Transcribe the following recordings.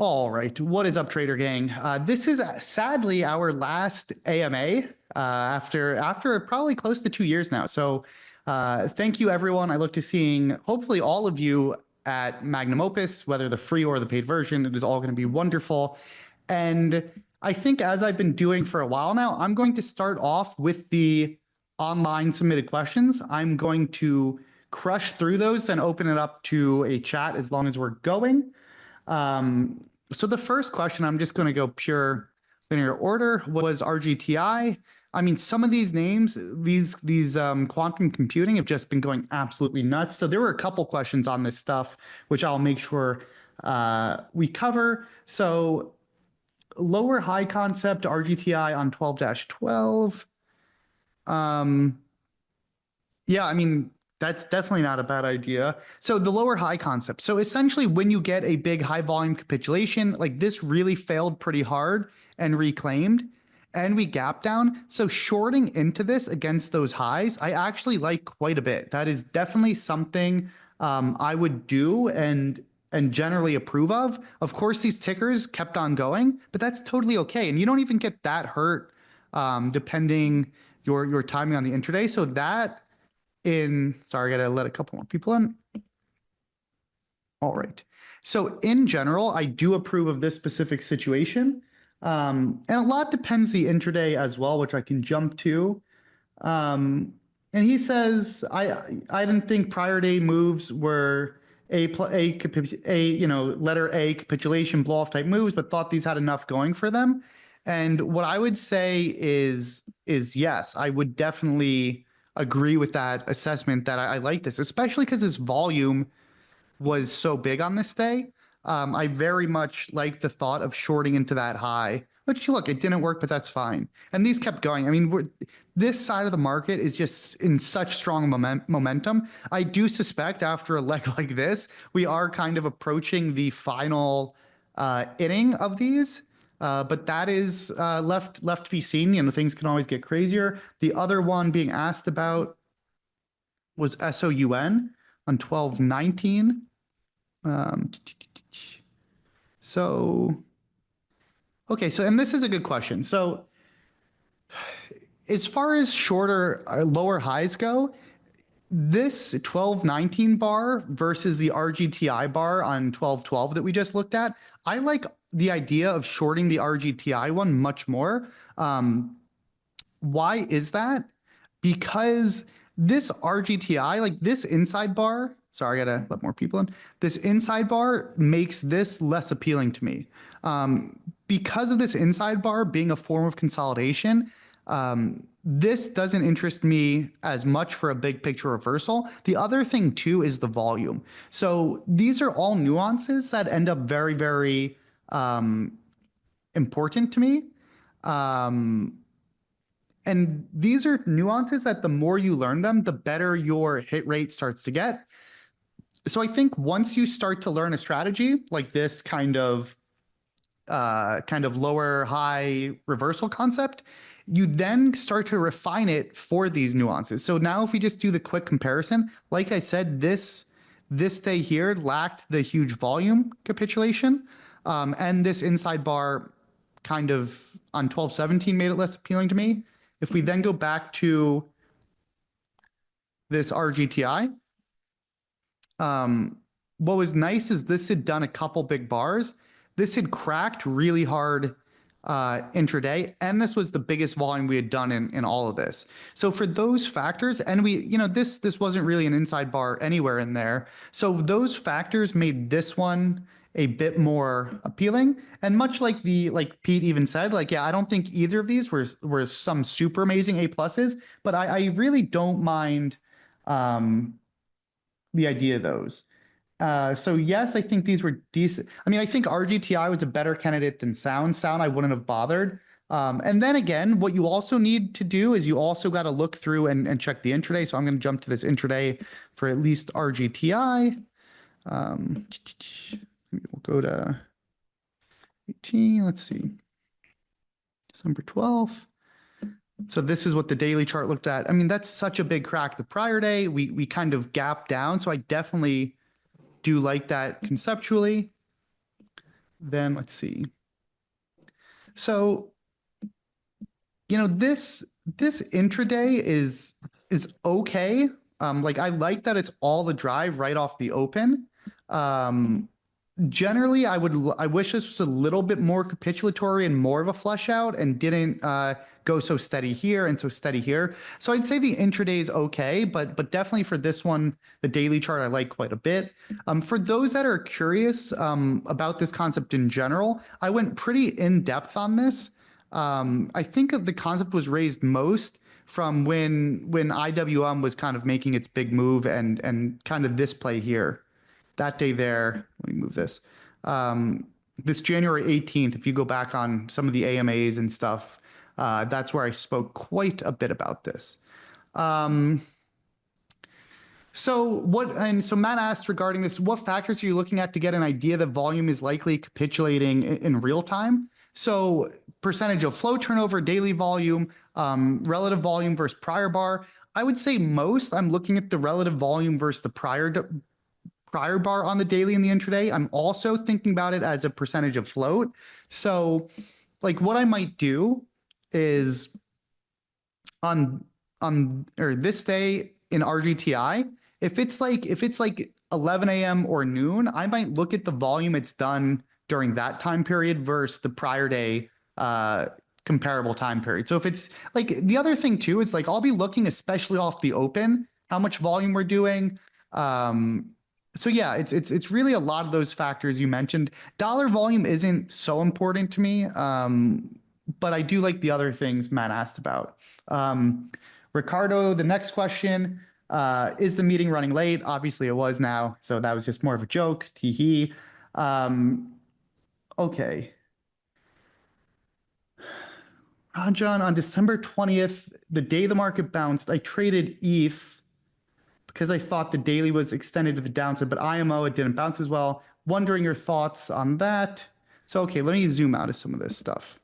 All right, what is up, Trader Gang? This is sadly our last AMA after probably close to 2 years now. So thank you, everyone. I look to seeing hopefully all of you at Magnum Opus, whether the free or the paid version. It is all going to be wonderful. And I think as I've been doing for a while now, I'm going to start off with the online submitted questions. I'm going to crush through those, then open it up to a chat as long as we're going. So the first question, I'm just going to go pure linear order, was RGTI. I mean, some of these names, these quantum computing have just been going absolutely nuts. So there were a couple questions on this stuff, which I'll make sure we cover. So lower high concept RGTI on 12-12. Yeah, I mean, that's definitely not a bad idea. So the lower high concept. So essentially when you get a big high volume capitulation, like this really failed pretty hard and reclaimed and we gap down. So shorting into this against those highs, I actually like quite a bit. That is definitely something I would do and generally approve of. Of course, these tickers kept on going, but that's totally okay. And you don't even get that hurt depending your timing on the intraday. So that sorry, I gotta let a couple more people in. All right. So in general, I do approve of this specific situation. And a lot depends the intraday as well, which I can jump to. And he says, I didn't think prior day moves were letter A capitulation blow off type moves, but thought these had enough going for them. And what I would say is yes, I would definitely agree with that assessment that I like this, especially because this volume was so big on this day. I very much like the thought of shorting into that high, which look, it didn't work, but that's fine. And these kept going. I mean, this side of the market is just in such strong momentum. I do suspect after a leg like this, we are kind of approaching the final inning of these. But that is left to be seen. You know, things can always get crazier. The other one being asked about was SOUN on 1219. So, okay, so, and this is a good question. So as far as shorter, lower highs go, this 1219 bar versus the RGTI bar on 1212 that we just looked at, I like the idea of shorting the RGTI one much more. Why is that? Because this RGTI, like this inside bar, sorry, I gotta let more people in. This inside bar makes this less appealing to me. Because of this inside bar being a form of consolidation, this doesn't interest me as much for a big picture reversal. The other thing too is the volume. So these are all nuances that end up very, very important to me. And these are nuances that the more you learn them, the better your hit rate starts to get. So I think once you start to learn a strategy like this kind of lower high reversal concept, you then start to refine it for these nuances. So now if we just do the quick comparison, like I said, this day here lacked the huge volume capitulation, and this inside bar kind of on 1217 made it less appealing to me. If we then go back to this RGTI, what was nice is this had done a couple big bars. This had cracked really hard intraday, and this was the biggest volume we had done in all of this. So for those factors, and this wasn't really an inside bar anywhere in there. So those factors made this one a bit more appealing. And much like Pete even said, like, yeah, I don't think either of these were some super amazing A pluses, but I really don't mind the idea of those. So yes, I think these were decent. I mean, I think RGTI was a better candidate than Sound. Sound I wouldn't have bothered. And then again, what you also need to do is you also got to look through and check the intraday. So I'm going to jump to this intraday for at least RGTI. We'll go to 18. Let's see. December 12th. So this is what the daily chart looked at. I mean, that's such a big crack. The prior day, we kind of gapped down. So I definitely do like that conceptually. then let's see. So, this intraday is okay. Like I like that it's all the drive right off the open. Generally, I wish this was a little bit more capitulatory and more of a flush out and didn't go so steady here and so steady here. So I'd say the intraday is okay, but definitely for this one, the daily chart I like quite a bit. For those that are curious about this concept in general, I went pretty in depth on this. I think the concept was raised most from when IWM was kind of making its big move and kind of this play here. That day there, let me move this. This January 18th, if you go back on some of the AMAs and stuff, that's where I spoke quite a bit about this. So Matt asked regarding this, what factors are you looking at to get an idea that volume is likely capitulating in real time? So percentage of flow turnover, daily volume, relative volume versus prior bar. I would say most I'm looking at the relative volume versus the prior bar on the daily and the intraday. I'm also thinking about it as a percentage of float. So like what I might do is on or this day in RGTI, if it's like 11 a.m. or noon, I might look at the volume it's done during that time period versus the prior day comparable time period. So if it's like the other thing too is like I'll be looking especially off the open how much volume we're doing. So yeah, it's really a lot of those factors you mentioned. Dollar volume isn't so important to me, but I do like the other things Matt asked about. Ricardo, the next question, is the meeting running late? Obviously it was now, so that was just more of a joke. Tee-hee. Okay. Rajan, on December 20th, the day the market bounced, I traded ETH because I thought the daily was extended to the downside, but IMO, it didn't bounce as well. Wondering your thoughts on that. So, okay, let me zoom out of some of this stuff.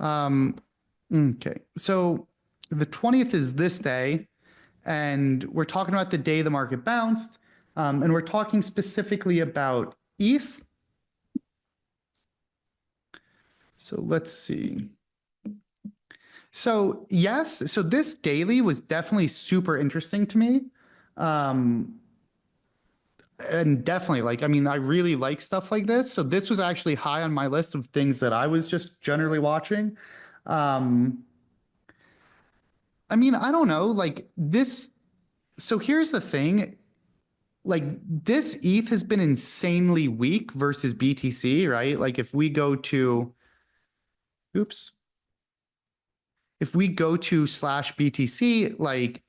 Okay, so the 20th is this day, and we're talking about the day the market bounced, and we're talking specifically about ETH. So let's see. So yes, so this daily was definitely super interesting to me. And definitely like, I mean, I really like stuff like this. So this was actually high on my list of things that I was just generally watching. I mean, I don't know, like this. So here's the thing, like this ETH has been insanely weak versus BTC, right? Like if we go to, oops, if we go to slash BTC, like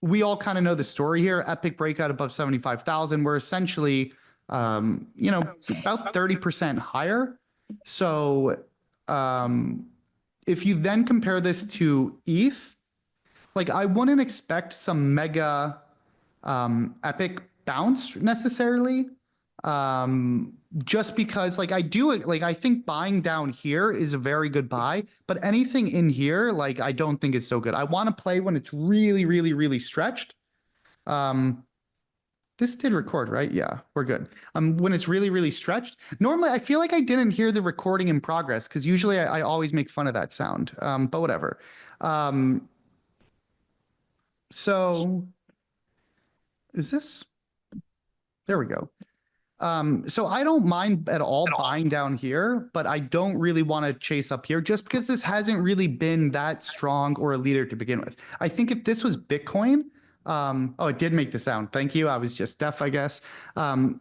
we all kind of know the story here. Epic breakout above 75,000. We're essentially, about 30% higher. So if you then compare this to ETH, like I wouldn't expect some mega epic bounce necessarily. Just because like I think buying down here is a very good buy, but anything in here, like I don't think is so good. I want to play when it's really, really, really stretched. This did record, right? Yeah, we're good. When it's really, really stretched. Normally, I feel like I didn't hear the recording in progress because usually I always make fun of that sound. But whatever. So is this? There we go. So I don't mind at all buying down here, but I don't really want to chase up here just because this hasn't really been that strong or a leader to begin with. I think if this was Bitcoin, oh, it did make the sound. Thank you. I was just deaf, I guess.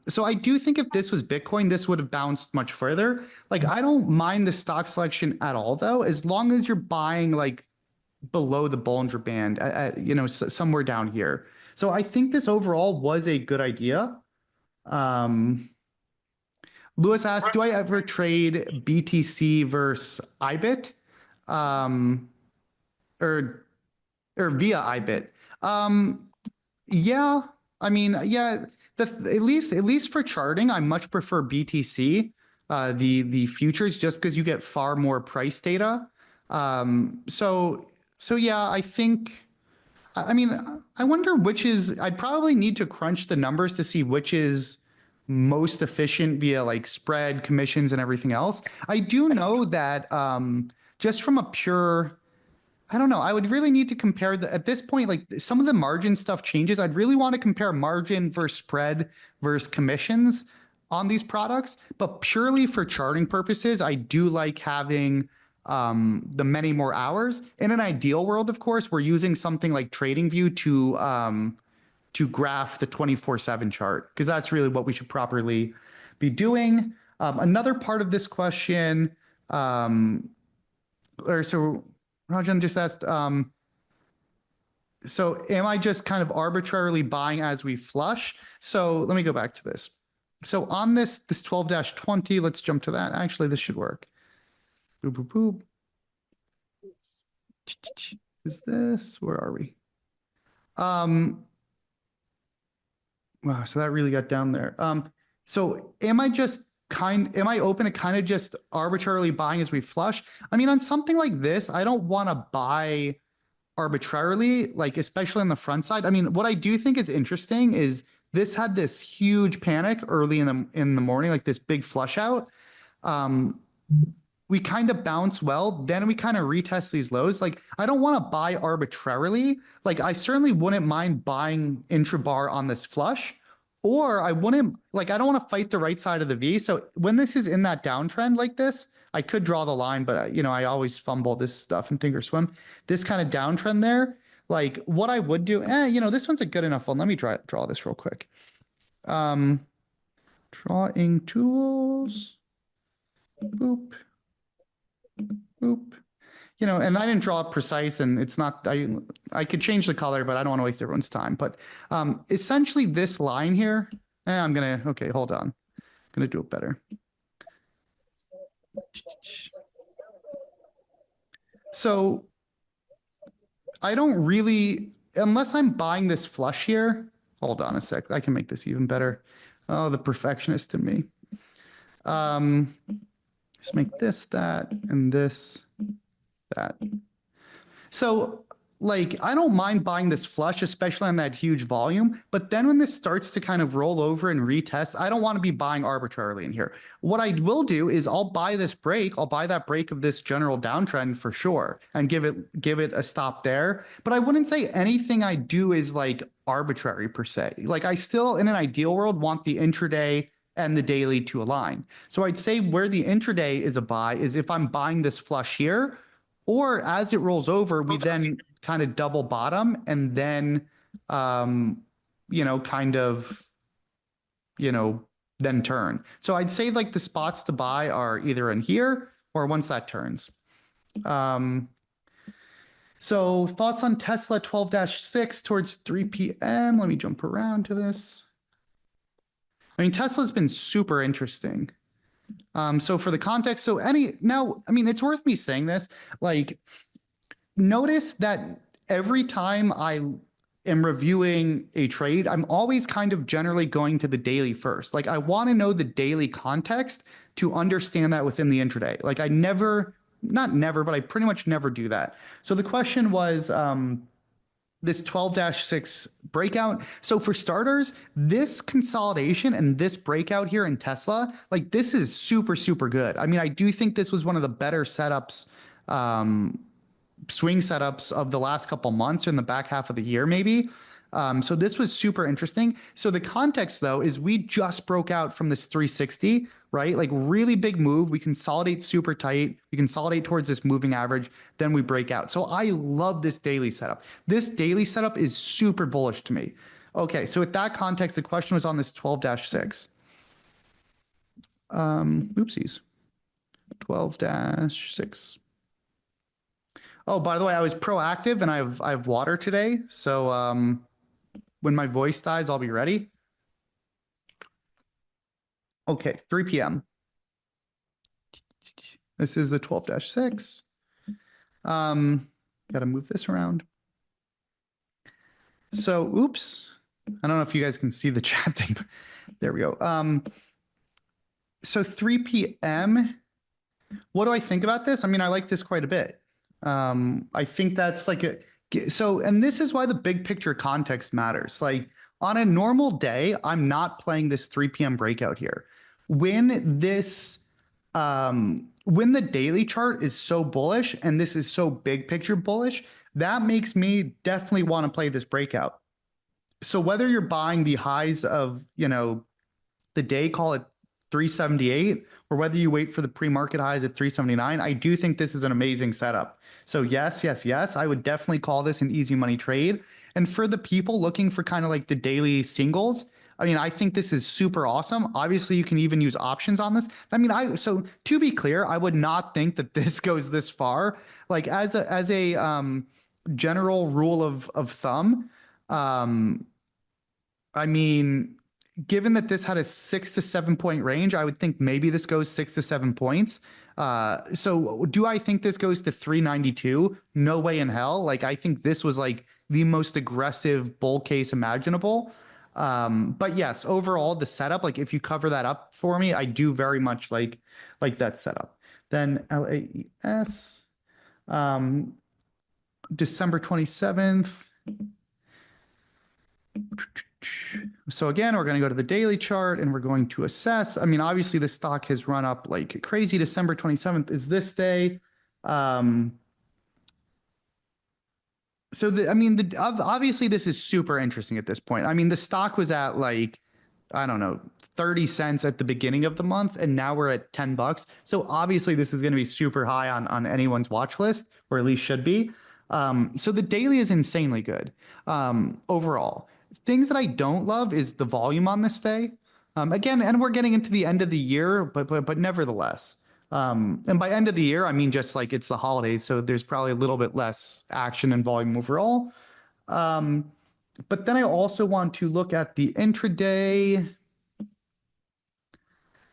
So I do think if this was Bitcoin, this would have bounced much further. Like I don't mind the stock selection at all, though, as long as you're buying like below the Bollinger Band, somewhere down here. So I think this overall was a good idea. Lewis asked, do I ever trade BTC versus IBIT? Or via IBIT? Yeah, I mean, yeah, at least for charting, I much prefer BTC, the futures, just because you get far more price data. So yeah, I think, I mean, I wonder which is, I'd probably need to crunch the numbers to see which is most efficient via like spread, commissions, and everything else. I do know that just from a pure, I don't know, I would really need to compare at this point, like some of the margin stuff changes. I'd really want to compare margin versus spread versus commissions on these products. But purely for charting purposes, I do like having the many more hours. In an ideal world, of course, we're using something like TradingView to graph the 24/7 chart, because that's really what we should properly be doing. Another part of this question, so Rajan just asked, so am I just kind of arbitrarily buying as we flush? So let me go back to this. So on this 12-20, let's jump to that. Actually, this should work. Boop, boop, boop. Is this, where are we? Wow, so that really got down there. So am I open to kind of just arbitrarily buying as we flush? I mean, on something like this, I don't want to buy arbitrarily, like especially on the front side. I mean, what I do think is interesting is this had this huge panic early in the morning, like this big flush out. We kind of bounce well, then we kind of retest these lows. Like, I don't want to buy arbitrarily. Like, I certainly wouldn't mind buying intrabar on this flush, or I wouldn't, like, I don't want to fight the right side of the V. So when this is in that downtrend like this, I could draw the line, but you know, I always fumble this stuff in Thinkorswim. This kind of downtrend there, like what I would do, you know, this one's a good enough one. Let me draw this real quick. Drawing tools, boop. Boop. You know, and I didn't draw it precise, and it's not, I could change the color, but I don't want to waste everyone's time. But essentially this line here, okay, hold on. I'm gonna do it better. So I don't really, unless I'm buying this flush here, hold on a sec, I can make this even better. Oh, the perfectionist in me. Let's make this, that, and this, that. So like, I don't mind buying this flush, especially on that huge volume. But then when this starts to kind of roll over and retest, I don't want to be buying arbitrarily in here. What I will do is I'll buy this break. I'll buy that break of this general downtrend for sure and give it a stop there. But I wouldn't say anything I do is like arbitrary per se. Like, I still, in an ideal world, want the intraday and the daily to align. So I'd say where the intraday is a buy is if I'm buying this flush here, or as it rolls over, we then kind of double bottom and then, you know, kind of, you know, then turn. So I'd say like the spots to buy are either in here or once that turns. So thoughts on Tesla 12-6 towards 3 p.m. Let me jump around to this. I mean, Tesla's been super interesting. So for the context, I mean, it's worth me saying this, like, notice that every time I am reviewing a trade, I'm always kind of generally going to the daily first. Like, I want to know the daily context to understand that within the intraday. Like, I pretty much never do that. So the question was, this 12-6 breakout. So for starters, this consolidation and this breakout here in Tesla, like, this is super, super good. I mean, I do think this was one of the better setups, swing setups of the last couple months or in the back half of the year, maybe. So this was super interesting. So the context though, is we just broke out from this 360, right? Like, really big move. We consolidate super tight. We consolidate towards this moving average. Then we break out. So I love this daily setup. This daily setup is super bullish to me. Okay. So with that context, the question was on this 12-6. Oopsies. 12-6. Oh, by the way, I was proactive and I have water today. So, when my voice dies, I'll be ready. Okay, 3 p.m. This is the 12-6. Got to move this around. So, oops. I don't know if you guys can see the chat thing, but there we go. So 3 p.m. What do I think about this? I mean, I like this quite a bit. I think that's like and this is why the big picture context matters. Like, On a normal day, I'm not playing this 3 p.m. breakout here. When this, when the daily chart is so bullish and this is so big picture bullish, that makes me definitely want to play this breakout. So whether you're buying the highs of, the day, call it 378, or whether you wait for the pre-market highs at 379, I do think this is an amazing setup. So yes, yes, yes, I would definitely call this an easy money trade. And for the people looking for kind of like the daily singles, I mean, I think this is super awesome. Obviously, you can even use options on this. I mean, so to be clear, I would not think that this goes this far. Like as a general rule of thumb, I mean, given that this had a 6 to 7 point range, I would think maybe this goes 6 to 7 points. So do I think this goes to 392? No way in hell. Like, I think this was like the most aggressive bull case imaginable. But yes, overall, the setup, like if you cover that up for me, I do very much like that setup. Then LAES, December 27th. So again, we're going to go to the daily chart and we're going to assess. I mean, obviously the stock has run up like crazy. December 27th is this day. So obviously this is super interesting at this point. I mean, the stock was at like, I don't know, 30 cents at the beginning of the month, and now we're at $10. So obviously this is going to be super high on anyone's watch list, or at least should be. So the daily is insanely good overall. Things that I don't love is the volume on this day. Again, and we're getting into the end of the year, but nevertheless. And by end of the year, I mean just like it's the holidays, so there's probably a little bit less action and volume overall. But then I also want to look at the intraday.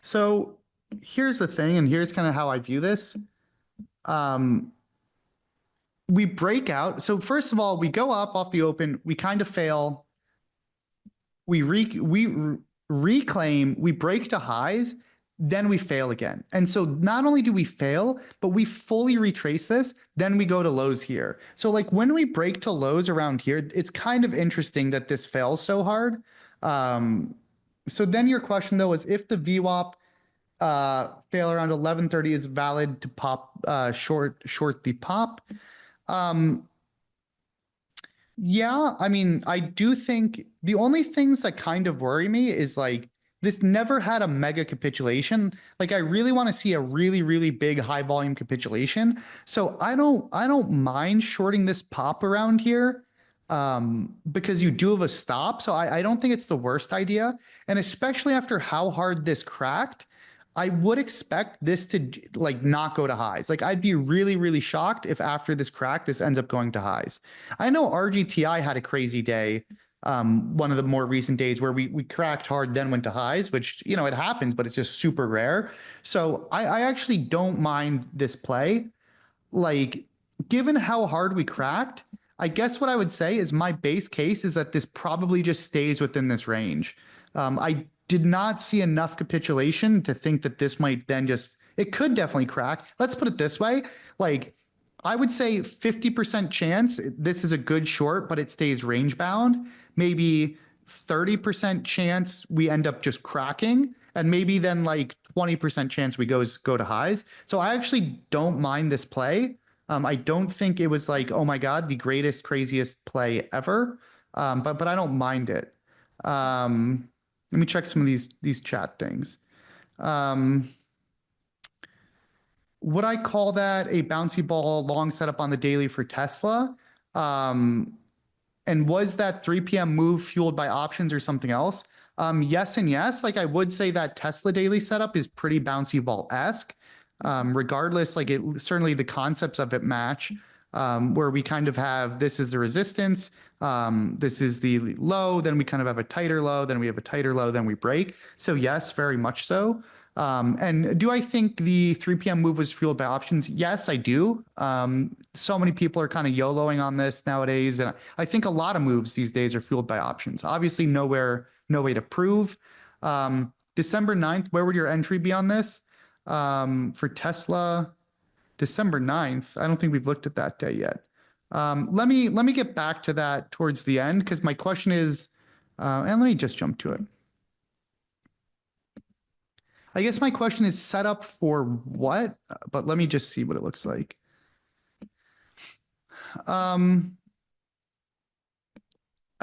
So here's the thing, and here's kind of how I view this. We break out. So first of all, we go up off the open, we kind of fail. We reclaim, we break to highs, then we fail again. And so not only do we fail, but we fully retrace this, then we go to lows here. So like when we break to lows around here, it's kind of interesting that this fails so hard. So then your question though is if the VWAP fail around 1130 is valid to pop short the pop. Yeah, I mean, I do think the only things that kind of worry me is like this never had a mega capitulation. Like I really want to see a really, really big high volume capitulation. So I don't mind shorting this pop around here because you do have a stop. So I don't think it's the worst idea. And especially after how hard this cracked, I would expect this to like not go to highs. Like I'd be really, really shocked if after this crack, this ends up going to highs. I know RGTI had a crazy day. One of the more recent days where we cracked hard, then went to highs, which, it happens, but it's just super rare. So I actually don't mind this play. Like, given how hard we cracked, I guess what I would say is my base case is that this probably just stays within this range. I did not see enough capitulation to think that this might then it could definitely crack. Let's put it this way. Like, I would say 50% chance this is a good short, but it stays range bound. Maybe 30% chance we end up just cracking, and maybe then like 20% chance we go to highs. So I actually don't mind this play. I don't think it was like, oh my God, the greatest, craziest play ever. But I don't mind it. Let me check some of these chat things. Would I call that a bouncy ball long setup on the daily for Tesla? And was that 3 p.m. move fueled by options or something else? Yes and yes. Like I would say that Tesla daily setup is pretty bouncy ball-esque. Regardless, like certainly the concepts of it match. Where we kind of have this is the resistance, this is the low, then we kind of have a tighter low, then we have a tighter low, then we break. So yes, very much so. And do I think the 3 p.m. move was fueled by options? Yes, I do. So many people are kind of YOLOing on this nowadays, and I think a lot of moves these days are fueled by options. Obviously, no way to prove. December 9th, where would your entry be on this? For Tesla, December 9th. I don't think we've looked at that day yet. Let me get back to that towards the end because my question is, And let me just jump to it. I guess my question is set up for what, but let me just see what it looks like. I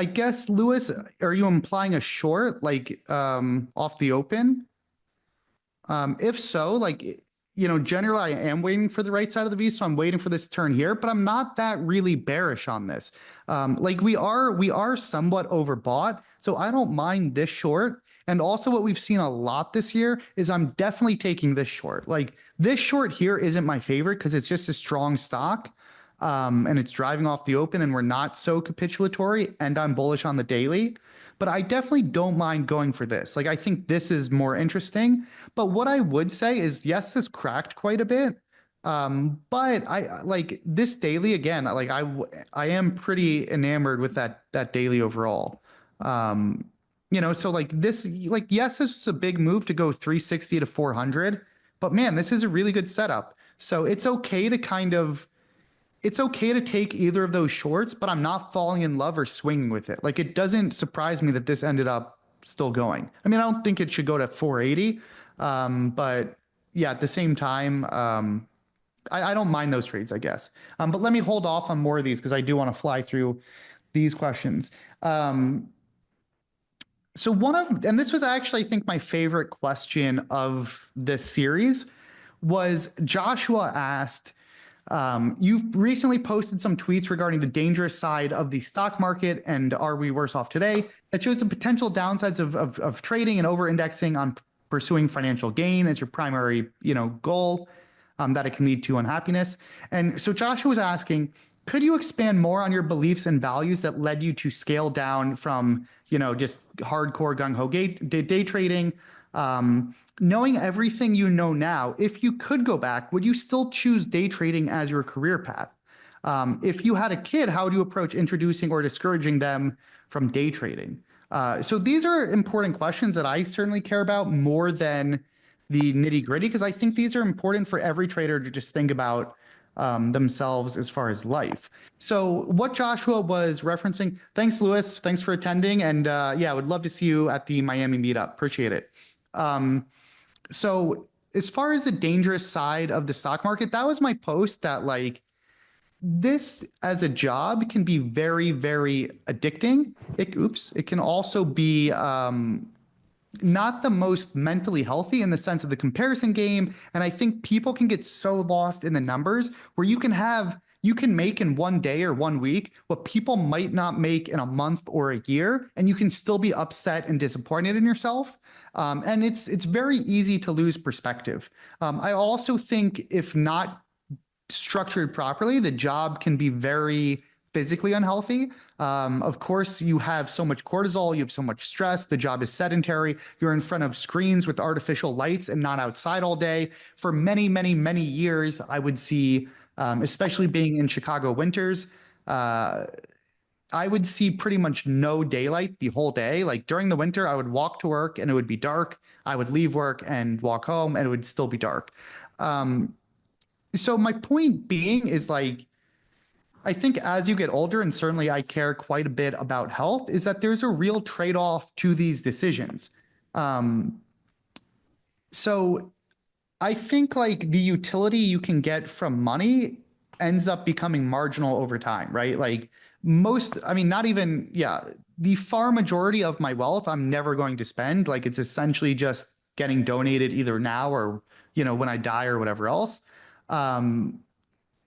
guess, Lewis, are you implying a short, like off the open? If so, like, generally I am waiting for the right side of the V, so I'm waiting for this turn here, but I'm not that really bearish on this. Like we are somewhat overbought, so I don't mind this short. And also what we've seen a lot this year is I'm definitely taking this short. Like this short here isn't my favorite because it's just a strong stock. And it's driving off the open and we're not so capitulatory and I'm bullish on the daily. But I definitely don't mind going for this. Like I think this is more interesting. But what I would say is, yes, this cracked quite a bit. But I like this daily again, like I am pretty enamored with that daily overall. So like this, like, yes, this is a big move to go 360 to 400, but man, this is a really good setup. So it's okay to take either of those shorts, but I'm not falling in love or swinging with it. Like it doesn't surprise me that this ended up still going. I mean, I don't think it should go to 480. But yeah, at the same time, I don't mind those trades, I guess. But let me hold off on more of these because I do want to fly through these questions. So and this was actually, I think, my favorite question of this series was Joshua asked, you've recently posted some tweets regarding the dangerous side of the stock market and are we worse off today? That shows the potential downsides of trading and over-indexing on pursuing financial gain as your primary, goal, that it can lead to unhappiness. And so Joshua was asking, could you expand more on your beliefs and values that led you to scale down from, just hardcore gung-ho day trading? Knowing everything you know now, if you could go back, would you still choose day trading as your career path? If you had a kid, how would you approach introducing or discouraging them from day trading? So these are important questions that I certainly care about more than the nitty gritty, because I think these are important for every trader to just think about themselves as far as life. So what Joshua was referencing, thanks, Lewis. Thanks for attending. And yeah, I would love to see you at the Miami meetup. Appreciate it. So as far as the dangerous side of the stock market, that was my post that like this as a job can be very, very addicting. It can also be not the most mentally healthy in the sense of the comparison game. And I think people can get so lost in the numbers where you can make in one day or one week what people might not make in a month or a year, and you can still be upset and disappointed in yourself. And it's very easy to lose perspective. I also think if not structured properly, the job can be very physically unhealthy. Of course, you have so much cortisol, you have so much stress, the job is sedentary, you're in front of screens with artificial lights and not outside all day. For many, many, many years, I would see, especially being in Chicago winters, I would see pretty much no daylight the whole day. Like during the winter, I would walk to work and it would be dark. I would leave work and walk home and it would still be dark. So my point being is like, I think as you get older, and certainly I care quite a bit about health, is that there's a real trade-off to these decisions. So I think like the utility you can get from money ends up becoming marginal over time, right? Like I mean, not even, yeah, the far majority of my wealth, I'm never going to spend. Like it's essentially just getting donated either now or, when I die or whatever else.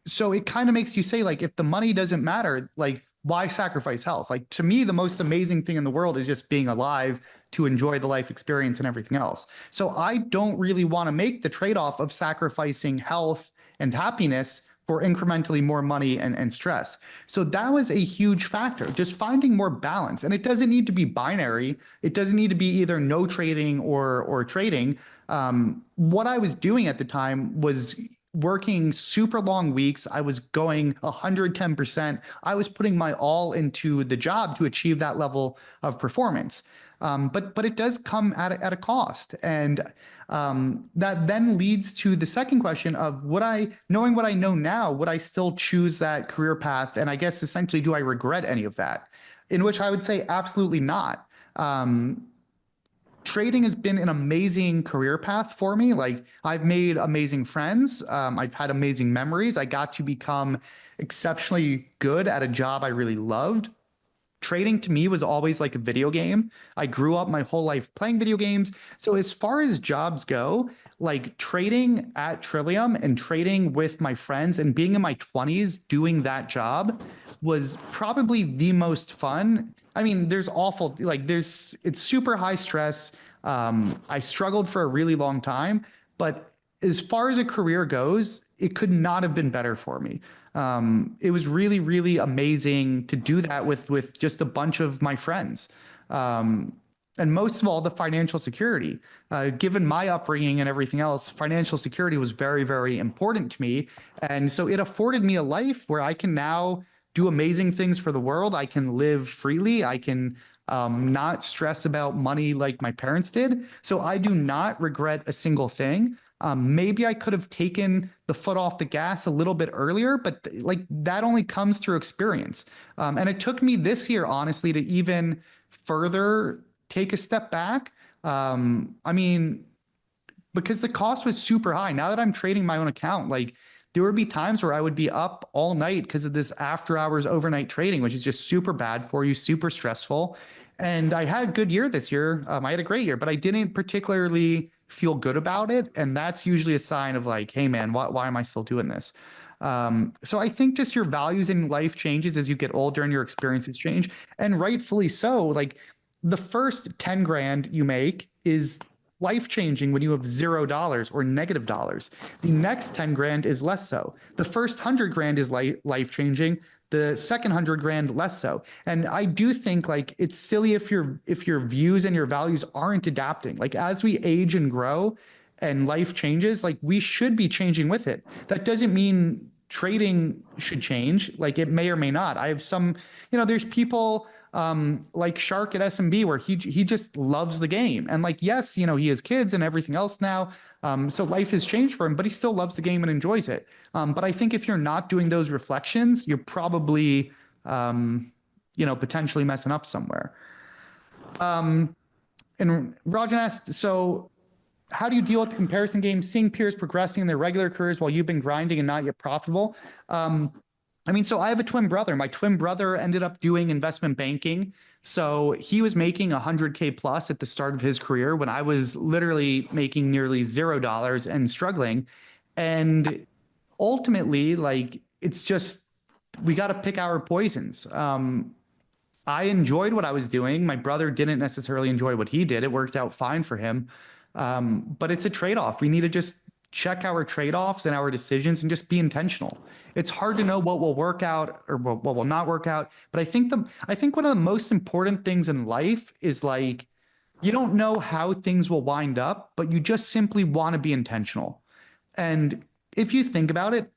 So it kind of makes you say, like, if the money doesn't matter, like, why sacrifice health? Like, to me, the most amazing thing in the world is just being alive to enjoy the life experience and everything else. So I don't really want to make the trade-off of sacrificing health and happiness for incrementally more money and stress. So that was a huge factor, just finding more balance. And it doesn't need to be binary. It doesn't need to be either no trading or trading. What I was doing at the time was working super long weeks. I was going 110%. I was putting my all into the job to achieve that level of performance. But it does come at a cost. And that then leads to the second question of knowing what I know now, would I still choose that career path? And I guess essentially, do I regret any of that? In which I would say absolutely not. Um, Trading has been an amazing career path for me. Like I've made amazing friends. I've had amazing memories. I got to become exceptionally good at a job I really loved. Trading to me was always like a video game. I grew up my whole life playing video games. So as far as jobs go, like trading at Trillium and trading with my friends and being in my 20s doing that job was probably the most fun. I mean, there's awful, like it's super high stress. I struggled for a really long time, but as far as a career goes, it could not have been better for me. It was really, really amazing to do that with just a bunch of my friends. Um, and most of all, the financial security. Given my upbringing and everything else, financial security was very, very important to me. And so it afforded me a life where I can now do amazing things for the world. I can live freely. I can not stress about money like my parents did. So I do not regret a single thing. Maybe I could have taken the foot off the gas a little bit earlier, but like that only comes through experience. And it took me this year, honestly, to even further take a step back. I mean, because the cost was super high. Now that I'm trading my own account, like there would be times where I would be up all night because of this after hours overnight trading, which is just super bad for you, super stressful. And I had a good year this year. I had a great year, but I didn't particularly feel good about it. And that's usually a sign of like, hey man, why am I still doing this? So I think just your values in life changes as you get older and your experiences change. And rightfully so. Like the first 10 grand you make is life changing when you have $0 or negative dollars. The next 10 grand is less so. The first 100 grand is life changing. The second 100 grand less so. And I do think like it's silly if your views and your values aren't adapting. Like as we age and grow and life changes, like we should be changing with it. That doesn't mean trading should change. Like it may or may not. I have some, there's people like Shark at SMB where he just loves the game. And like, yes, he has kids and everything else now. So life has changed for him, but he still loves the game and enjoys it. But I think if you're not doing those reflections, you're probably, potentially messing up somewhere. Um, and Rajan asked, so how do you deal with the comparison game, seeing peers progressing in their regular careers while you've been grinding and not yet profitable? So I have a twin brother. My twin brother ended up doing investment banking. So he was making 100K plus at the start of his career when I was literally making nearly $0 and struggling. And ultimately, like, it's just, we got to pick our poisons. I enjoyed what I was doing. My brother didn't necessarily enjoy what he did. It worked out fine for him. But it's a trade-off. We need to just check our trade-offs and our decisions and just be intentional. It's hard to know what will work out or what will not work out. But I think one of the most important things in life is like you don't know how things will wind up, but you just simply want to be intentional. And if you think about it,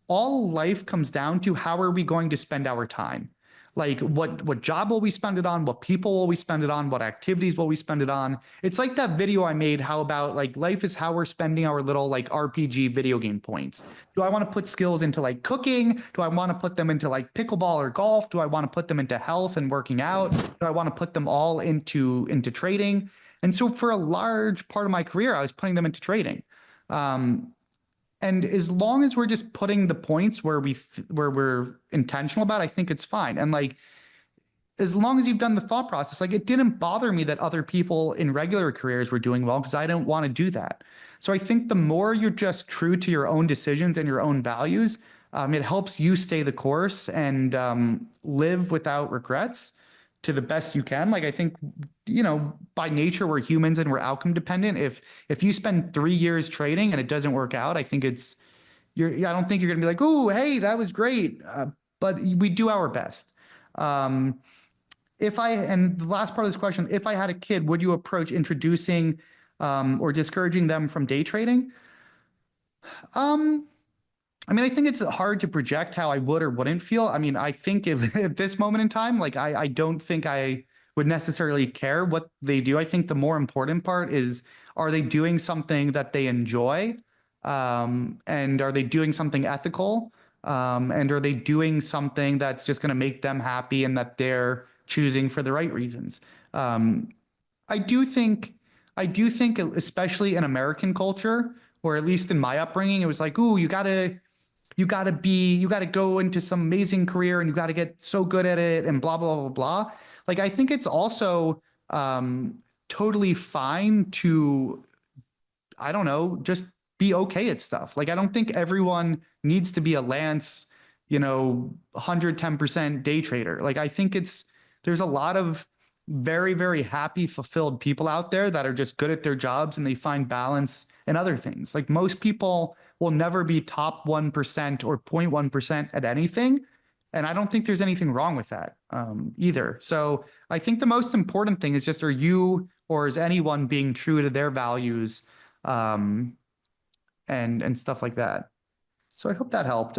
all life comes down to how are we going to spend our time? Like what job will we spend it on? What people will we spend it on? What activities will we spend it on? It's like that video I made, how about like life is how we're spending our little like RPG video game points. Do I want to put skills into like cooking? Do I want to put them into like pickleball or golf? Do I want to put them into health and working out? Do I want to put them all into trading? And so for a large part of my career, I was putting them into trading. Um, and as long as we're just putting the points where we're intentional about, I think it's fine. And like as long as you've done the thought process, like it didn't bother me that other people in regular careers were doing well because I don't want to do that. So I think the more you're just true to your own decisions and your own values, it helps you stay the course and live without regrets to the best you can. Like I think, by nature we're humans and we're outcome dependent. If you spend 3 years trading and it doesn't work out, I think I don't think you're gonna be like, oh, hey, that was great. But we do our best. Um, and the last part of this question, if I had a kid, would you approach introducing or discouraging them from day trading? Um, I think it's hard to project how I would or wouldn't feel. I think if, at this moment in time, like I don't think I would necessarily care what they do. I think the more important part is, are they doing something that they enjoy? And are they doing something ethical? And are they doing something that's just going to make them happy and that they're choosing for the right reasons? Um, I do think, especially in American culture, or at least in my upbringing, it was like, ooh, you gotta go into some amazing career and you gotta get so good at it and blah, blah, blah, blah. Like, I think it's also totally fine to, I don't know, just be okay at stuff. Like, I don't think everyone needs to be a Lance, 110% day trader. Like, I think there's a lot of very, very happy, fulfilled people out there that are just good at their jobs and they find balance in other things. Like, most people will never be top 1% or 0.1% at anything. And I don't think there's anything wrong with that either. So I think the most important thing is just, are you or is anyone being true to their values um, and stuff like that. So I hope that helped.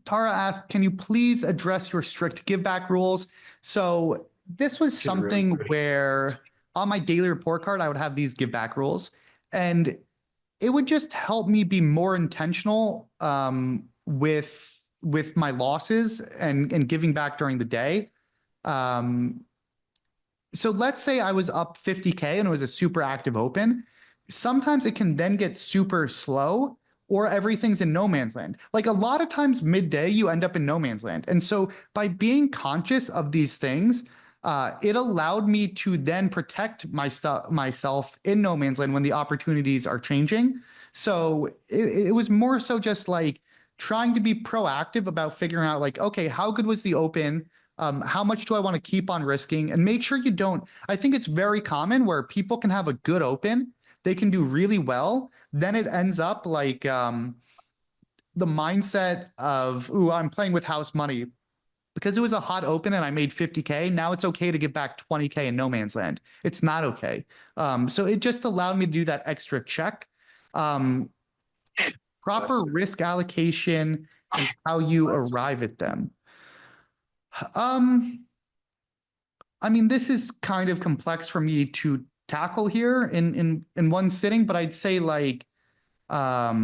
Tara asked, can you please address your strict give back rules? So this was something where on my daily report card, I would have these give back rules, and it would just help me be more intentional with my losses and giving back during the day. So let's say I was up 50K and it was a super active open. Sometimes it can then get super slow or everything's in no man's land. Like, a lot of times midday, you end up in no man's land. And so by being conscious of these things, it allowed me to then protect myself in no man's land when the opportunities are changing. So it was more so just like trying to be proactive about figuring out, like, okay, how good was the open? How much do I want to keep on risking? And make sure you don't. I think it's very common where people can have a good open, they can do really well. Then it ends up like the mindset of, ooh, I'm playing with house money. Because it was a hot open and I made 50K, now it's okay to give back 20K in no man's land. It's not okay. So it just allowed me to do that extra check. Proper risk allocation and how you arrive at them. I mean, this is kind of complex for me to tackle here in one sitting, but I'd say, like, a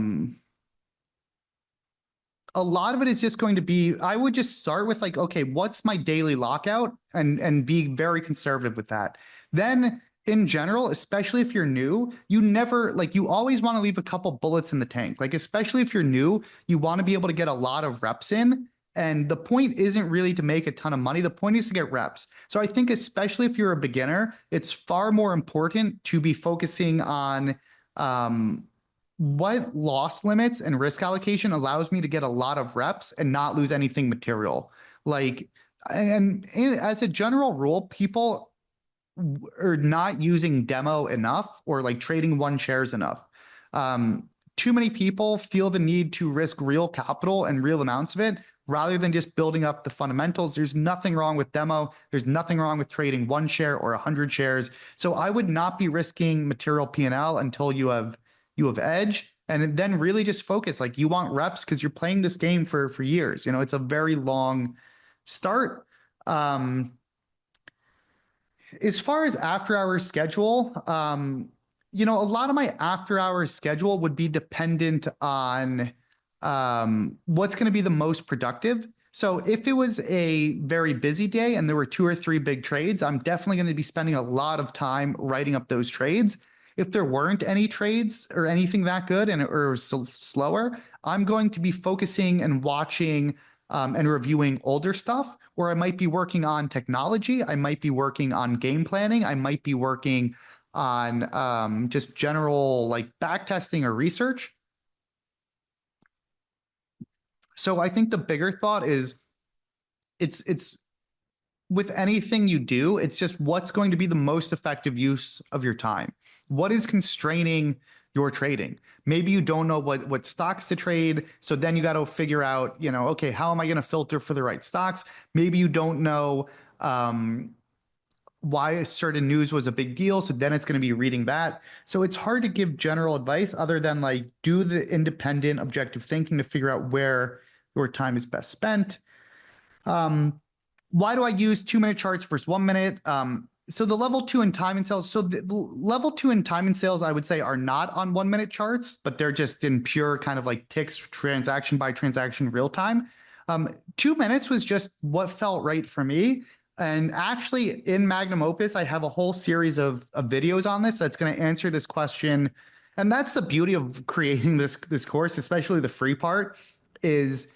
lot of it is just going to be, I would just start with, like, okay, what's my daily lockout, and be very conservative with that. Then in general, especially if you're new, you always want to leave a couple bullets in the tank. Like, especially if you're new, you want to be able to get a lot of reps in. And the point isn't really to make a ton of money. The point is to get reps. So I think, especially if you're a beginner, it's far more important to be focusing on what loss limits and risk allocation allows me to get a lot of reps and not lose anything material. Like, and as a general rule, people are not using demo enough, or like trading one shares enough. Too many people feel the need to risk real capital and real amounts of it rather than just building up the fundamentals. There's nothing wrong with demo. There's nothing wrong with trading one share or 100 shares. So I would not be risking material P&L until you have edge, and then really just focus. Like, you want reps because you're playing this game for years. It's a very long start. As far as after hours schedule, a lot of my after hours schedule would be dependent on what's going to be the most productive. So if it was a very busy day and there were 2 or 3 big trades, I'm definitely going to be spending a lot of time writing up those trades. If there weren't any trades or anything that good or slower, I'm going to be focusing and watching and reviewing older stuff, where I might be working on technology. I might be working on game planning. I might be working on just general, like, back testing or research. So I think the bigger thought is, it's with anything you do, it's just what's going to be the most effective use of your time. What is constraining your trading? Maybe you don't know what stocks to trade. So then you got to figure out, okay, how am I going to filter for the right stocks? Maybe you don't know why a certain news was a big deal. So then it's going to be reading that. So it's hard to give general advice other than, like, do the independent objective thinking to figure out where your time is best spent. Why do I use 2-minute charts versus 1 minute? So the level 2 and time and sales. So the level 2 and time and sales, I would say, are not on 1-minute charts, but they're just in pure kind of like ticks, transaction by transaction, real time. 2 minutes was just what felt right for me. And actually, in Magnum Opus, I have a whole series of videos on this that's going to answer this question. And that's the beauty of creating this course, especially the free part, is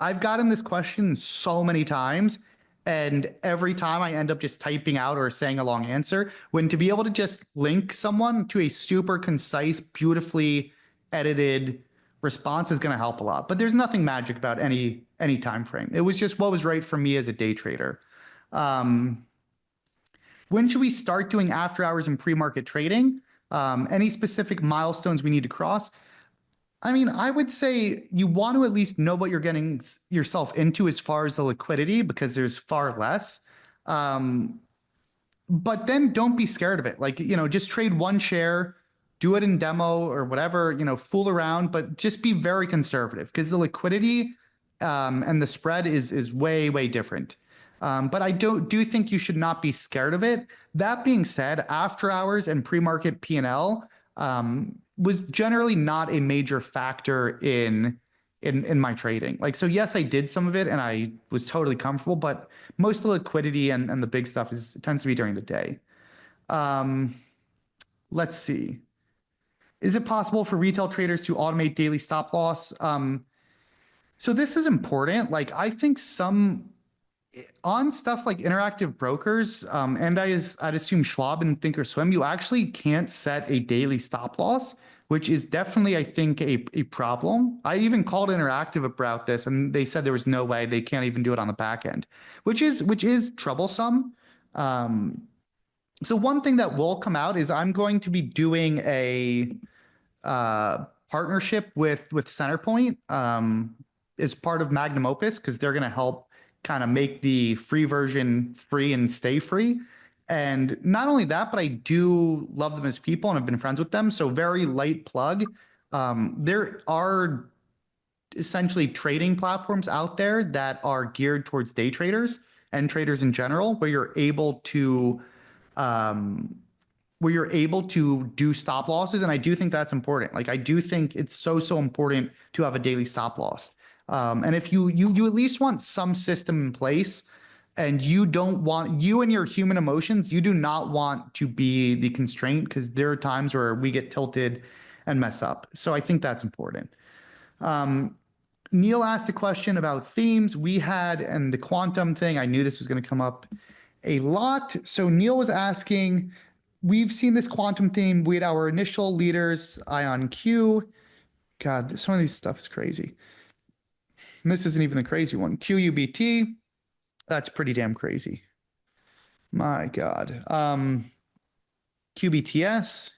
I've gotten this question so many times, and every time I end up just typing out or saying a long answer. When to be able to just link someone to a super concise, beautifully edited response is going to help a lot. But there's nothing magic about any time frame. It was just what was right for me as a day trader. Um, when should we start doing after hours and pre-market trading? Any specific milestones we need to cross? I mean, I would say you want to at least know what you're getting yourself into as far as the liquidity, because there's far less. But then don't be scared of it. Like, just trade one share, do it in demo or whatever, fool around, but just be very conservative, because the liquidity and the spread is way, way different. But I do think you should not be scared of it. That being said, after hours and pre-market P&L was generally not a major factor in my trading. Like, so yes, I did some of it and I was totally comfortable, but most of the liquidity and the big stuff tends to be during the day. Let's see. Is it possible for retail traders to automate daily stop loss? So this is important. Like, I think on stuff like Interactive Brokers, and I'd assume Schwab and Thinkorswim, you actually can't set a daily stop loss, which is definitely, I think, a problem. I even called Interactive about this, and they said there was no way they can't even do it on the back end, which is troublesome. So one thing that will come out is I'm going to be doing a partnership with Centerpoint as part of Magnum Opus, because they're going to help kind of make the free version free and stay free. And not only that, but I do love them as people and have been friends with them. So very light plug. There are essentially trading platforms out there that are geared towards day traders and traders in general, where you're able to do stop losses. And I do think that's important. Like, I do think it's so important to have a daily stop loss. And if you at least want some system in place, and you and your human emotions, you do not want to be the constraint, because there are times where we get tilted and mess up. So I think that's important. Neil asked a question about themes and the quantum thing. I knew this was going to come up a lot. So Neil was asking, we've seen this quantum theme. We had our initial leaders, IonQ. God, some of these stuff is crazy. And this isn't even the crazy one. QUBT, that's pretty damn crazy. My God. QBTS.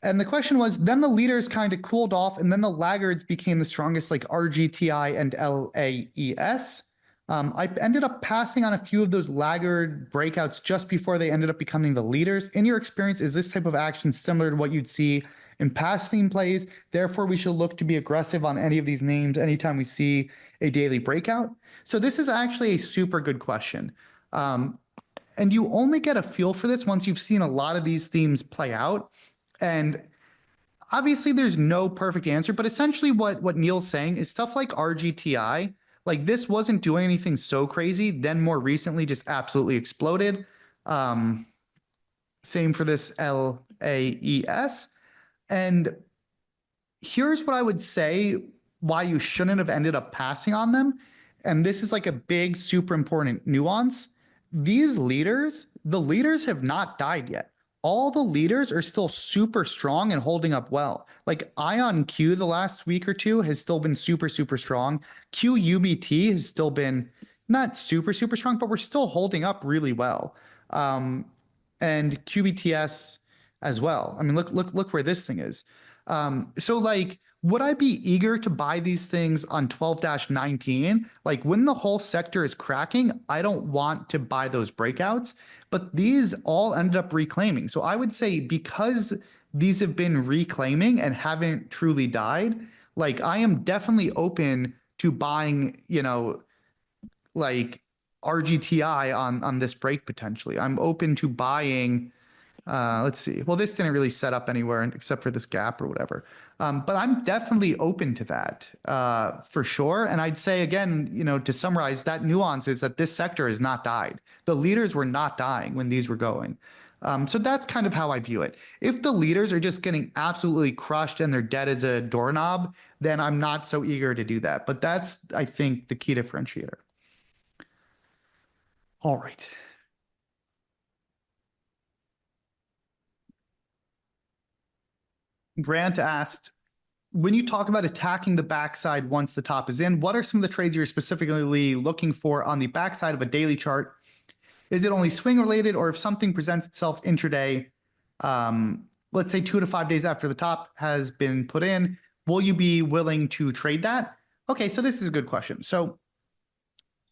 And the question was, then the leaders kind of cooled off, and then the laggards became the strongest, like RGTI and LAES. I ended up passing on a few of those laggard breakouts just before they ended up becoming the leaders. In your experience, is this type of action similar to what you'd see in past theme plays? Therefore, we should look to be aggressive on any of these names anytime we see a daily breakout. So this is actually a super good question. And you only get a feel for this once you've seen a lot of these themes play out. And obviously there's no perfect answer, but essentially what Neil's saying is stuff like RGTI, like this wasn't doing anything so crazy, then more recently just absolutely exploded. Same for this LAES. And here's what I would say why you shouldn't have ended up passing on them. And this is like a big, super important nuance. These leaders, the leaders have not died yet. All the leaders are still super strong and holding up well. Like IonQ the last week or two has still been super, super strong. QUBT has still been not super, super strong, but we're still holding up really well. And QBTS as well. I mean, look where this thing is. So like, would I be eager to buy these things on 12-19? Like when the whole sector is cracking, I don't want to buy those breakouts, but these all ended up reclaiming. So I would say because these have been reclaiming and haven't truly died, like I am definitely open to buying, like RGTI on this break potentially. I'm open to buying Let's see. Well, this didn't really set up anywhere except for this gap or whatever. But I'm definitely open to that for sure. And I'd say again, to summarize, that nuance is that this sector has not died. The leaders were not dying when these were going. So that's kind of how I view it. If the leaders are just getting absolutely crushed and they're dead as a doorknob, then I'm not so eager to do that. But that's, I think, the key differentiator. All right. Grant asked, when you talk about attacking the backside once the top is in, what are some of the trades you're specifically looking for on the backside of a daily chart? Is it only swing related, or if something presents itself intraday, let's say 2 to 5 days after the top has been put in, will you be willing to trade that? Okay, so this is a good question. So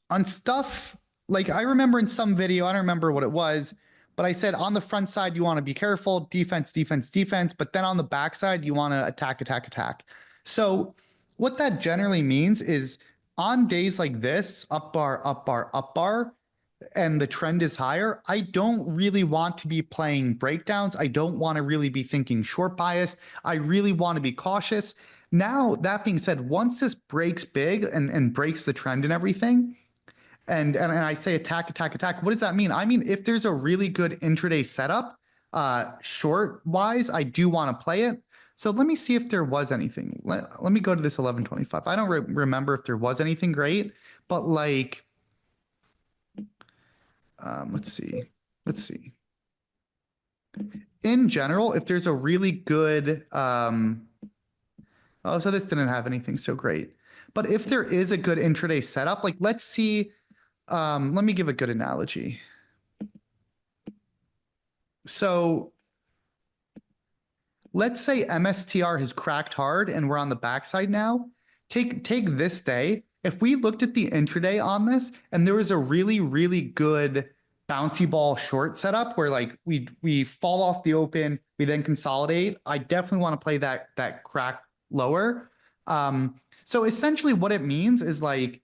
on stuff, like I remember in some video, I don't remember what it was, but I said on the front side, you want to be careful, defense, defense, defense, but then on the back side, you want to attack, attack, attack. So what that generally means is on days like this, up bar, up bar, up bar, and the trend is higher, I don't really want to be playing breakdowns. I don't want to really be thinking short bias. I really want to be cautious. Now, that being said, once this breaks big and breaks the trend and everything, and I say attack, attack, attack, what does that mean? I mean, if there's a really good intraday setup, short wise, I do want to play it. So let me see if there was anything. Let me go to this 1125. I don't remember if there was anything great, but like, let's see. In general, if there's a really good, oh, so this didn't have anything so great. But if there is a good intraday setup, like let's see, let me give a good analogy. So let's say MSTR has cracked hard and we're on the backside now. Take this day. If we looked at the intraday on this and there was a really, really good bouncy ball short setup where like we fall off the open, we then consolidate, I definitely want to play that crack lower. So essentially what it means is like,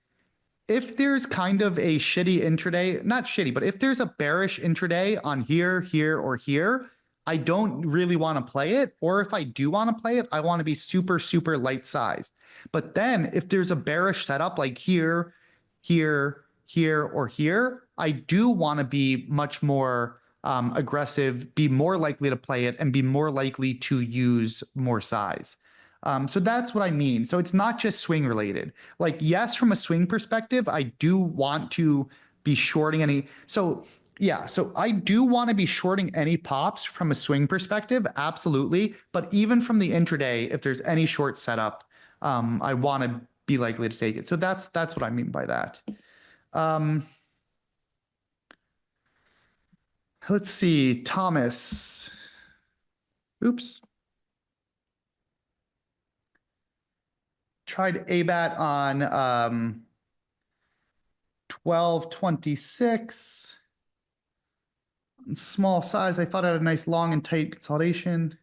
if there's kind of a shitty intraday, not shitty, but if there's a bearish intraday on here, here, or here, I don't really want to play it. Or if I do want to play it, I want to be super, super light sized. But then if there's a bearish setup like here, here, here, or here, I do want to be much more aggressive, be more likely to play it, and be more likely to use more size. So that's what I mean. So it's not just swing related. Like, yes, from a swing perspective, I do want to be shorting any. So yeah, so I do want to be shorting any pops from a swing perspective, absolutely. But even from the intraday, if there's any short setup, I want to be likely to take it. So that's what I mean by that. Let's see, Thomas. Oops. Tried ABAT on 1226. Small size. I thought it had a nice long and tight consolidation.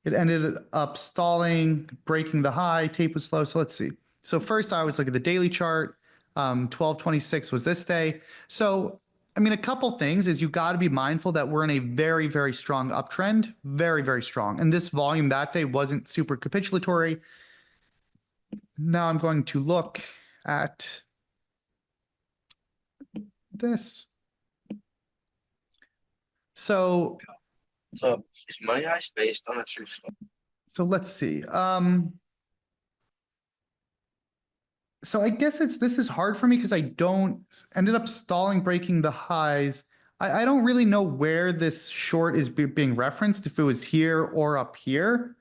It ended up stalling, breaking the high. Tape was slow. So let's see. So first I always look at the daily chart. 1226 was this day. So I mean, a couple things is you got to be mindful that we're in a very, very strong uptrend, very, very strong. And this volume that day wasn't super capitulatory. Now I'm going to look at this. So is Money Heist based on a true story? So let's see. So I guess this is hard for me because I don't ended up stalling, breaking the highs. I don't really know where this short is being referenced, if it was here or up here.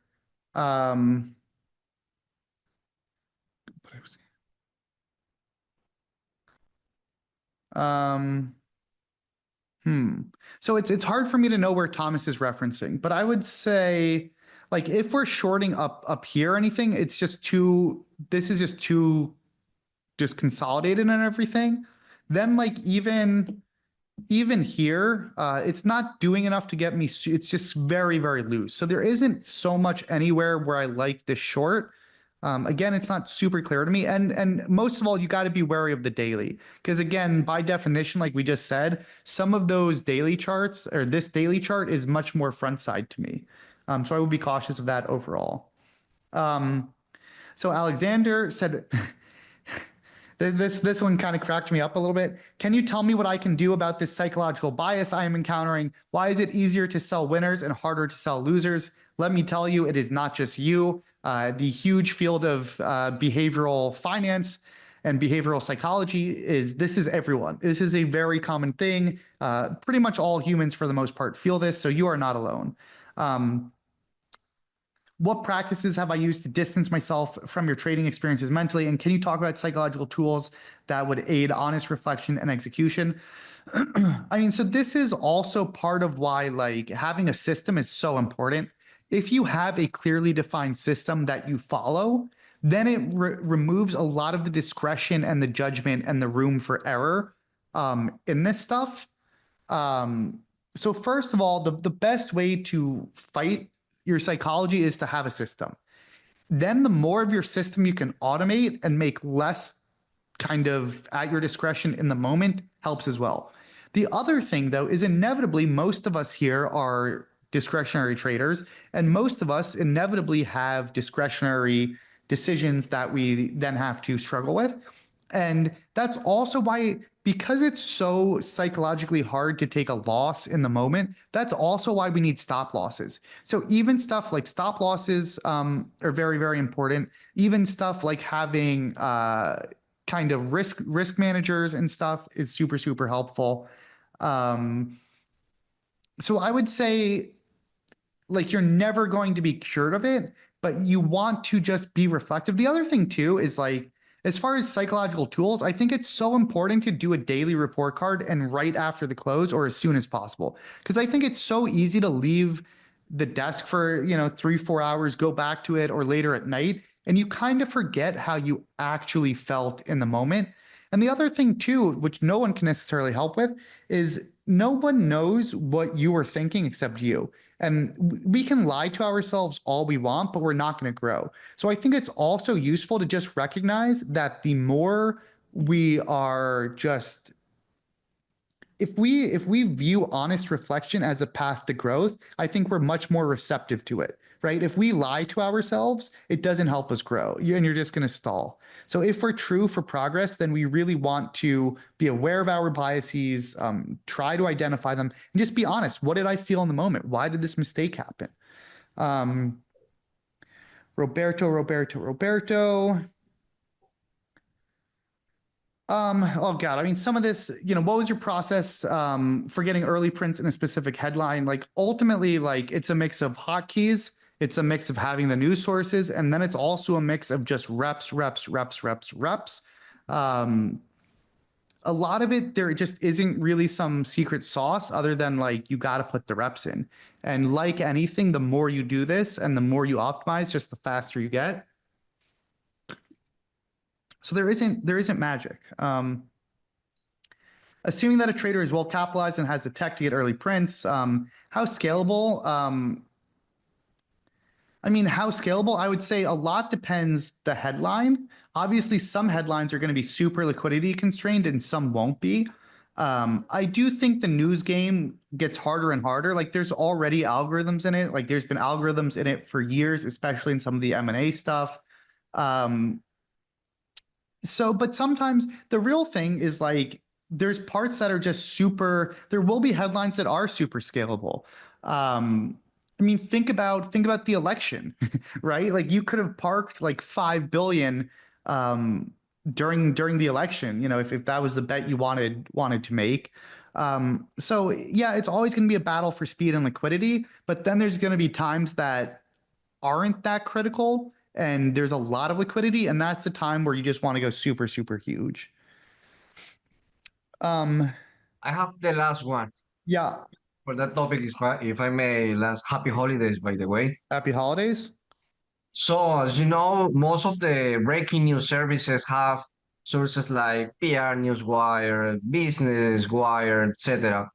So it's hard for me to know where Thomas is referencing, but I would say, like, if we're shorting up here or anything, it's just too, this is just too just consolidated and everything. Then like even here, it's not doing enough to get me, it's just very, very loose. So there isn't so much anywhere where I like this short. Again, it's not super clear to me. And most of all, you got to be wary of the daily. Because again, by definition, like we just said, some of those daily charts or this daily chart is much more front side to me. So I would be cautious of that overall. So Alexander said, this one kind of cracked me up a little bit. Can you tell me what I can do about this psychological bias I am encountering? Why is it easier to sell winners and harder to sell losers? Let me tell you, it is not just you. The huge field of behavioral finance and behavioral psychology this is everyone. This is a very common thing. Pretty much all humans, for the most part, feel this, so you are not alone. What practices have I used to distance myself from your trading experiences mentally? And can you talk about psychological tools that would aid honest reflection and execution? I mean, so this is also part of why like having a system is so important. If you have a clearly defined system that you follow, then it removes a lot of the discretion and the judgment and the room for error in this stuff. So first of all, the best way to fight your psychology is to have a system. Then the more of your system you can automate and make less kind of at your discretion in the moment helps as well. The other thing though is inevitably most of us here are discretionary traders, and most of us inevitably have discretionary decisions that we then have to struggle with. And that's also why, because it's so psychologically hard to take a loss in the moment, that's also why we need stop losses. So even stuff like stop losses are very, very important. Even stuff like having kind of risk managers and stuff is super, super helpful. So I would say like you're never going to be cured of it, but you want to just be reflective. The other thing too is like, as far as psychological tools, I think it's so important to do a daily report card and right after the close or as soon as possible. Because I think it's so easy to leave the desk for, 3-4 hours, go back to it or later at night, and you kind of forget how you actually felt in the moment. And the other thing too, which no one can necessarily help with, is no one knows what you were thinking except you. And we can lie to ourselves all we want, but we're not going to grow. So I think it's also useful to just recognize that the more we are just, if we view honest reflection as a path to growth, I think we're much more receptive to it, right? If we lie to ourselves, it doesn't help us grow, and you're just going to stall. So if we're true for progress, then we really want to be aware of our biases, try to identify them, and just be honest. What did I feel in the moment? Why did this mistake happen? Roberto. Oh God, I mean, some of this, what was your process for getting early prints in a specific headline? Like ultimately, like it's a mix of hotkeys, it's a mix of having the news sources, and then it's also a mix of just reps. A lot of it, there just isn't really some secret sauce other than like you got to put the reps in. And like anything, the more you do this and the more you optimize, just the faster you get. So there isn't magic. Assuming that a trader is well capitalized and has the tech to get early prints, how scalable? I mean, how scalable? I would say a lot depends the headline. Obviously, some headlines are going to be super liquidity constrained and some won't be. I do think the news game gets harder and harder. Like there's already algorithms in it. Like there's been algorithms in it for years, especially in some of the M&A stuff. But sometimes the real thing is like there's parts that are just super, there will be headlines that are super scalable. I mean, think about the election, right? Like you could have parked like 5 billion during the election, if that was the bet you wanted to make. So yeah, it's always going to be a battle for speed and liquidity, but then there's going to be times that aren't that critical and there's a lot of liquidity, and that's the time where you just want to go super, super huge. I have the last one Yeah. for that topic, if I may, last happy holidays, by the way. Happy holidays. So, as you know, most of the breaking news services have sources like PR Newswire, Business Wire, etc.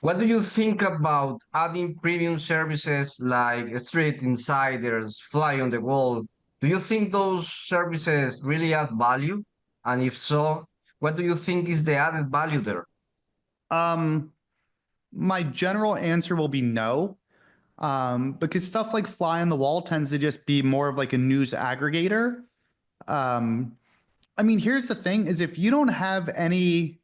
What do you think about adding premium services like Street Insiders, Fly on the Wall, Do you think those services really add value? And if so, what do you think is the added value there? Um, my general answer will be no. Because stuff like Fly on the Wall tends to just be more of like a news aggregator. Um, I mean, here's the thing is if you don't have any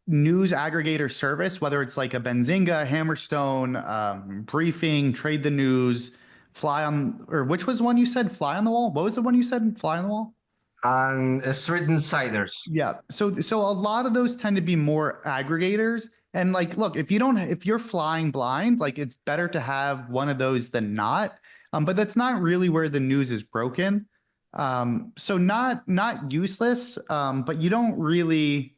news aggregator service, whether it's like a Benzinga, Hammerstone, Briefing, Trade the News, Fly on, or which was the one you said? Fly on the Wall? What was the one you said? Fly on the Wall? And Street Insiders. Yeah. So a lot of those tend to be more aggregators. And like, look, if you're flying blind, like it's better to have one of those than not. But that's not really where the news is broken. So not useless. But you don't really,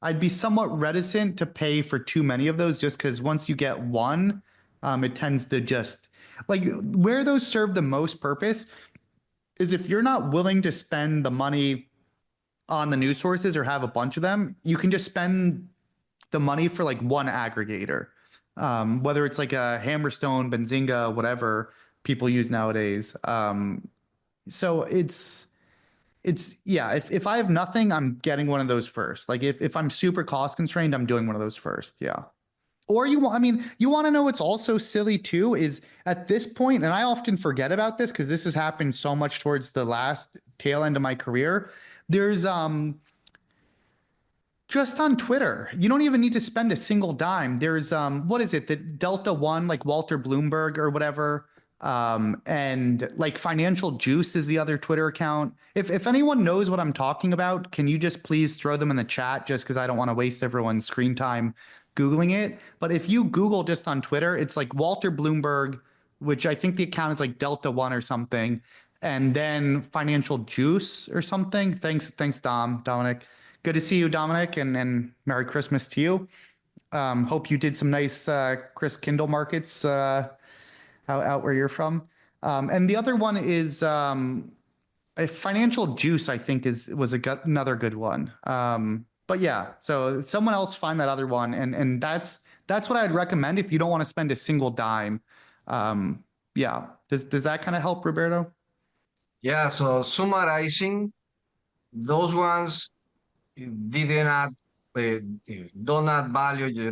I'd be somewhat reticent to pay for too many of those just because once you get one, it tends to just like where those serve the most purpose is if you're not willing to spend the money on the news sources or have a bunch of them, you can just spend the money for like one aggregator, whether it's like a Hammerstone, Benzinga, whatever people use nowadays. So it's yeah. If I have nothing, I'm getting one of those first. Like if I'm super cost constrained, I'm doing one of those first. Yeah. Or you want, I mean, you want to know what's also silly too is at this point, and I often forget about this because this has happened so much towards the last tail end of my career. There's just on Twitter, you don't even need to spend a single dime. There's what is it? The Delta One, like Walter Bloomberg or whatever. And like Financial Juice is the other Twitter account. If anyone knows what I'm talking about, can you just please throw them in the chat just because I don't want to waste everyone's screen time Googling it. But if you Google just on Twitter, it's like Walter Bloomberg, which I think the account is like Delta One or something, and then Financial Juice or something. Thanks, Dominic. Good to see you, Dominic, and Merry Christmas to you. Hope you did some nice Chris Kindle markets out where you're from. And the other one is a Financial Juice, I think was another good one. But yeah, so someone else find that other one, and that's what I'd recommend if you don't want to spend a single dime. Yeah, does that kind of help, Roberto? Yeah, so summarizing, those ones didn't add, uh, don't add value,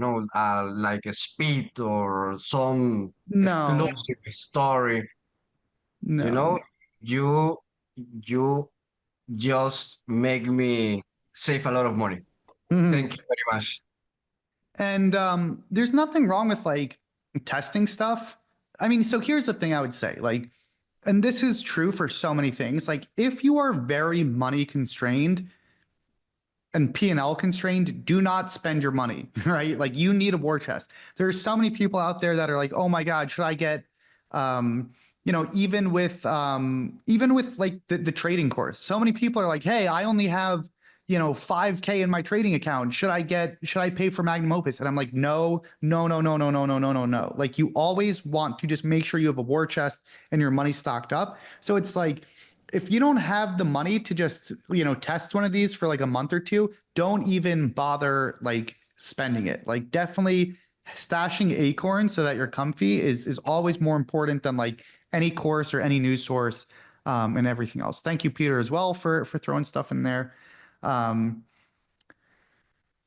like a speed or some No, exclusive story. You no. know, you you just make me save a lot of money. Mhm. Thank you very much. And there's nothing wrong with like testing stuff. I mean, so here's the thing I would say, like, and this is true for so many things. Like, if you are very money constrained and P&L constrained, do not spend your money, right? Like, you need a war chest. There's so many people out there that are like, oh my God, should I get, even with like the trading course, so many people are like, hey, I only have 5K in my trading account. Should I pay for Magnum Opus? And I'm like, no, no, no, no, no, no, no, no, no, no. Like, you always want to just make sure you have a war chest and your money stocked up. So it's like, if you don't have the money to just, test one of these for like a month or two, don't even bother like spending it. Like, definitely stashing Acorn so that you're comfy is always more important than like any course or any news source, and everything else. Thank you, Peter, as well for throwing stuff in there. Um,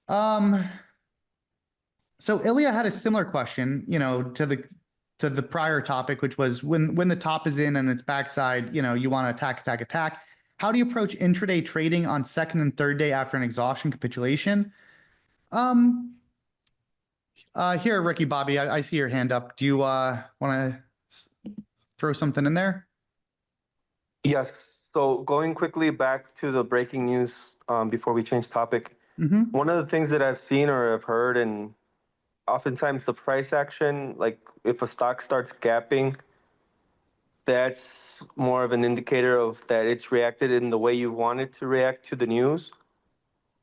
um, so Ilya had a similar question, to the prior topic, which was when the top is in and its backside, you want to attack, attack, attack. How do you approach intraday trading on second and third day after an exhaustion capitulation? Here, Ricky Bobby, I see your hand up. Do you want to throw something in there? Yes. So going quickly back to the breaking news before we change topic, one of the things that I've seen or have heard, and oftentimes the price action, like if a stock starts gapping, that's more of an indicator of that it's reacted in the way you want it to react to the news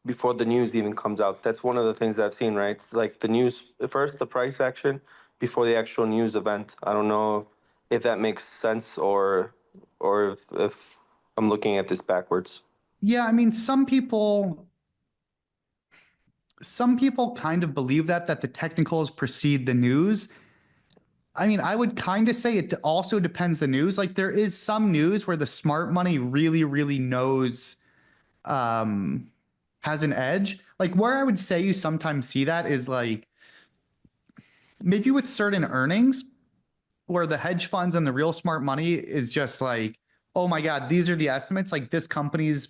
before the news even comes out. That's one of the things I've seen, right? Like the news first, the price action before the actual news event. I don't know if that makes sense or if I'm looking at this backwards. Yeah, I mean, some people kind of believe that the technicals precede the news. I mean, I would kind of say it also depends the news. Like there is some news where the smart money really, really knows, has an edge. Like where I would say you sometimes see that is like maybe with certain earnings where the hedge funds and the real smart money is just like, oh my God, these are the estimates. Like this company's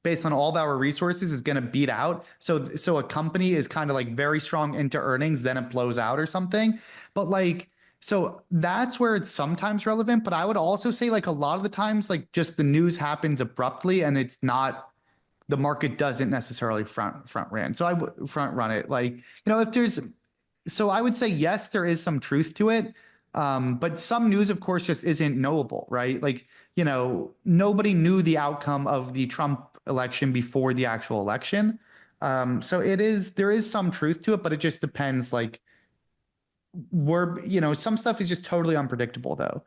based on all of our resources is going to beat out. So a company is kind of like very strong into earnings, then it blows out or something. But like, so that's where it's sometimes relevant. But I would also say like a lot of the times, like just the news happens abruptly and it's not, the market doesn't necessarily front run. So I would front run it. Like, if there's, so I would say, yes, there is some truth to it. But some news, of course, just isn't knowable, right? Like, nobody knew the outcome of the Trump election before the actual election. So there is some truth to it, but it just depends. Like some stuff is just totally unpredictable though,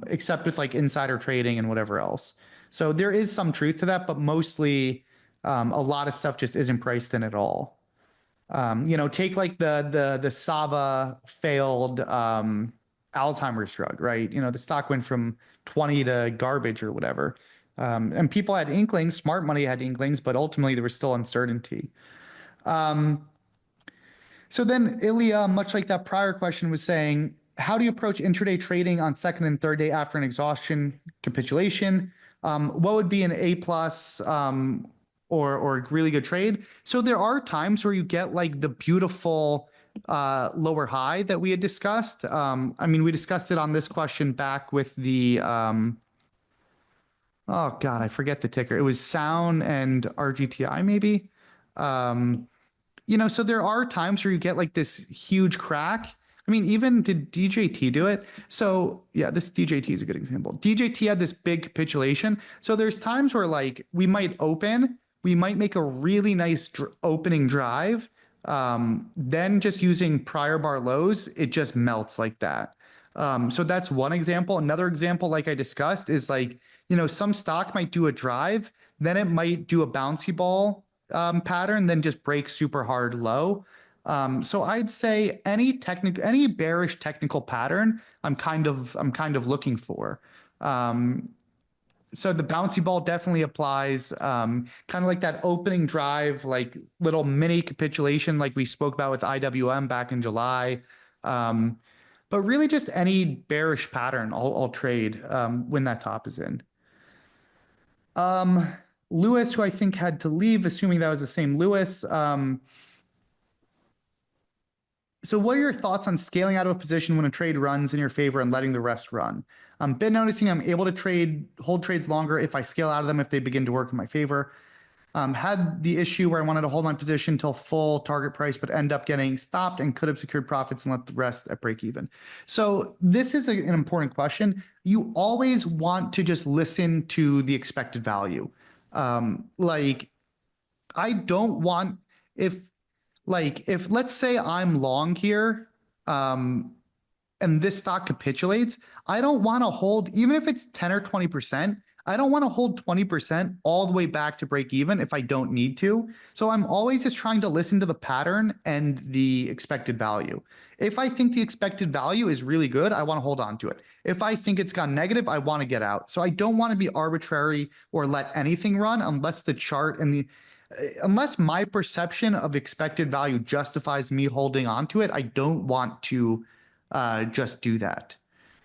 except with like insider trading and whatever else. So there is some truth to that, but mostly a lot of stuff just isn't priced in at all. Take like the Sava failed Alzheimer's drug, right? The stock went from 20 to garbage or whatever. And people had inklings, smart money had inklings, but ultimately there was still uncertainty. So then Ilya, much like that prior question was saying, how do you approach intraday trading on second and third day after an exhaustion capitulation? What would be an A plus or a really good trade? So there are times where you get like the beautiful lower high that we had discussed. I mean, we discussed it on this question back with the oh God, I forget the ticker. It was Sound and RGTI maybe. So there are times where you get like this huge crack. I mean, even did DJT do it? So yeah, this DJT is a good example. DJT had this big capitulation. So there's times where like we might make a really nice opening drive. Then just using prior bar lows, it just melts like that. So that's one example. Another example, like I discussed, is like, some stock might do a drive, then it might do a bouncy ball pattern, then just break super hard low. So I'd say any bearish technical pattern, I'm kind of looking for. So the bouncy ball definitely applies, kind of like that opening drive, like little mini capitulation, like we spoke about with IWM back in July. But really just any bearish pattern, I'll trade when that top is in. Lewis, who I think had to leave, assuming that was the same Lewis. So what are your thoughts on scaling out of a position when a trade runs in your favor and letting the rest run? Been noticing I'm able to hold trades longer if I scale out of them if they begin to work in my favor. Had the issue where I wanted to hold my position till full target price, but end up getting stopped and could have secured profits and let the rest at break even. So this is an important question. You always want to just listen to the expected value. Like I don't want, if let's say I'm long here, and this stock capitulates, I don't want to hold, even if it's 10 or 20%, I don't want to hold 20% all the way back to break even if I don't need to. So I'm always just trying to listen to the pattern and the expected value. If I think the expected value is really good, I want to hold on to it. If I think it's gone negative, I want to get out. So I don't want to be arbitrary or let anything run unless the chart and unless my perception of expected value justifies me holding on to it. I don't want to just do that.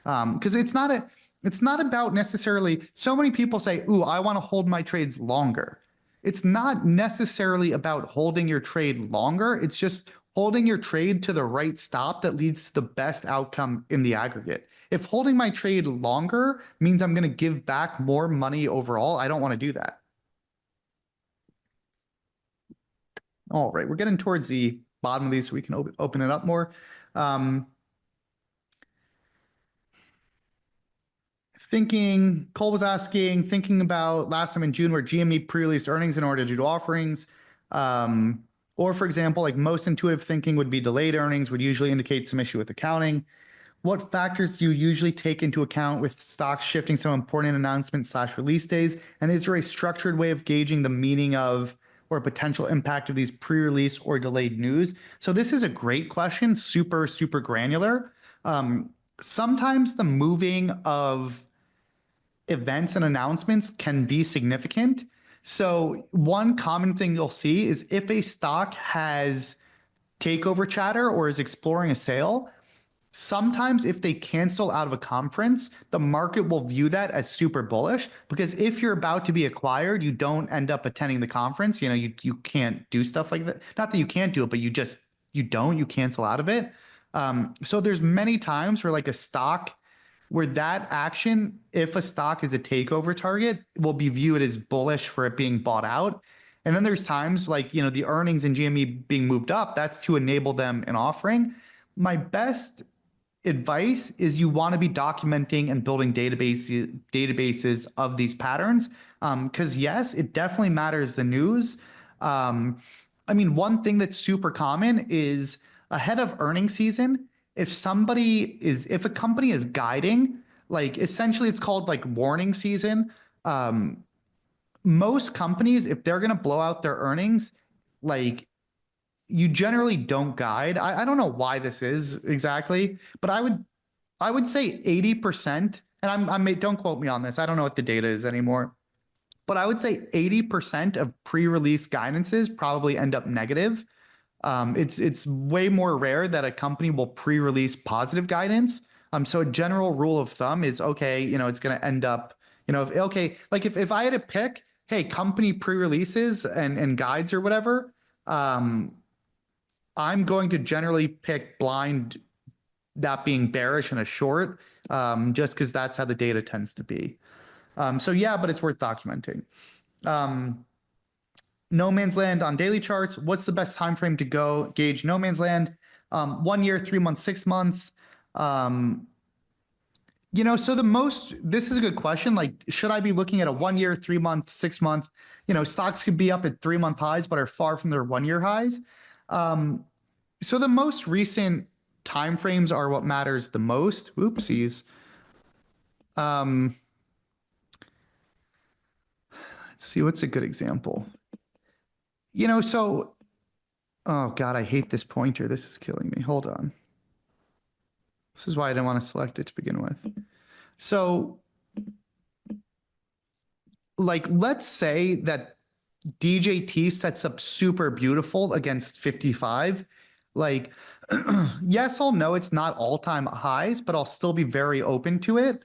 Because it's not about necessarily, so many people say, ooh, I want to hold my trades longer. It's not necessarily about holding your trade longer. It's just holding your trade to the right stop that leads to the best outcome in the aggregate. If holding my trade longer means I'm going to give back more money overall, I don't want to do that. All right, we're getting towards the bottom of these so we can open it up more. Cole was asking, thinking about last time in June where GME pre-released earnings in order to do offerings. Or for example, like most intuitive thinking would be delayed earnings would usually indicate some issue with accounting. What factors do you usually take into account with stocks shifting some important announcements / release days? And is there a structured way of gauging the meaning of or potential impact of these pre-release or delayed news? So this is a great question, super, super granular. Sometimes the moving of events and announcements can be significant. So one common thing you'll see is if a stock has takeover chatter or is exploring a sale, sometimes if they cancel out of a conference, the market will view that as super bullish, because if you're about to be acquired, you don't end up attending the conference. You know, you can't do stuff like that. Not that you can't do it, but you cancel out of it. So there's many times where like a stock where that action, if a stock is a takeover target, will be viewed as bullish for it being bought out. And then there's times like, you know, the earnings in GME being moved up, that's to enable them an offering. My best advice is you want to be documenting and building databases of these patterns. Because yes, it definitely matters the news. I mean, one thing that's super common is ahead of earnings season, if a company is guiding, like essentially it's called like warning season. Most companies, if they're going to blow out their earnings, like you generally don't guide. I don't know why this is exactly, but I would say 80%, and don't quote me on this. I don't know what the data is anymore, but I would say 80% of pre-release guidances probably end up negative. It's way more rare that a company will pre-release positive guidance. So a general rule of thumb is, okay, you know, it's going to end up, you know, if I had to pick, hey, company pre-releases and guides or whatever, I'm going to generally pick blind, that being bearish and a short, just because that's how the data tends to be. So yeah, but it's worth documenting. No Man's Land on daily charts. What's the best time frame to go gauge No Man's Land? 1 year, 3 months, 6 months. You know, so this is a good question. Like, should I be looking at a 1 year, 3 month, 6 month? You know, stocks could be up at 3 month highs, but are far from their 1 year highs. So the most recent timeframes are what matters the most. Oopsies. Let's see, what's a good example? You know, so, oh God, I hate this pointer. This is killing me. Hold on. This is why I didn't want to select it to begin with. So, like, let's say that DJT sets up super beautiful against 55. Like, yes, I'll know it's not all-time highs, but I'll still be very open to it.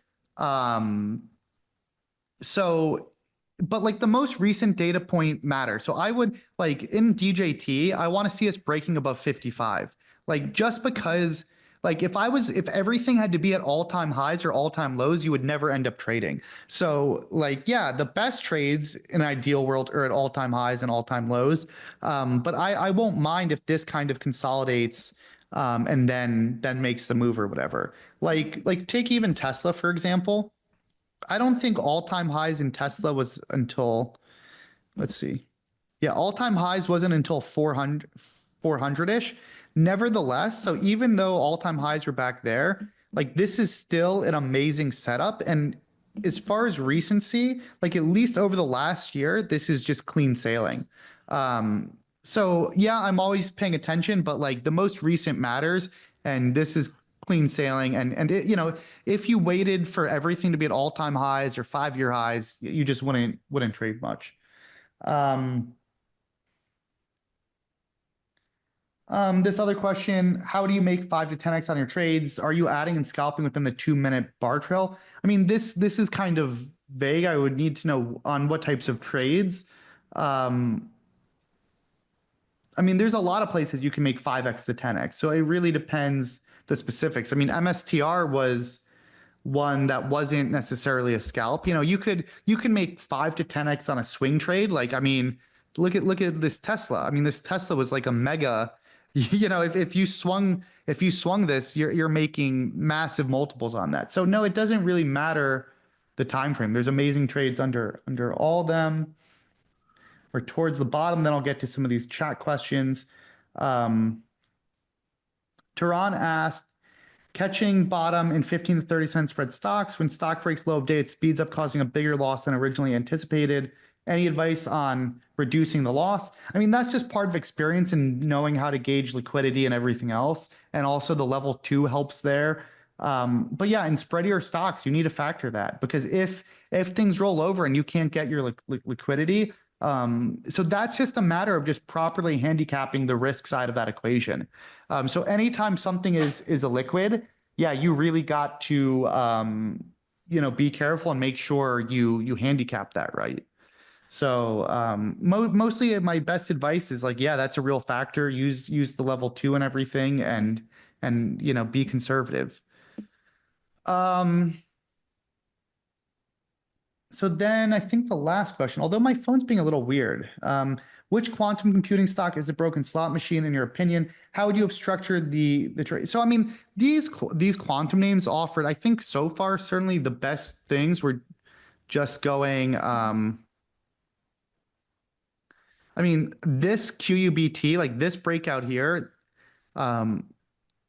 But like the most recent data point matters. So I would, like, in DJT, I want to see us breaking above 55. Like, just because, like, if everything had to be at all-time highs or all-time lows, you would never end up trading. So like, yeah, the best trades in an ideal world are at all-time highs and all-time lows. But I won't mind if this kind of consolidates and then makes the move or whatever. Like take even Tesla, for example. I don't think all-time highs in Tesla was until, let's see. Yeah, all-time highs wasn't until 400-ish. Nevertheless, so even though all-time highs were back there, like this is still an amazing setup. And as far as recency, like at least over the last year, this is just clean sailing. So yeah, I'm always paying attention, but like the most recent matters, and this is clean sailing. And it, you know, if you waited for everything to be at all-time highs or 5-year highs, you just wouldn't trade much. This other question, how do you make 5 to 10x on your trades? Are you adding and scalping within the 2-minute bar trail? I mean, this is kind of vague. I would need to know on what types of trades. I mean, there's a lot of places you can make 5x to 10x. So it really depends the specifics. I mean, MSTR was one that wasn't necessarily a scalp. You know, you could make 5 to 10x on a swing trade. Like, I mean, look at this Tesla. I mean, this Tesla was like a mega. You know, if you swung this, you're making massive multiples on that. So no, it doesn't really matter the time frame. There's amazing trades under all of them. Or towards the bottom, then I'll get to some of these chat questions. Tehran asked, catching bottom in 15 to 30 cent spread stocks. When stock breaks low of day, it speeds up, causing a bigger loss than originally anticipated. Any advice on reducing the loss? I mean, that's just part of experience and knowing how to gauge liquidity and everything else. And also the level 2 helps there. But yeah, in spreadier stocks, you need to factor that because if things roll over and you can't get your liquidity, so that's just a matter of just properly handicapping the risk side of that equation. So anytime something is illiquid, yeah, you really got to be careful and make sure you handicap that right. So mostly my best advice is like, yeah, that's a real factor. Use the level 2 and everything, and be conservative. So then I think the last question, although my phone's being a little weird, which quantum computing stock is a broken slot machine in your opinion? How would you have structured the trade? So I mean, these quantum names offered, I think so far, certainly the best things were just going. I mean, this QUBT, like this breakout here,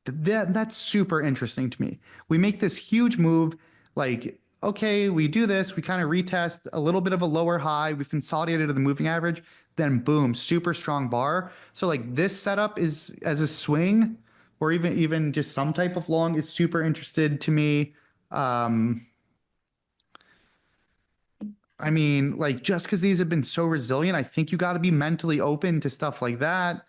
that's super interesting to me. We make this huge move, like, okay, we do this, we kind of retest a little bit of a lower high, we've consolidated to the moving average, then boom, super strong bar. So like this setup is as a swing or even just some type of long is super interested to me. I mean, like just because these have been so resilient, I think you got to be mentally open to stuff like that.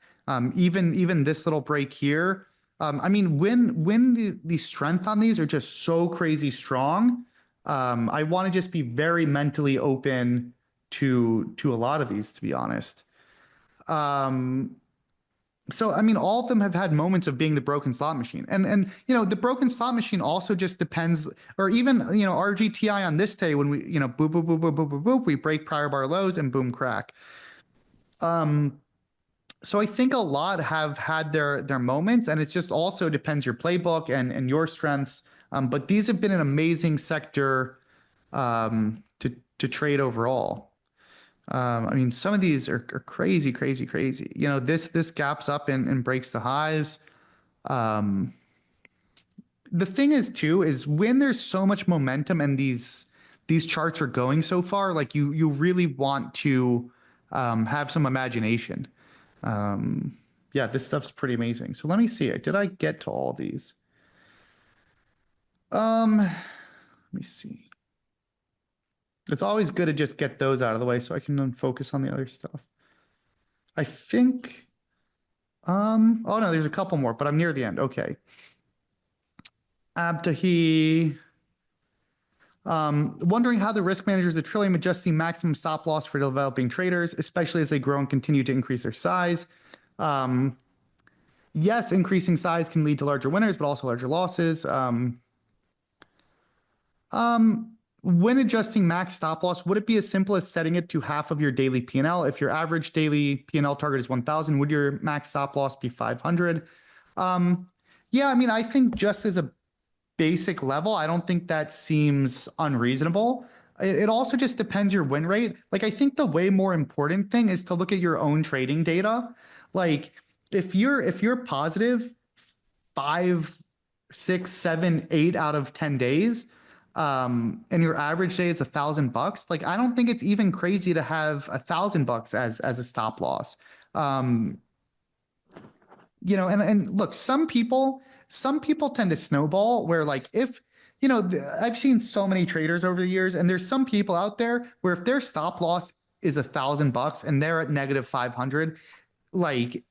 Even this little break here. I mean, when the strength on these are just so crazy strong, I want to just be very mentally open to a lot of these, to be honest. So I mean, all of them have had moments of being the broken slot machine, and the broken slot machine also just depends, or even RGTI on this day when we boop boop boop boop boop boop boop, we break prior bar lows and boom crack. So I think a lot have had their moments, and it's just also depends your playbook and your strengths. But these have been an amazing sector to trade overall. I mean, some of these are crazy, crazy, crazy. This gaps up and breaks the highs. The thing is too, is when there's so much momentum and these charts are going so far, like you really want to have some imagination. Yeah, this stuff's pretty amazing. So let me see. Did I get to all these? Let me see. It's always good to just get those out of the way so I can then focus on the other stuff. I think, oh no, there's a couple more, but I'm near the end. Okay. Abtahi, wondering how the risk managers at Trillium adjust the maximum stop loss for developing traders, especially as they grow and continue to increase their size. Yes, increasing size can lead to larger winners, but also larger losses. When adjusting max stop loss, would it be as simple as setting it to half of your daily P&L? If your average daily P&L target is 1,000, would your max stop loss be 500? Yeah, I mean, I think just as a basic level, I don't think that seems unreasonable. It also just depends your win rate. Like, I think the way more important thing is to look at your own trading data. Like, if you're positive 5, 6, 7, 8 out of 10 days, and your average day is $1,000, like I don't think it's even crazy to have $1,000 as a stop loss. And look, some people tend to snowball where like if I've seen so many traders over the years, and there's some people out there where if their stop loss is $1,000 and they're at negative 500, like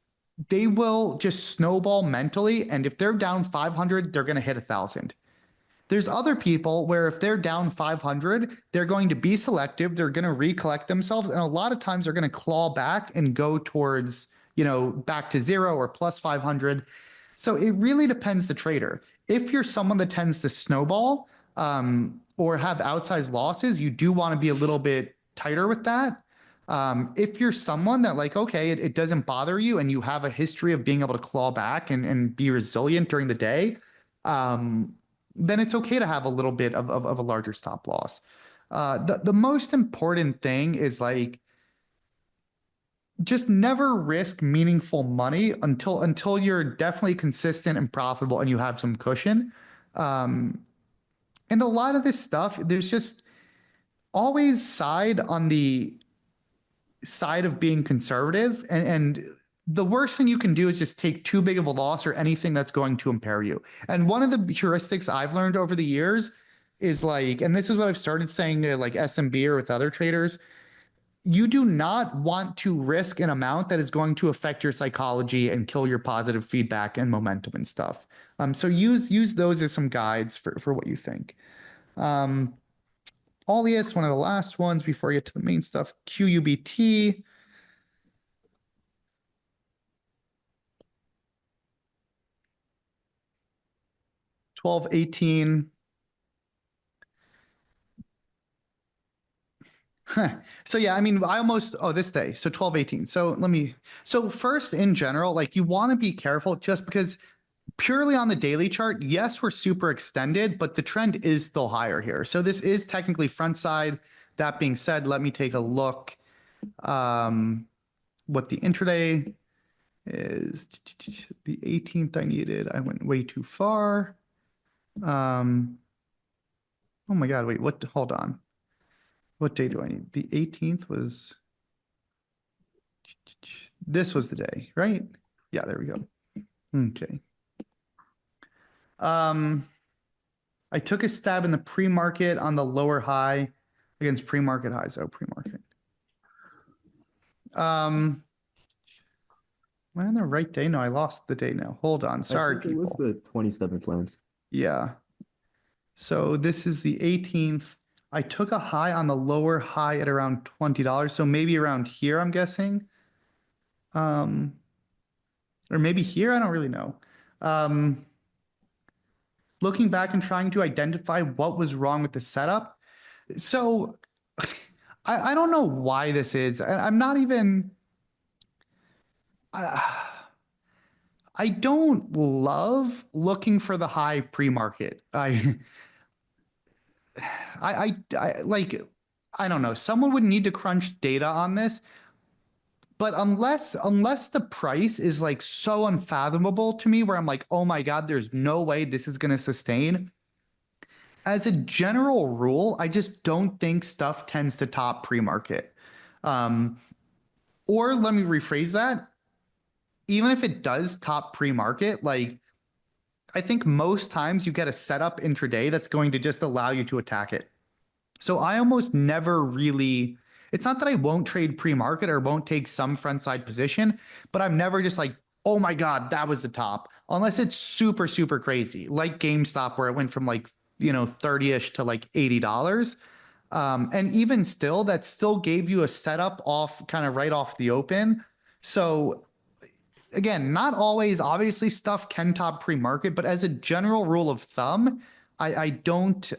they will just snowball mentally, and if they're down 500, they're going to hit 1,000. There's other people where if they're down 500, they're going to be selective. They're going to recollect themselves. And a lot of times they're going to claw back and go towards, back to 0 or plus 500. So it really depends the trader. If you're someone that tends to snowball or have outsized losses, you do want to be a little bit tighter with that. If you're someone that like, okay, it doesn't bother you and you have a history of being able to claw back and be resilient during the day, then it's okay to have a little bit of a larger stop loss. The most important thing is like, just never risk meaningful money until you're definitely consistent and profitable and you have some cushion. And a lot of this stuff, there's just always side on the side of being conservative, and the worst thing you can do is just take too big of a loss or anything that's going to impair you. And one of the heuristics I've learned over the years is like, and this is what I've started saying to like SMB or with other traders, you do not want to risk an amount that is going to affect your psychology and kill your positive feedback and momentum and stuff. So use those as some guides for what you think. Alias, one of the last ones before I get to the main stuff. QUBT. $12.18. So yeah, I mean, I almost, this day, so 12.18. So first in general, like you want to be careful just because purely on the daily chart, yes, we're super extended, but the trend is still higher here. So this is technically front side. That being said, let me take a look what the intraday is. The 18th I needed, I went way too far. Oh my God, wait, what, hold on. What day do I need? The 18th was, this was the day, right? Yeah, there we go. Okay. I took a stab in the pre-market on the lower high against pre-market highs. Oh, pre-market. Am I on the right day? No, I lost the day now. Hold on. Sorry, I think it was people. the 27th, Lance. Yeah. So this is the 18th. I took a high on the lower high at around $20. So maybe around here, I'm guessing. Or maybe here, I don't really know. Looking back and trying to identify what was wrong with the setup. So I don't know why this is. I'm not even, I don't love looking for the high pre-market. I like, I don't know. Someone would need to crunch data on this. But unless the price is like so unfathomable to me where I'm like, oh my God, there's no way this is going to sustain. As a general rule, I just don't think stuff tends to top pre-market. Or let me rephrase that. Even if it does top pre-market, like I think most times you get a setup intraday that's going to just allow you to attack it. So I almost never really, it's not that I won't trade pre-market or won't take some front side position, but I'm never just like, oh my God, that was the top. Unless it's super, super crazy, like GameStop, where it went from like, 30-ish to like $80. And even still, that still gave you a setup off kind of right off the open. So again, not always, obviously stuff can top pre-market, but as a general rule of thumb, I don't,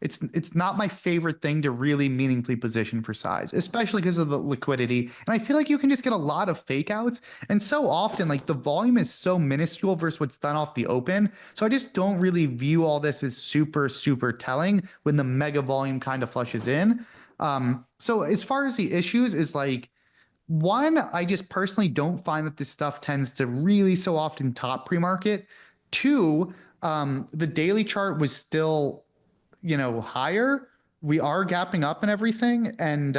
it's not my favorite thing to really meaningfully position for size, especially because of the liquidity. And I feel like you can just get a lot of fake outs. And so often, like the volume is so minuscule versus what's done off the open. So I just don't really view all this as super, super telling when the mega volume kind of flushes in. So as far as the issues is like, one, I just personally don't find that this stuff tends to really so often top pre-market. Two, the daily chart was still higher. We are gapping up and everything. And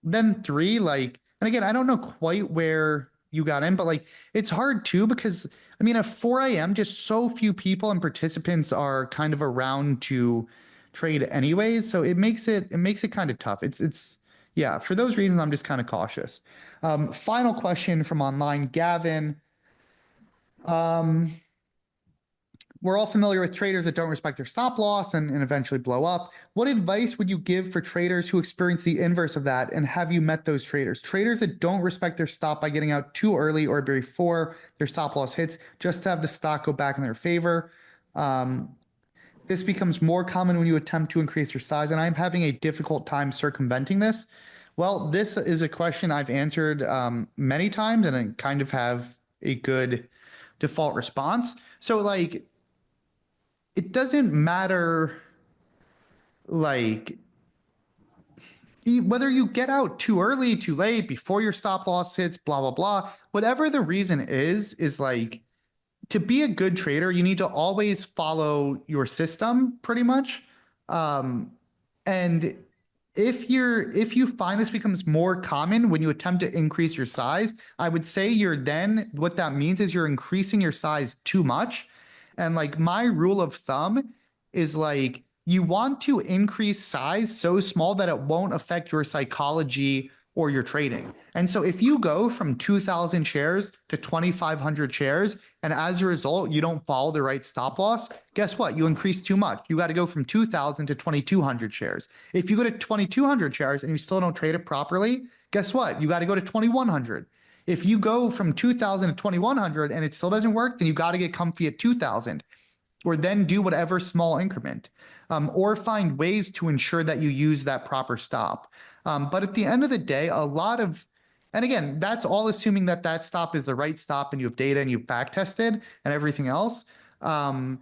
then three, like, and again, I don't know quite where you got in, but like, it's hard too, because I mean, at 4 a.m., just so few people and participants are kind of around to trade anyways. So it makes it kind of tough. Yeah, for those reasons, I'm just kind of cautious. Final question from online, Gavin. We're all familiar with traders that don't respect their stop loss and eventually blow up. What advice would you give for traders who experience the inverse of that? And have you met those traders? Traders that don't respect their stop by getting out too early or before their stop loss hits, just to have the stock go back in their favor. This becomes more common when you attempt to increase your size, and I'm having a difficult time circumventing this. Well, this is a question I've answered many times, and I kind of have a good default response. So like, it doesn't matter, like, whether you get out too early, too late, before your stop loss hits, blah, blah, blah. Whatever the reason is like, to be a good trader, you need to always follow your system pretty much. And if you find this becomes more common when you attempt to increase your size, I would say what that means is you're increasing your size too much. And like my rule of thumb is like you want to increase size so small that it won't affect your psychology or your trading. And so if you go from 2,000 shares to 2,500 shares, and as a result, you don't follow the right stop loss, guess what? You increase too much. You got to go from 2,000 to 2,200 shares. If you go to 2,200 shares and you still don't trade it properly, guess what? You got to go to 2,100. If you go from 2,000 to 2,100 and it still doesn't work, then you got to get comfy at 2,000, or then do whatever small increment, or find ways to ensure that you use that proper stop. But at the end of the day, and again, that's all assuming that that stop is the right stop and you have data and you've back tested and everything else. And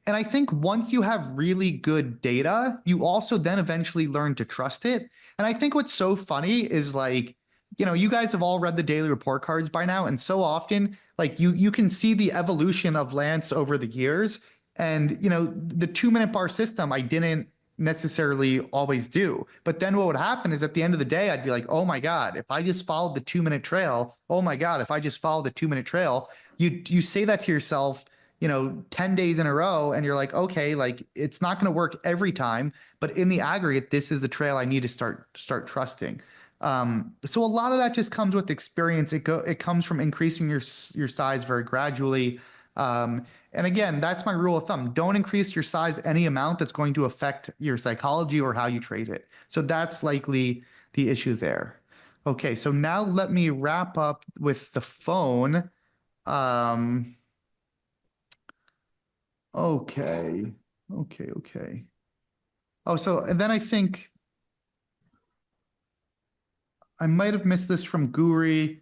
I think once you have really good data, you also then eventually learn to trust it. And I think what's so funny is like, you guys have all read the daily report cards by now. And so often, like you can see the evolution of Lance over the years. And, the 2-minute bar system, I didn't necessarily always do. But then what would happen is at the end of the day, I'd be like, oh my God, if I just followed the 2-minute trail, oh my God, if I just followed the 2-minute trail, you say that to yourself, 10 days in a row, and you're like, okay, like it's not going to work every time, but in the aggregate, this is the trail I need to start trusting. So a lot of that just comes with experience. It comes from increasing your size very gradually. And again, that's my rule of thumb. Don't increase your size any amount that's going to affect your psychology or how you trade it. So that's likely the issue there. Okay, so now let me wrap up with the phone. Okay. Oh, so and then I think I might have missed this from Guri.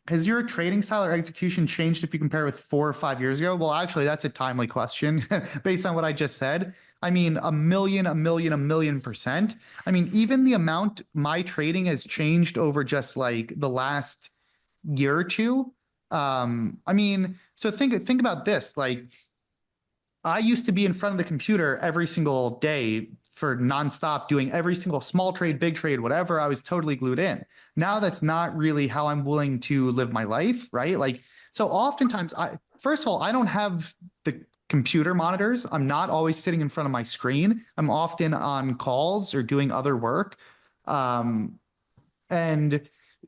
Has your trading style or execution changed if you compare with 4 or 5 years ago? Well, actually, that's a timely question based on what I just said. I mean, a million %. I mean, even the amount my trading has changed over just like the last year or two. I mean, so think about this. Like, I used to be in front of the computer every single day for nonstop, doing every single small trade, big trade, whatever. I was totally glued in. Now that's not really how I'm willing to live my life, right? Like, so oftentimes, first of all, I don't have the computer monitors. I'm not always sitting in front of my screen. I'm often on calls or doing other work. And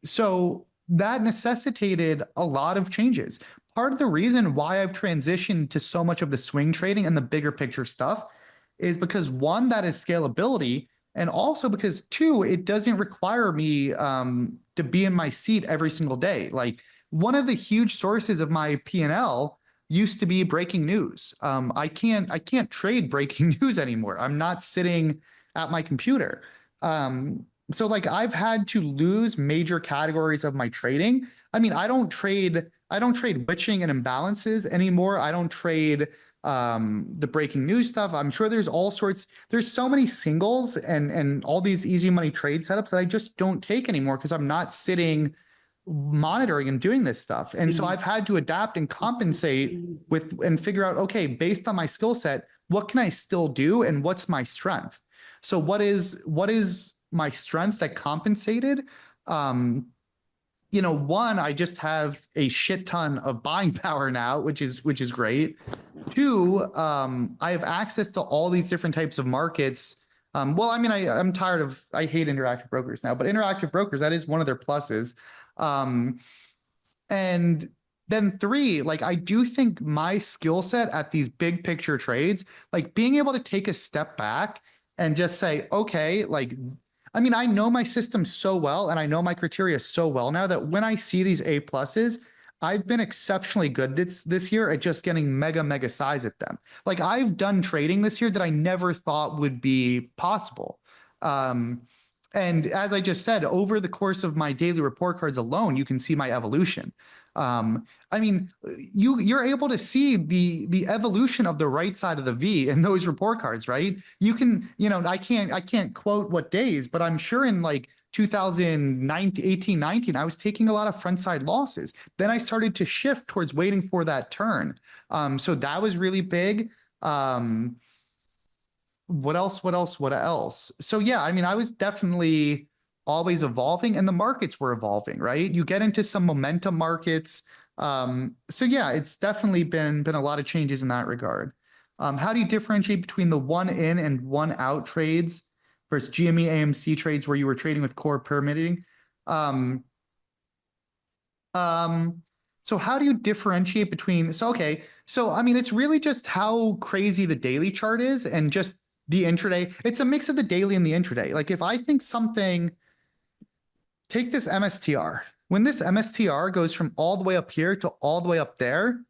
so that necessitated a lot of changes. Part of the reason why I've transitioned to so much of the swing trading and the bigger picture stuff is because one, that is scalability, and also because two, it doesn't require me to be in my seat every single day. Like one of the huge sources of my P&L used to be breaking news. I can't trade breaking news anymore. I'm not sitting at my computer. So like I've had to lose major categories of my trading. I mean, I don't trade witching and imbalances anymore. I don't trade the breaking news stuff. I'm sure there's so many singles and all these easy money trade setups that I just don't take anymore because I'm not sitting monitoring and doing this stuff. And so I've had to adapt and compensate and figure out, okay, based on my skill set, what can I still do and what's my strength? So what is my strength that compensated? One, I just have a shit ton of buying power now, which is great. Two, I have access to all these different types of markets. Well, I mean, I'm tired of, I hate Interactive Brokers now, but Interactive Brokers, that is one of their pluses. And then three, like I do think my skill set at these big picture trades, like being able to take a step back and just say, okay, like, I mean, I know my system so well and I know my criteria so well now that when I see these A pluses, I've been exceptionally good this year at just getting mega size at them. Like I've done trading this year that I never thought would be possible. And as I just said, over the course of my daily report cards alone, you can see my evolution. I mean, you're able to see the evolution of the right side of the V in those report cards, right? You can, I can't quote what days, but I'm sure in like 2018, 19, I was taking a lot of front side losses. Then I started to shift towards waiting for that turn. So that was really big. What what else? So yeah, I mean, I was definitely always evolving and the markets were evolving, right? You get into some momentum markets. So yeah, it's definitely been a lot of changes in that regard. How do you differentiate between the one in and one out trades versus GME AMC trades where you were trading with core permitting? So how do you differentiate between, so okay, so I mean, it's really just how crazy the daily chart is and just the intraday. It's a mix of the daily and the intraday. Like if I think something, take this MSTR. When this MSTR goes from all the way up here to all the way up there,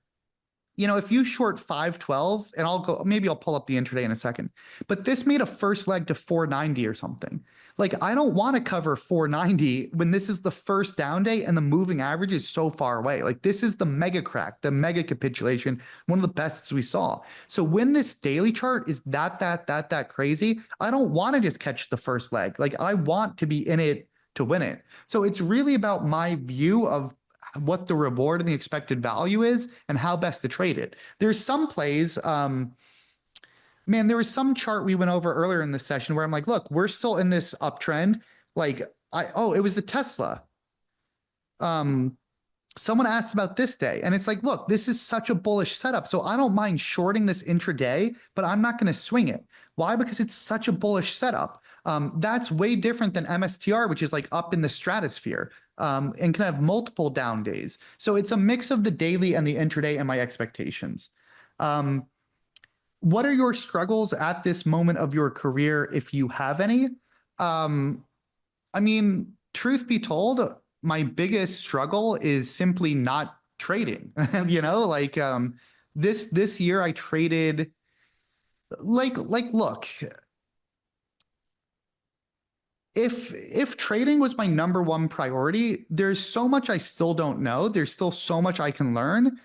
you know, if you short 512, and maybe I'll pull up the intraday in a second, but this made a first leg to 490 or something. Like, I don't want to cover 490 when this is the first down day and the moving average is so far away. Like, this is the mega crack, the mega capitulation, one of the bests we saw. So when this daily chart is that crazy, I don't want to just catch the first leg. Like, I want to be in it to win it. So it's really about my view of what the reward and the expected value is and how best to trade it. There's some plays, man, there was some chart we went over earlier in the session where I'm like, look, we're still in this uptrend. Like it was the Tesla. Someone asked about this day and it's like, look, this is such a bullish setup. So I don't mind shorting this intraday, but I'm not going to swing it. Why? Because it's such a bullish setup. That's way different than MSTR, which is like up in the stratosphere, and can have multiple down days. So it's a mix of the daily and the intraday and my expectations. What are your struggles at this moment of your career, if you have any? I mean, truth be told, my biggest struggle is simply not trading. You know, like this year I traded like look, if trading was my number one priority, there's so much I still don't know. There's still so much I can learn.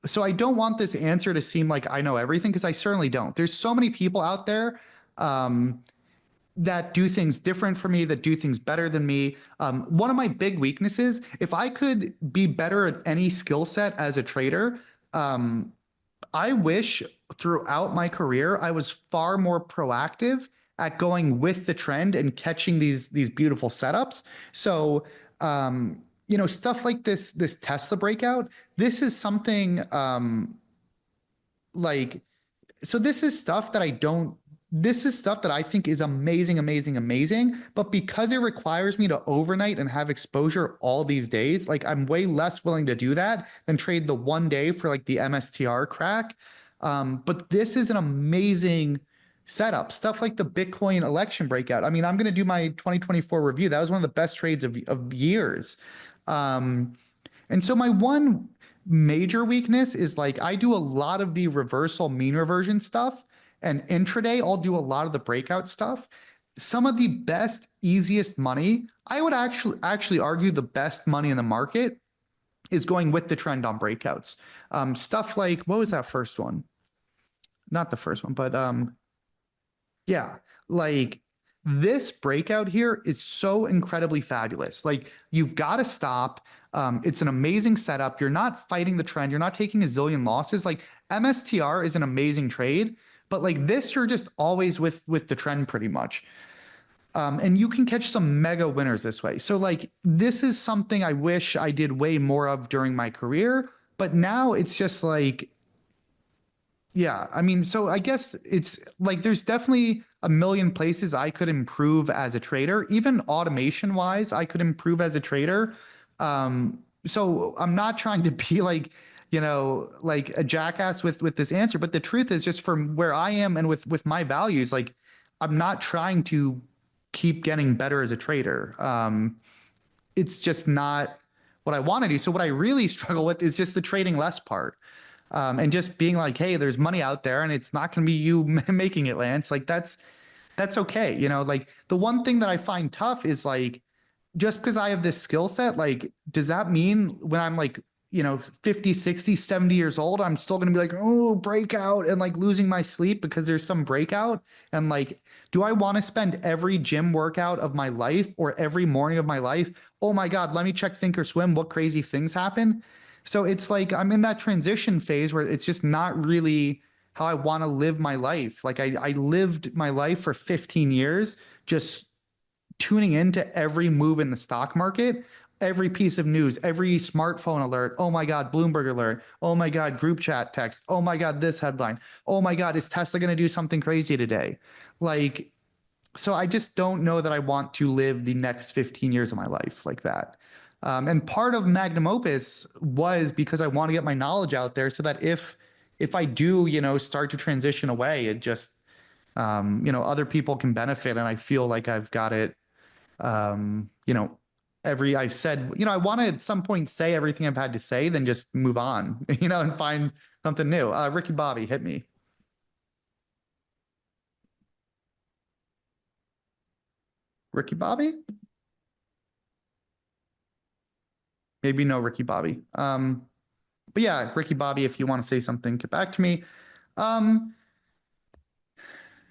So I don't want this answer to seem like I know everything, because I certainly don't. There's so many people out there that do things different from me, that do things better than me. One of my big weaknesses, if I could be better at any skill set as a trader, I wish throughout my career I was far more proactive at going with the trend and catching these beautiful setups. So you know, stuff like this Tesla breakout, this is something like, so this is stuff that I think is amazing. But because it requires me to overnight and have exposure all these days, like I'm way less willing to do that than trade the one day for like the MSTR crack. But this is an amazing setup. Stuff like the Bitcoin election breakout. I mean, I'm going to do my 2024 review. That was one of the best trades of years. And so my one major weakness is like, I do a lot of the reversal mean reversion stuff, and intraday, I'll do a lot of the breakout stuff. Some of the best, easiest money, I would actually argue the best money in the market is going with the trend on breakouts. Stuff like, what was that first one? Not the first one, but yeah, like this breakout here is so incredibly fabulous. Like, you've got to stop. It's an amazing setup. You're not fighting the trend. You're not taking a zillion losses. Like, MSTR is an amazing trade, but like this, you're just always with the trend pretty much. And you can catch some mega winners this way. So like, this is something I wish I did way more of during my career, but now it's just like, yeah, I mean, so I guess it's like, there's definitely a million places I could improve as a trader. Even automation wise, I could improve as a trader. So I'm not trying to be like, you know, like a jackass with this answer, but the truth is, just from where I am and with my values, like I'm not trying to keep getting better as a trader. It's just not what I want to do. So what I really struggle with is just the trading less part. And just being like, hey, there's money out there and it's not going to be you making it, Lance. Like that's okay. You know, like the one thing that I find tough is like, just because I have this skill set, like, does that mean when I'm like, you know, 50, 60, 70 years old, I'm still going to be like, oh, breakout, and like losing my sleep because there's some breakout? And like, do I want to spend every gym workout of my life or every morning of my life? Oh my God, let me check Thinkorswim. What crazy things happen? So it's like, I'm in that transition phase where it's just not really how I want to live my life. Like I lived my life for 15 years, just tuning into every move in the stock market, every piece of news, every smartphone alert. Oh my God, Bloomberg alert. Oh my God, group chat text. Oh my God, this headline. Oh my God, is Tesla going to do something crazy today? Like, so I just don't know that I want to live the next 15 years of my life like that. And part of Magnum Opus was because I want to get my knowledge out there so that if I do, start to transition away, it just, other people can benefit. And I feel like I've got it, I've said, I want to at some point say everything I've had to say, then just move on, and find something new. Ricky Bobby, hit me. Ricky Bobby? Maybe no Ricky Bobby. But yeah, Ricky Bobby, if you want to say something, get back to me.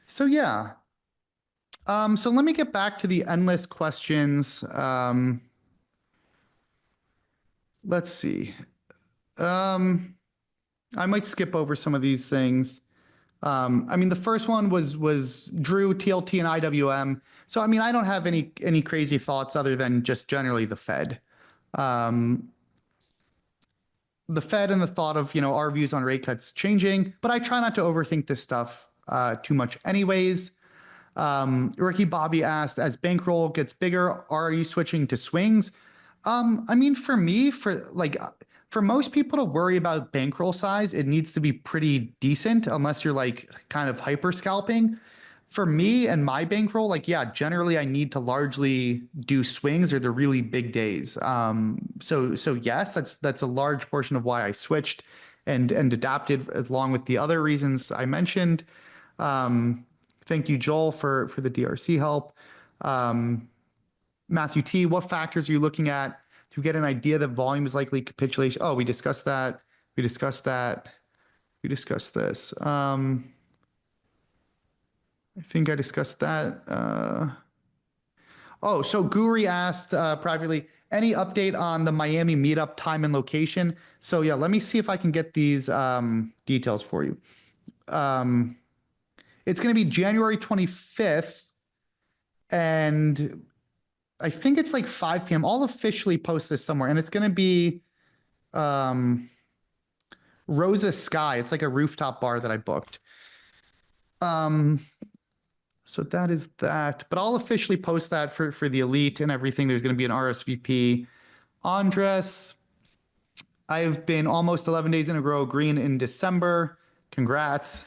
So yeah. So let me get back to the endless questions. Let's see. I might skip over some of these things. I mean, the first one was Drew, TLT, and IWM. So I mean, I don't have any crazy thoughts other than just generally the Fed. The Fed and the thought of, our views on rate cuts changing, but I try not to overthink this stuff too much anyways. Ricky Bobby asked, as bankroll gets bigger, are you switching to swings? I mean, for me, for most people to worry about bankroll size, it needs to be pretty decent unless you're like kind of hyper scalping. For me and my bankroll, generally I need to largely do swings or the really big days. So yes, that's a large portion of why I switched and adapted along with the other reasons I mentioned. Thank you, Joel, for the DRC help. Matthew T, what factors are you looking at to get an idea that volume is likely capitulation? Oh, we discussed that. We discussed this. I think I discussed that. So Guri asked privately, any update on the Miami meetup time and location? So yeah, let me see if I can get these details for you. It's going to be January 25th, and I think it's like 5 p.m. I'll officially post this somewhere, and it's going to be Rosa Sky. It's like a rooftop bar that I booked. So that is that, but I'll officially post that for the elite and everything. There's going to be an RSVP. Andres, I've been almost 11 days in a row green in December. Congrats.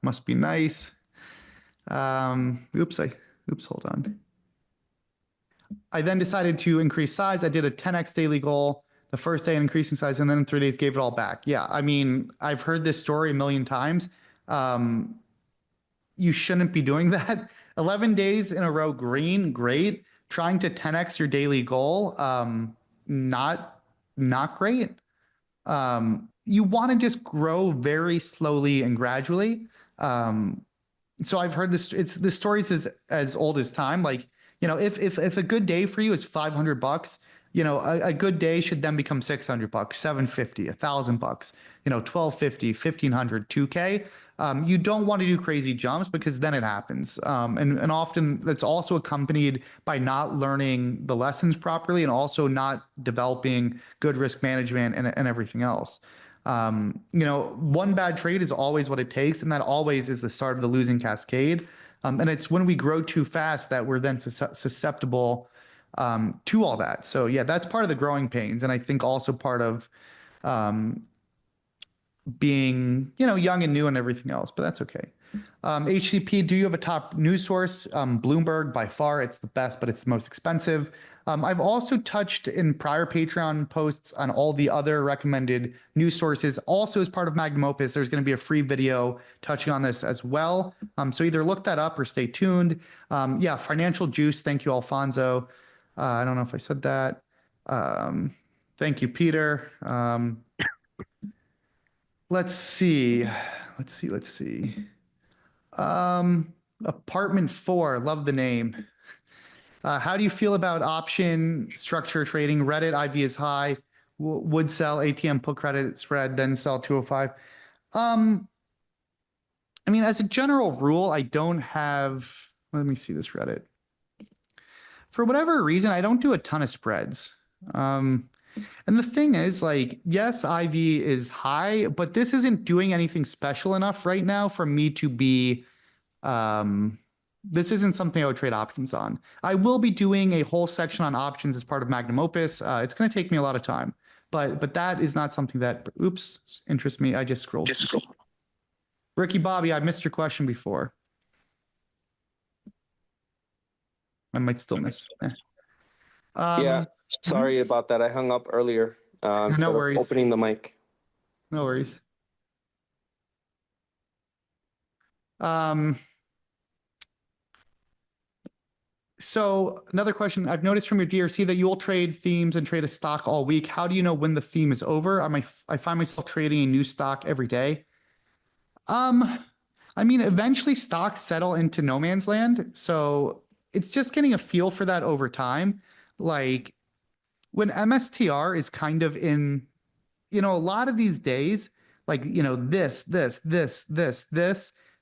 Must be nice. Oops, hold on. I then decided to increase size. I did a 10x daily goal the first day in increasing size, and then in 3 days gave it all back. Yeah, I mean, I've heard this story a million times. You shouldn't be doing that. 11 days in a row green, great. Trying to 10x your daily goal, not great. You want to just grow very slowly and gradually. So I've heard this story's as old as time. Like, if a good day for you is $500, a good day should then become $600, $750, $1,000, $1,250, $1,500, $2K. You don't want to do crazy jumps because then it happens. And often that's also accompanied by not learning the lessons properly and also not developing good risk management and everything else. One bad trade is always what it takes, and that always is the start of the losing cascade. And it's when we grow too fast that we're then susceptible to all that. So yeah, that's part of the growing pains, and I think also part of being young and new and everything else, but that's okay. HCP, do you have a top news source? Bloomberg, by far, it's the best, but it's the most expensive. I've also touched in prior Patreon posts on all the other recommended news sources. Also, as part of Magnum Opus, there's going to be a free video touching on this as well. So either look that up or stay tuned. Yeah, Financial Juice. Thank you, Alfonso. I don't know if I said that. Thank you, Peter. Let's see. Apartment 4, love the name. How do you feel about option structure trading? Reddit, IV is high, would sell ATM, put credit spread, then sell 205. I mean, as a general rule, I don't have, let me see this Reddit. For whatever reason, I don't do a ton of spreads. And the thing is, like, yes, IV is high, but this isn't doing anything special enough right now for me to be, this isn't something I would trade options on. I will be doing a whole section on options as part of Magnum Opus. It's going to take me a lot of time, but that is not something that, oops, interests me. I just scrolled. Ricky Bobby, I missed your question before. I might still miss. Yeah, sorry about that. I hung up earlier. Instead of worries. opening the mic. No worries. So another question, I've noticed from your DRC that you will trade themes and trade a stock all week. How do you know when the theme is over? I find myself trading a new stock every day. I mean, eventually stocks settle into no man's land. So it's just getting a feel for that over time. Like when MSTR is kind of in, a lot of these days, like,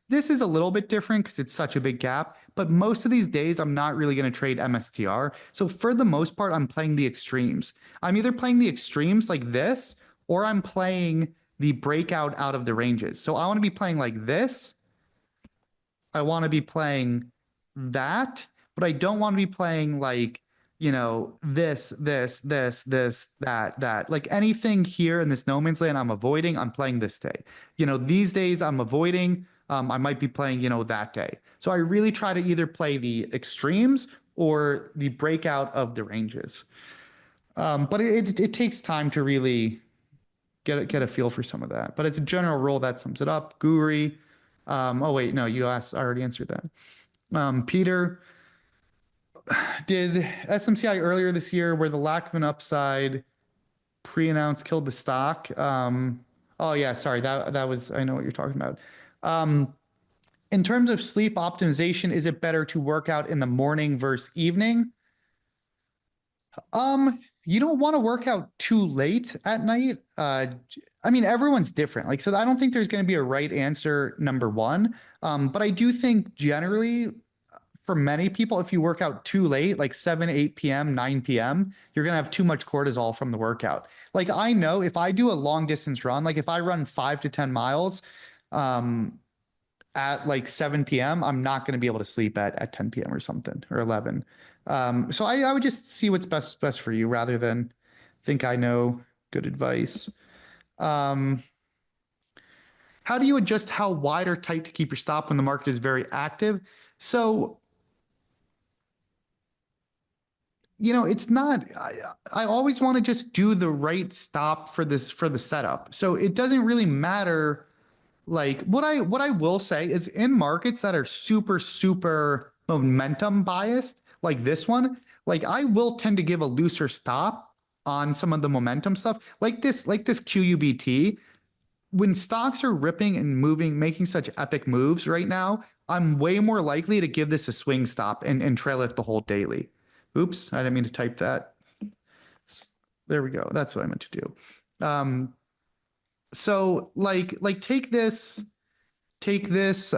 this is a little bit different because it's such a big gap. But most of these days, I'm not really going to trade MSTR. So for the most part, I'm playing the extremes. I'm either playing the extremes like this, or I'm playing the breakout out of the ranges. So I want to be playing like this. I want to be playing that, but I don't want to be playing like, this, that. Like anything here in this no man's land, I'm avoiding. I'm playing this day. These days I'm avoiding. I might be playing, that day. So I really try to either play the extremes or the breakout of the ranges. But it takes time to really get a feel for some of that. But as a general rule, that sums it up. Guri. Oh wait, no, you asked. I already answered that. Peter, did SMCI earlier this year, where the lack of an upside pre-announced killed the stock? Oh yeah, sorry, that was, I know what you're talking about. In terms of sleep optimization, is it better to work out in the morning versus evening? You don't want to work out too late at night. I mean, everyone's different. Like, so I don't think there's going to be a right answer, number one. But I do think generally for many people, if you work out too late, like 7, 8 p.m., 9 p.m., you're going to have too much cortisol from the workout. Like I know if I do a long distance run, like if I run 5 to 10 miles, at like 7 p.m., I'm not going to be able to sleep at 10 p.m. or something, or 11. So I would just see what's best for you rather than think I know good advice. How do you adjust how wide or tight to keep your stop when the market is very active? So, it's not, I always want to just do the right stop for the setup. So it doesn't really matter. Like what I will say is in markets that are super momentum biased, like this one, like I will tend to give a looser stop on some of the momentum stuff, like this QUBT. When stocks are ripping and moving, making such epic moves right now, I'm way more likely to give this a swing stop and trail it the whole daily. Oops, I didn't mean to type that. There we go. That's what I meant to do. So like take this this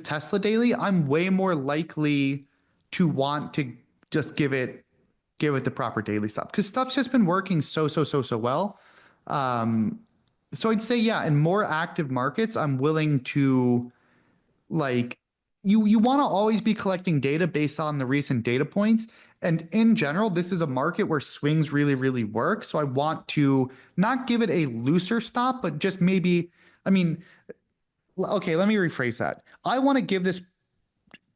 Tesla daily. I'm way more likely to want to just give it the proper daily stop because stuff's just been working so well. So I'd say, yeah, in more active markets, I'm willing to like you want to always be collecting data based on the recent data points. And in general, this is a market where swings really work. So I want to not give it a looser stop, but just maybe, I mean, okay, let me rephrase that. I want to give this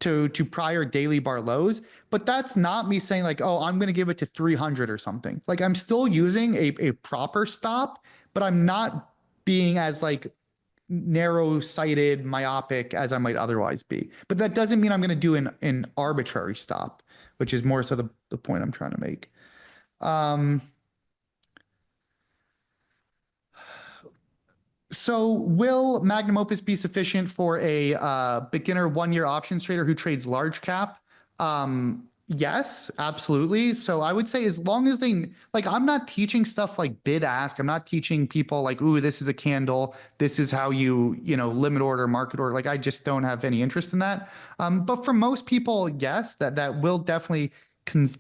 to prior daily bar lows, but that's not me saying like, oh, I'm going to give it to 300 or something. Like I'm still using a proper stop, but I'm not being as like narrow-sighted, myopic as I might otherwise be. But that doesn't mean I'm going to do an arbitrary stop, which is more so the point I'm trying to make. So will Magnum Opus be sufficient for a beginner 1-year options trader who trades large cap? Yes, absolutely. So I would say as long as they like, I'm not teaching stuff like bid ask. I'm not teaching people like, ooh, this is a candle. This is how you know, limit order, market order. Like I just don't have any interest in that. But for most people, yes, that will definitely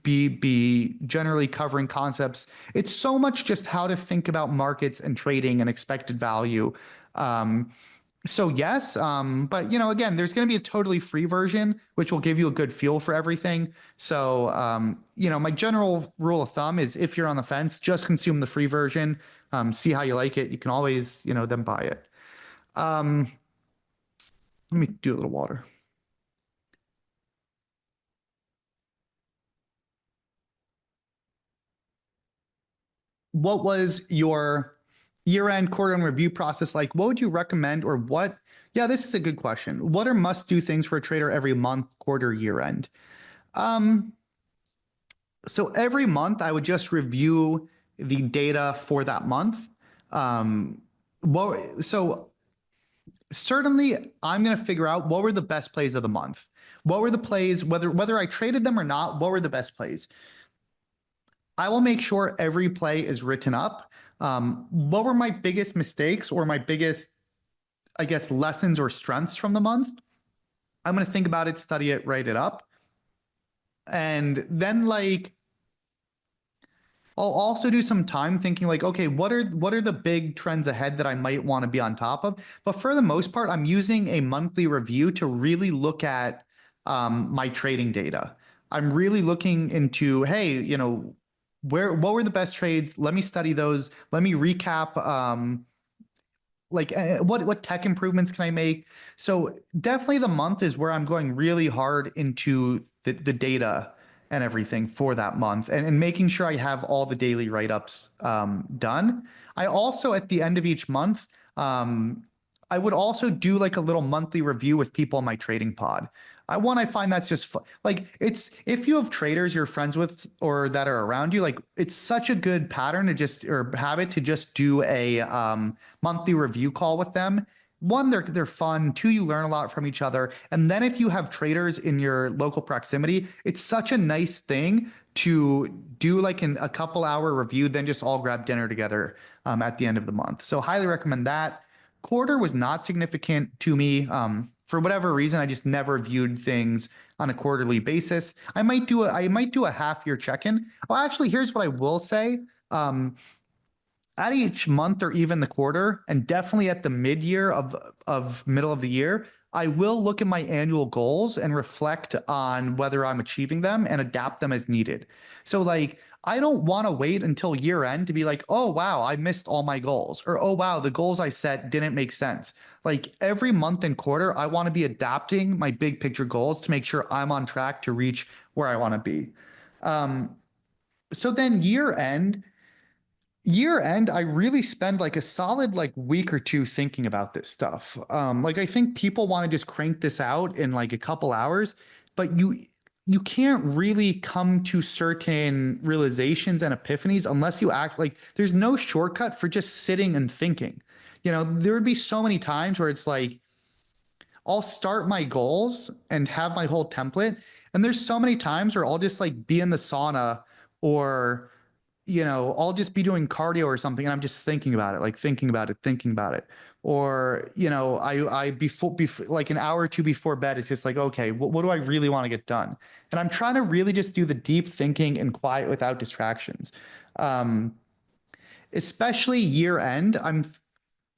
be generally covering concepts. It's so much just how to think about markets and trading and expected value. Um, so yes, but you know, again, there's going to be a totally free version, which will give you a good feel for everything. So, you know, my general rule of thumb is if you're on the fence, just consume the free version, see how you like it. You can always, you know, then buy it. Let me do a little water. What was your year-end quarter-end review process like? What would you recommend or what? Yeah, this is a good question. What are must-do things for a trader every month, quarter, year-end? So every month I would just review the data for that month. So certainly I'm going to figure out what were the best plays of the month. What were the plays, whether I traded them or not, what were the best plays? I will make sure every play is written up. What were my biggest mistakes or my biggest, I guess, lessons or strengths from the month? I'm going to think about it, study it, write it up. And then like, I'll also do some time thinking like, okay, what are the big trends ahead that I might want to be on top of? But for the most part, I'm using a monthly review to really look at my trading data. I'm really looking into, hey, you know, what were the best trades? Let me study those. Let me recap. Like what tech improvements can I make? So definitely the month is where I'm going really hard into the data and everything for that month and making sure I have all the daily write-ups done. I also at the end of each month, I would also do like a little monthly review with people in my trading pod. I find that's just like it's if you have traders you're friends with or that are around you, like it's such a good pattern to just or habit to just do a monthly review call with them. One, they're fun. Two, you learn a lot from each other. And then if you have traders in your local proximity, it's such a nice thing to do like a couple hour review, then just all grab dinner together at the end of the month. So highly recommend that. Quarter was not significant to me. For whatever reason, I just never viewed things on a quarterly basis. I might do a half year check-in. Well, actually, here's what I will say. At each month or even the quarter, and definitely at the mid-year of middle of the year, I will look at my annual goals and reflect on whether I'm achieving them and adapt them as needed. So like, I don't want to wait until year end to be like, oh, wow, I missed all my goals, or oh, wow, the goals I set didn't make sense. Like every month and quarter, I want to be adapting my big picture goals to make sure I'm on track to reach where I want to be. So then year end, I really spend like a solid like week or two thinking about this stuff. Like I think people want to just crank this out in like a couple hours, but you can't really come to certain realizations and epiphanies unless you act like there's no shortcut for just sitting and thinking. You know, there would be so many times where it's like I'll start my goals and have my whole template, and there's so many times where I'll just like be in the sauna or you know, I'll just be doing cardio or something and I'm just thinking about it, like thinking about it. Or, you know, I before like an hour or two before bed, it's just like, okay, what do I really want to get done? And I'm trying to really just do the deep thinking and quiet without distractions. Especially year end,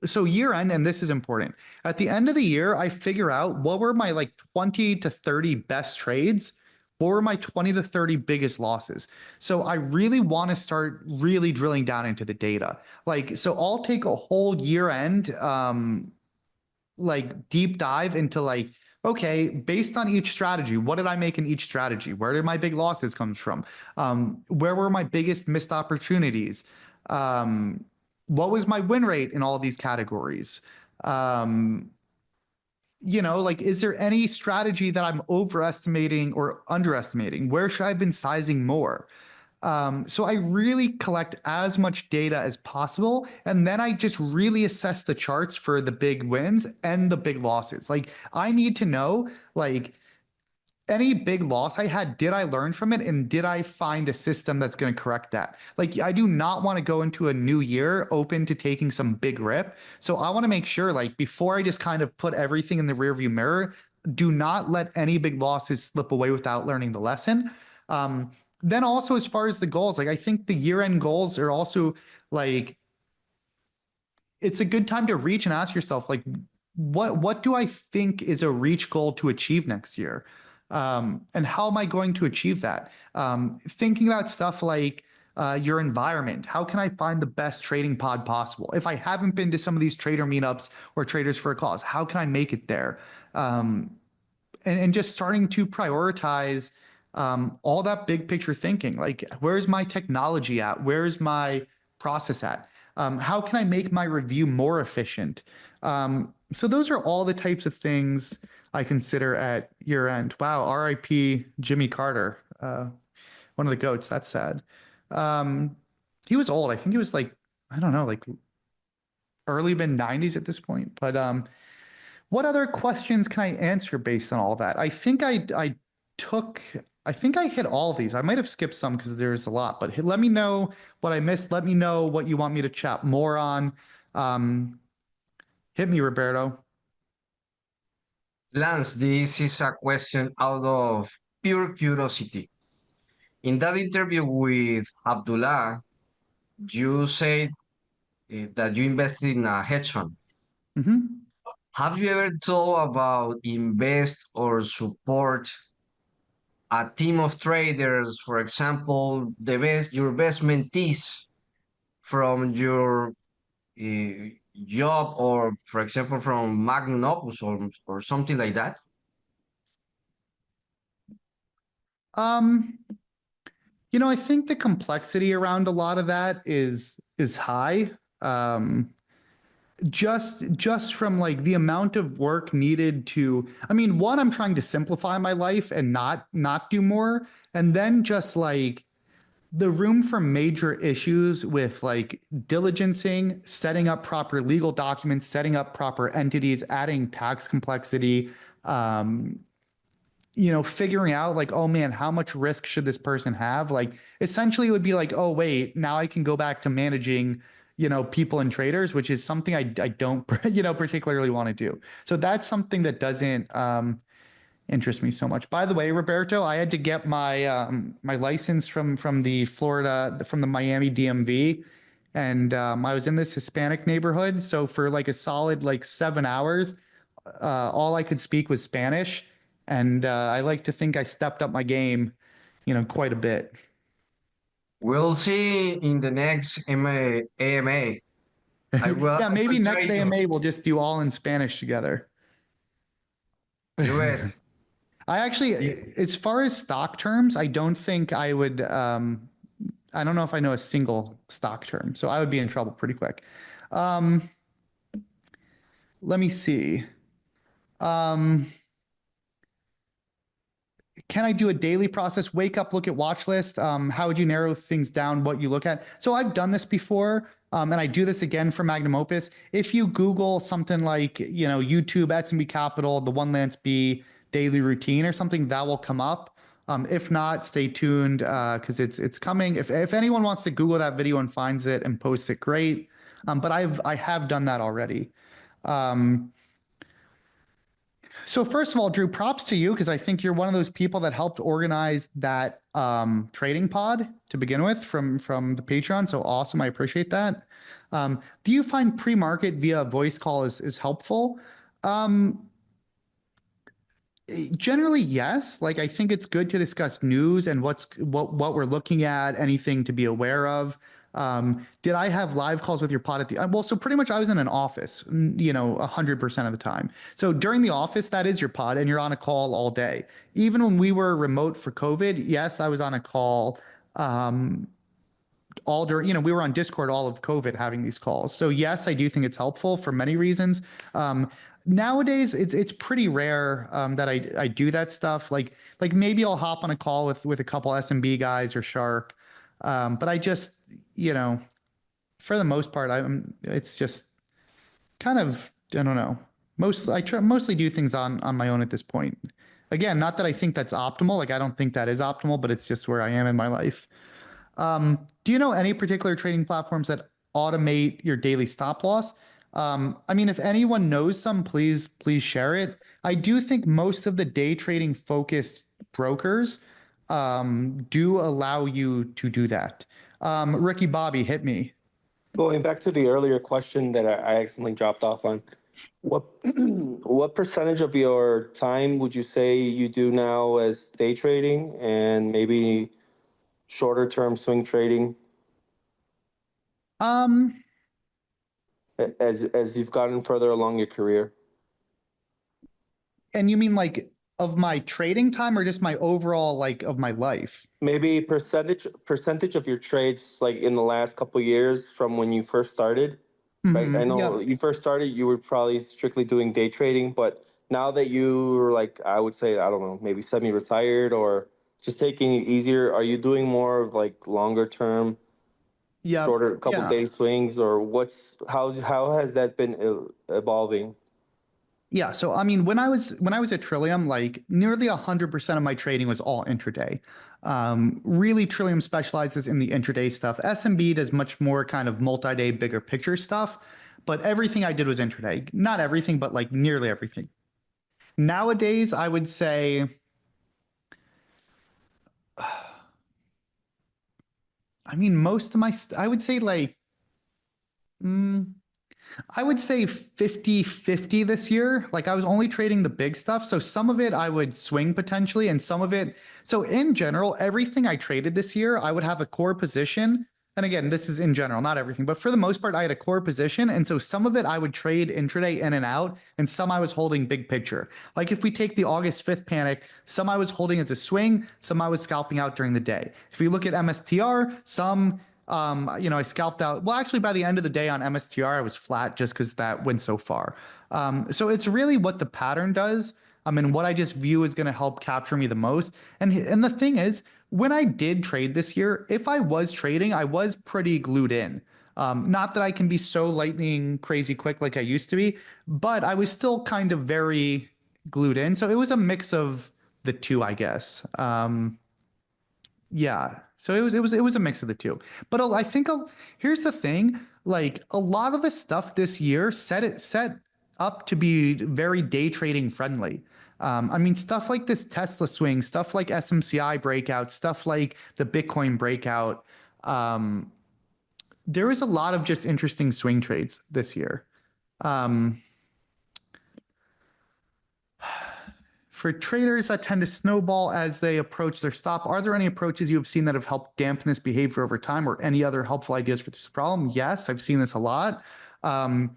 so year end, and this is important. At the end of the year, I figure out what were my like 20 to 30 best trades. What were my 20 to 30 biggest losses? So I really want to start really drilling down into the data. Like, so I'll take a whole year end, like deep dive into like, okay, based on each strategy, what did I make in each strategy? Where did my big losses come from? Where were my biggest missed opportunities? What was my win rate in all these categories? You know, like, is there any strategy that I'm overestimating or underestimating? Where should I have been sizing more? So I really collect as much data as possible, and then I just really assess the charts for the big wins and the big losses. Like, I need to know, like, any big loss I had, did I learn from it? And did I find a system that's going to correct that? Like, I do not want to go into a new year open to taking some big rip. So I want to make sure, like, before I just kind of put everything in the rearview mirror, do not let any big losses slip away without learning the lesson. Then also, as far as the goals, like, I think the year-end goals are also like, it's a good time to reach and ask yourself, like, what do I think is a reach goal to achieve next year? And how am I going to achieve that? Thinking about stuff like your environment. How can I find the best trading pod possible? If I haven't been to some of these trader meetups or traders for a cause, how can I make it there? And just starting to prioritize all that big picture thinking. Like, where's my technology at? Where's my process at? How can I make my review more efficient? So those are all the types of things I consider at year end. Wow, RIP Jimmy Carter, one of the GOATs. That's sad. He was old. I think he was like, I don't know, like early mid-90s at this point. But what other questions can I answer based on all that? I think I hit all of these. I might have skipped some because there's a lot, but let me know what I missed. Let me know what you want me to chat more on. Hit me, Roberto. Lance, this is a question out of pure curiosity. In that interview with Abdullah, you said that you invested in a hedge fund. Mhm. Have you ever thought about invest or support a team of traders, for example, your best mentees from your job, or for example, from Magnum Opus or something like that? I think the complexity around a lot of that is high. Just from like the amount of work needed to, I mean, one, I'm trying to simplify my life and not do more. And then just like the room for major issues with like diligencing, setting up proper legal documents, setting up proper entities, adding tax complexity, figuring out like, oh man, how much risk should this person have? Like, essentially it would be like, oh wait, now I can go back to managing, people and traders, which is something I don't, particularly want to do. So that's something that doesn't interest me so much. By the way, Roberto, I had to get my license from the Miami DMV, and I was in this Hispanic neighborhood. So for like a solid like 7 hours, all I could speak was Spanish, and I like to think I stepped up my game, quite a bit. We'll see in the next AMA. Yeah, maybe will next try to AMA we'll just do all in Spanish together. do it. I actually, as far as stock terms, I don't think I would. I don't know if I know a single stock term, so I would be in trouble pretty quick. Let me see. Can I do a daily process? Wake up, look at watch list. How would you narrow things down? What you look at? So I've done this before, and I do this again for Magnum Opus. If you Google something like YouTube, S&B Capital, the One Lance B daily routine or something, that will come up. If not, stay tuned because it's coming. If anyone wants to Google that video and finds it and posts it, great. But I have done that already. So first of all, Drew, props to you because I think you're one of those people that helped organize that trading pod to begin with from the Patreon. So awesome. I appreciate that. Do you find pre-market via voice call is helpful? Generally, yes. Like, I think it's good to discuss news and what we're looking at, anything to be aware of. Did I have live calls with your pod at the, well, so pretty much I was in an office, 100% of the time. So during the office, that is your pod and you're on a call all day. Even when we were remote for COVID, yes, I was on a call, all during, we were on Discord all of COVID having these calls. So yes, I do think it's helpful for many reasons. Nowadays it's pretty rare that I do that stuff. Like maybe I'll hop on a call with a couple SMB guys or Shark. But I just, for the most part, it's just kind of, I don't know. I mostly do things on my own at this point. Again, not that I think that's optimal. Like, I don't think that is optimal, but it's just where I am in my life. Do you know any particular trading platforms that automate your daily stop loss? I mean, if anyone knows some, please share it. I do think most of the day trading focused brokers do allow you to do that. Ricky Bobby, hit me. Going back to the earlier question that I accidentally dropped off on, what what percentage of your time would you say you do now as day trading and maybe shorter term swing trading Um, as you've gotten further along your career? and you mean like of my trading time or just my overall like of my life? Maybe percentage of your trades like in the last couple years from when you first started, right? I Mhm, yeah. know you first started, you were probably strictly doing day trading, but now that you are like, I would say, I don't know, maybe semi-retired or just taking it easier, are you doing more of like longer term, Yep. shorter couple Yeah. day swings, or how has that been evolving? Yeah, so I mean, when I was at Trillium, like nearly 100% of my trading was all intraday. Really, Trillium specializes in the intraday stuff. SMB does much more kind of multi-day, bigger picture stuff, but everything I did was intraday. Not everything, but like nearly everything. Nowadays, I would say, I mean, most of my, I would say like, mm, I would say 50-50 this year. Like I was only trading the big stuff. So some of it I would swing potentially, and some of it. So in general, everything I traded this year, I would have a core position. And again, this is in general, not everything, but for the most part, I had a core position. And so some of it I would trade intraday in and out, and some I was holding big picture. Like if we take the August 5th panic, some I was holding as a swing, some I was scalping out during the day. If you look at MSTR, some I scalped out. Well, actually, by the end of the day on MSTR, I was flat just because that went so far. So it's really what the pattern does. I mean, what I just view is going to help capture me the most. And the thing is, when I did trade this year, if I was trading, I was pretty glued in. Not that I can be so lightning crazy quick like I used to be, but I was still kind of very glued in. So it was a mix of the two, I guess. Yeah. So it was a mix of the two. But I think here's the thing, like a lot of the stuff this year set up to be very day trading friendly. I mean, stuff like this Tesla swing, stuff like SMCI breakout, stuff like the Bitcoin breakout. Um, there was a lot of just interesting swing trades this year. Um, For traders that tend to snowball as they approach their stop, are there any approaches you have seen that have helped dampen this behavior over time, or any other helpful ideas for this problem? Yes, I've seen this a lot. Um,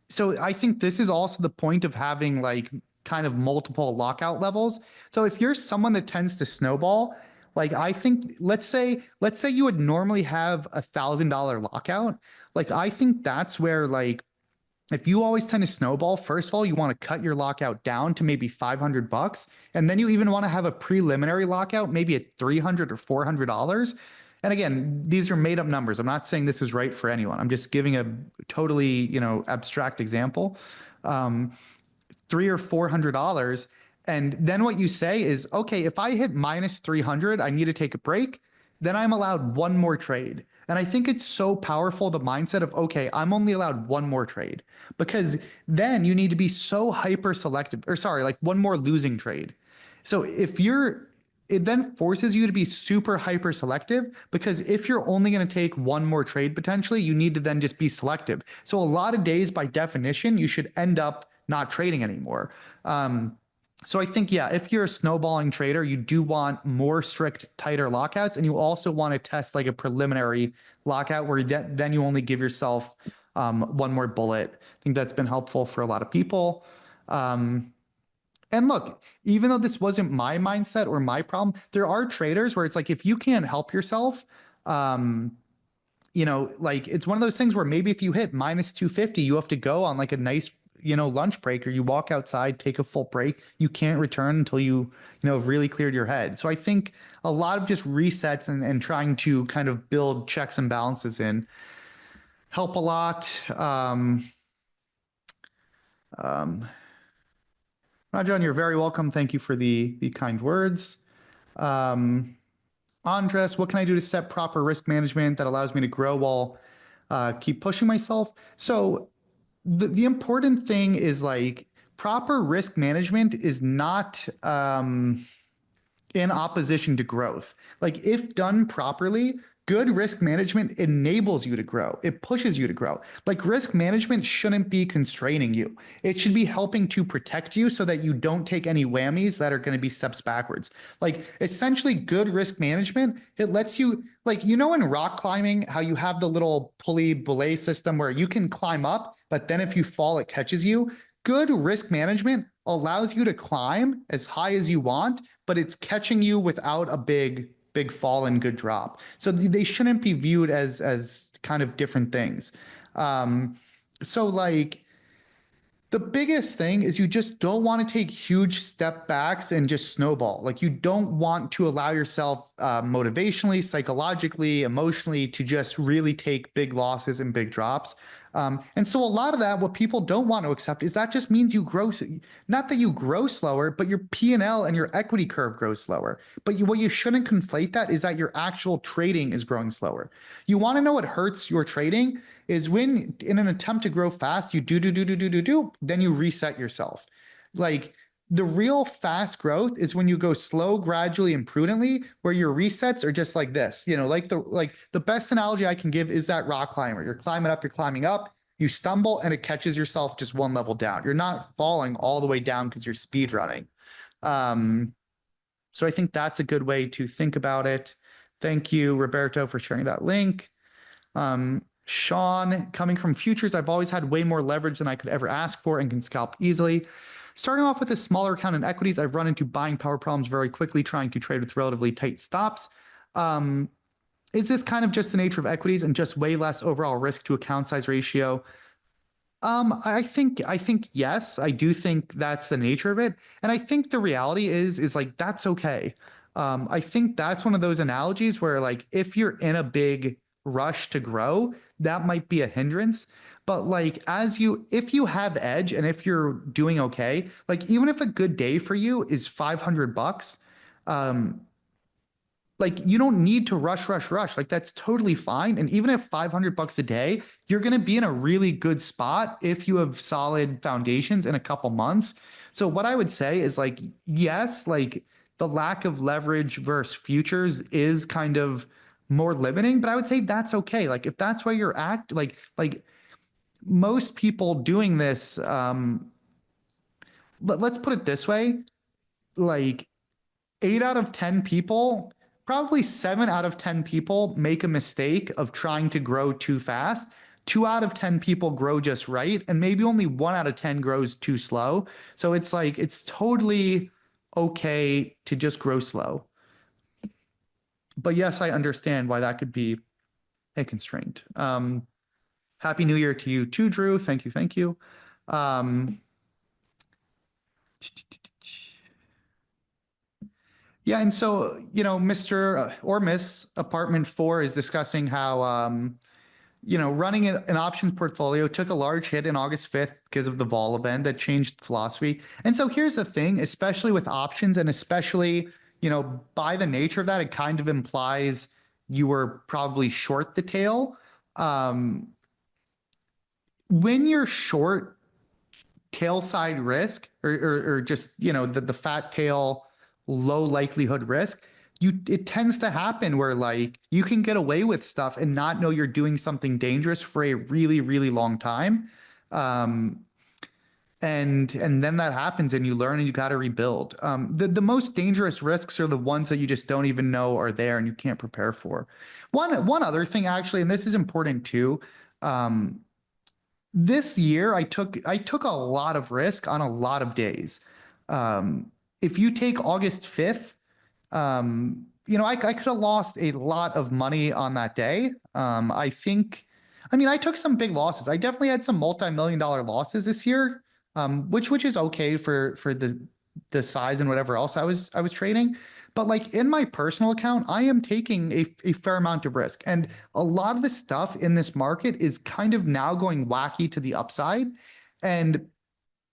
so I think this is also the point of having like kind of multiple lockout levels. So if you're someone that tends to snowball, like I think let's say you would normally have $1,000 lockout. Like I think that's where like if you always tend to snowball, first of all, you want to cut your lockout down to maybe $500, and then you even want to have a preliminary lockout, maybe at $300 or $400. And again, these are made up numbers. I'm not saying this is right for anyone. I'm just giving a totally, abstract example. Um, $300 or $400. And then what you say is, okay, if I hit minus 300, I need to take a break. Then I'm allowed one more trade. And I think it's so powerful, the mindset of, okay, I'm only allowed one more trade, because then you need to be so hyper selective, or sorry, like one more losing trade. So it then forces you to be super hyper selective, because if you're only going to take one more trade potentially, you need to then just be selective. So a lot of days, by definition, you should end up not trading anymore. So I think, yeah, if you're a snowballing trader, you do want more strict, tighter lockouts, and you also want to test like a preliminary lockout where then you only give yourself one more bullet. I think that's been helpful for a lot of people. And look, even though this wasn't my mindset or my problem, there are traders where it's like if you can't help yourself, um, like it's one of those things where maybe if you hit minus 250, you have to go on like a nice, lunch break, or you walk outside, take a full break. You can't return until have really cleared your head. So I think a lot of just resets and trying to kind of build checks and balances in help a lot. Um, Rajan, you're very welcome. Thank you for the kind words. Andres, what can I do to set proper risk management that allows me to grow while keep pushing myself? So the important thing is like proper risk management is not in opposition to growth. Like if done properly, good risk management enables you to grow. It pushes you to grow. Like risk management shouldn't be constraining you. It should be helping to protect you so that you don't take any whammies that are going to be steps backwards. Like essentially good risk management, it lets you, like, you know, in rock climbing, how you have the little pulley belay system where you can climb up, but then if you fall, it catches you. Good risk management allows you to climb as high as you want, but it's catching you without a big fall and good drop. So they shouldn't be viewed as kind of different things. So like the biggest thing is you just don't want to take huge step backs and just snowball. Like you don't want to allow yourself motivationally, psychologically, emotionally to just really take big losses and big drops. And so a lot of that, what people don't want to accept is that just means you grow, not that you grow slower, but your P&L and your equity curve grows slower. But what you shouldn't conflate that is that your actual trading is growing slower. You want to know what hurts your trading is when in an attempt to grow fast, you do, then you reset yourself. Like the real fast growth is when you go slow, gradually, and prudently, where your resets are just like this. You know, like the best analogy I can give is that rock climber. You're climbing up, you stumble, and it catches yourself just one level down. You're not falling all the way down because you're speed running. So I think that's a good way to think about it. Thank you, Roberto, for sharing that link. Sean, coming from futures, I've always had way more leverage than I could ever ask for and can scalp easily. Starting off with a smaller account in equities, I've run into buying power problems very quickly trying to trade with relatively tight stops. Is this kind of just the nature of equities and just way less overall risk to account size ratio? I think yes, I do think that's the nature of it. And I think the reality is like, that's okay. I think that's one of those analogies where like, if you're in a big rush to grow, that might be a hindrance. But like, if you have edge and if you're doing okay, like even if a good day for you is $500, like you don't need to rush. Like that's totally fine. And even if $500 a day, you're going to be in a really good spot if you have solid foundations in a couple months. So what I would say is like, yes, like the lack of leverage versus futures is kind of more limiting, but I would say that's okay. Like if that's where you're at, like most people doing this, let's put it this way, like 8 out of 10 people, probably 7 out of 10 people make a mistake of trying to grow too fast. 2 out of 10 people grow just right, and maybe only 1 out of 10 grows too slow. So it's like, it's totally okay to just grow slow. But yes, I understand why that could be a constraint. Happy New Year to you too, Drew. Thank you. Yeah, and so, you know, Mr. or Miss Apartment 4 is discussing how, you know, running an options portfolio took a large hit in August 5th because of the vol event that changed philosophy. And so here's the thing, especially with options and especially, you know, by the nature of that, it kind of implies you were probably short the tail. When you're short tail side risk or just, you know, the fat tail, low likelihood risk, it tends to happen where like you can get away with stuff and not know you're doing something dangerous for a really, really long time. And then that happens and you learn and you got to rebuild. The most dangerous risks are the ones that you just don't even know are there and you can't prepare for. One other thing actually, and this is important too. This year I took a lot of risk on a lot of days. If you take August 5th, you know, I could have lost a lot of money on that day. I took some big losses. I definitely had some multi-million-dollar losses this year, which is okay for the size and whatever else I was trading. But like in my personal account, I am taking a fair amount of risk. And a lot of the stuff in this market is kind of now going wacky to the upside. And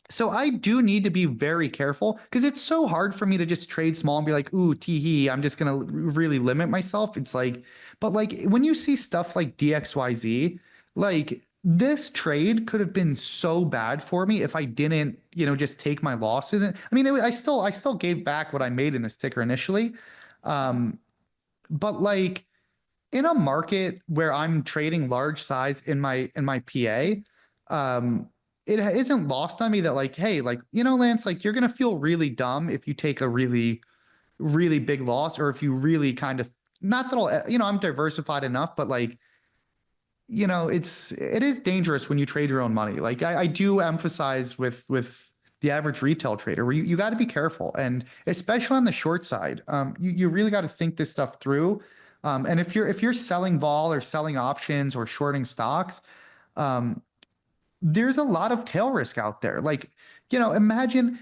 So I do need to be very careful because it's so hard for me to just trade small and be like, ooh, tee I'm just gonna really limit myself. It's like, but like when you see stuff like DXYZ, like this trade could have been so bad for me if I didn't, just take my losses. And I mean, I still gave back what I made in this ticker initially. But like in a market where I'm trading large size in my PA, it isn't lost on me that like, hey, like, Lance, like you're gonna feel really dumb if you take a really, really big loss, or if you really kind of not that I'll, I'm diversified enough, but like, it is dangerous when you trade your own money. Like I do emphasize with the average retail trader where you got to be careful, and especially on the short side, you really got to think this stuff through. And if you're selling vol or selling options or shorting stocks, there's a lot of tail risk out there. Like, imagine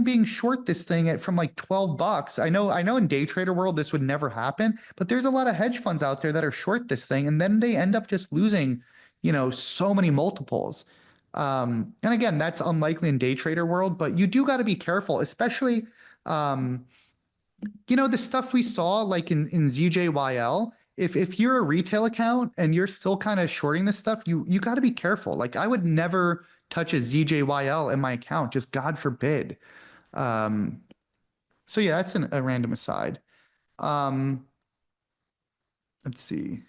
being short this thing from like $12. I know in day trader world this would never happen, but there's a lot of hedge funds out there that are short this thing, and then they end up just losing, so many multiples. And again, that's unlikely in day trader world, but you do got to be careful, especially the stuff we saw like in ZJYL. If you're a retail account and you're still kind of shorting this stuff, you got to be careful. Like I would never touch a ZJYL in my account, just God forbid. So yeah, that's a random aside. Let's see.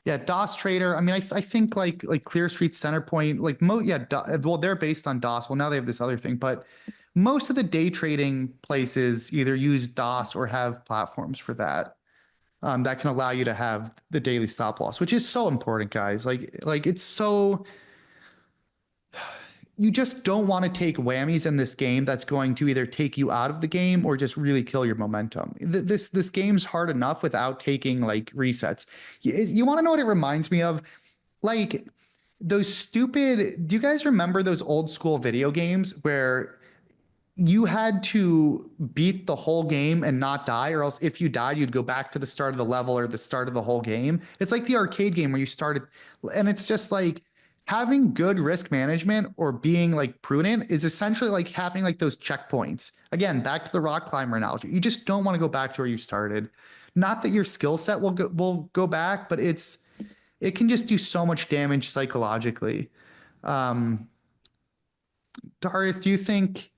Yeah, DOS Trader. I mean, I think like Clear Street, Centerpoint, like well, they're based on DOS. Well, now they have this other thing, but most of the day trading places either use DOS or have platforms for that. That can allow you to have the daily stop loss, which is so important, guys. Like it's so, you just don't want to take whammies in this game that's going to either take you out of the game or just really kill your momentum. This game's hard enough without taking like resets. You want to know what it reminds me of? Like those stupid, do you guys remember those old school video games where you had to beat the whole game and not die, or else if you died, you'd go back to the start of the level or the start of the whole game? It's like the arcade game where you started, and it's just like having good risk management or being like prudent is essentially like having like those checkpoints. Again, back to the rock climber analogy. You just don't want to go back to where you started. Not that your skill set will go back, but it can just do so much damage psychologically. Darius, do you think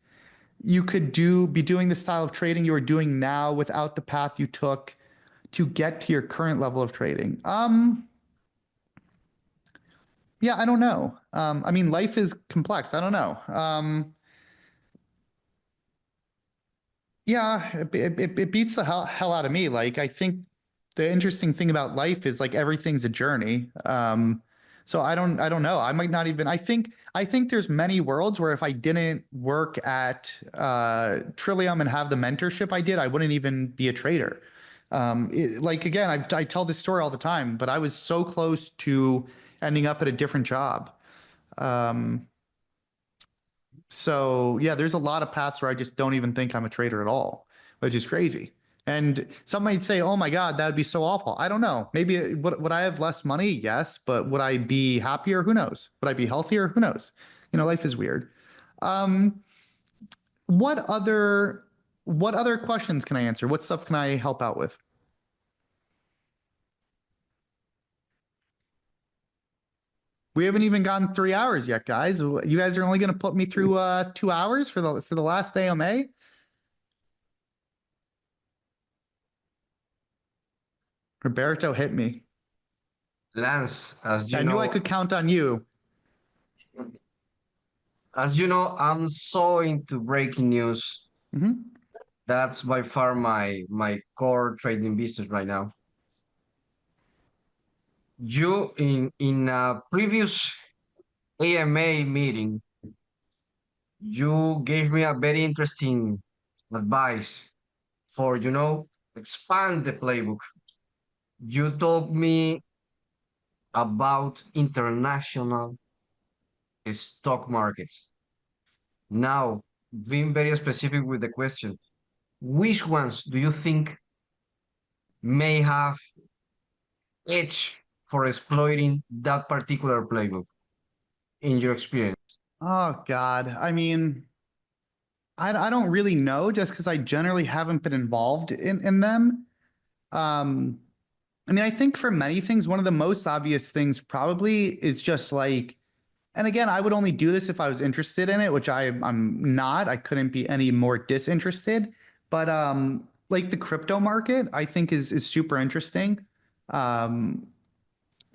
you could be doing the style of trading you are doing now without the path you took to get to your current level of trading? Yeah, I don't know. I mean, life is complex. I don't know. Yeah, it beats the hell out of me. Like, I think the interesting thing about life is like everything's a journey. So I don't know. I might not even, I think there's many worlds where if I didn't work at Trillium and have the mentorship I did, I wouldn't even be a trader. Like again, I tell this story all the time, but I was so close to ending up at a different job. So yeah, there's a lot of paths where I just don't even think I'm a trader at all, which is crazy. And some might say, "Oh my God, that would be so awful." I don't know. Maybe would I have less money? Yes, but would I be happier? Who knows? Would I be healthier? Who knows? Life is weird. What other questions can I answer? What stuff can I help out with? We haven't even gotten 3 hours yet, guys. You guys are only going to put me through 2 hours for the last AMA. Roberto hit me. Lance, as you I knew know, I could count on you. I'm so into breaking news. Mhm. That's by far my core trading business right now. You in a previous AMA meeting, you gave me a very interesting advice for, expand the playbook. You told me about international stock markets. Now, being very specific with the question, which ones do you think may have edge for exploiting that particular playbook in your experience? Oh God. I mean, I don't really know just because I generally haven't been involved in them. Um, I mean, I think for many things, one of the most obvious things probably is just like, and again, I would only do this if I was interested in it, which I'm not. I couldn't be any more disinterested. But like the crypto market, I think is super interesting. Um,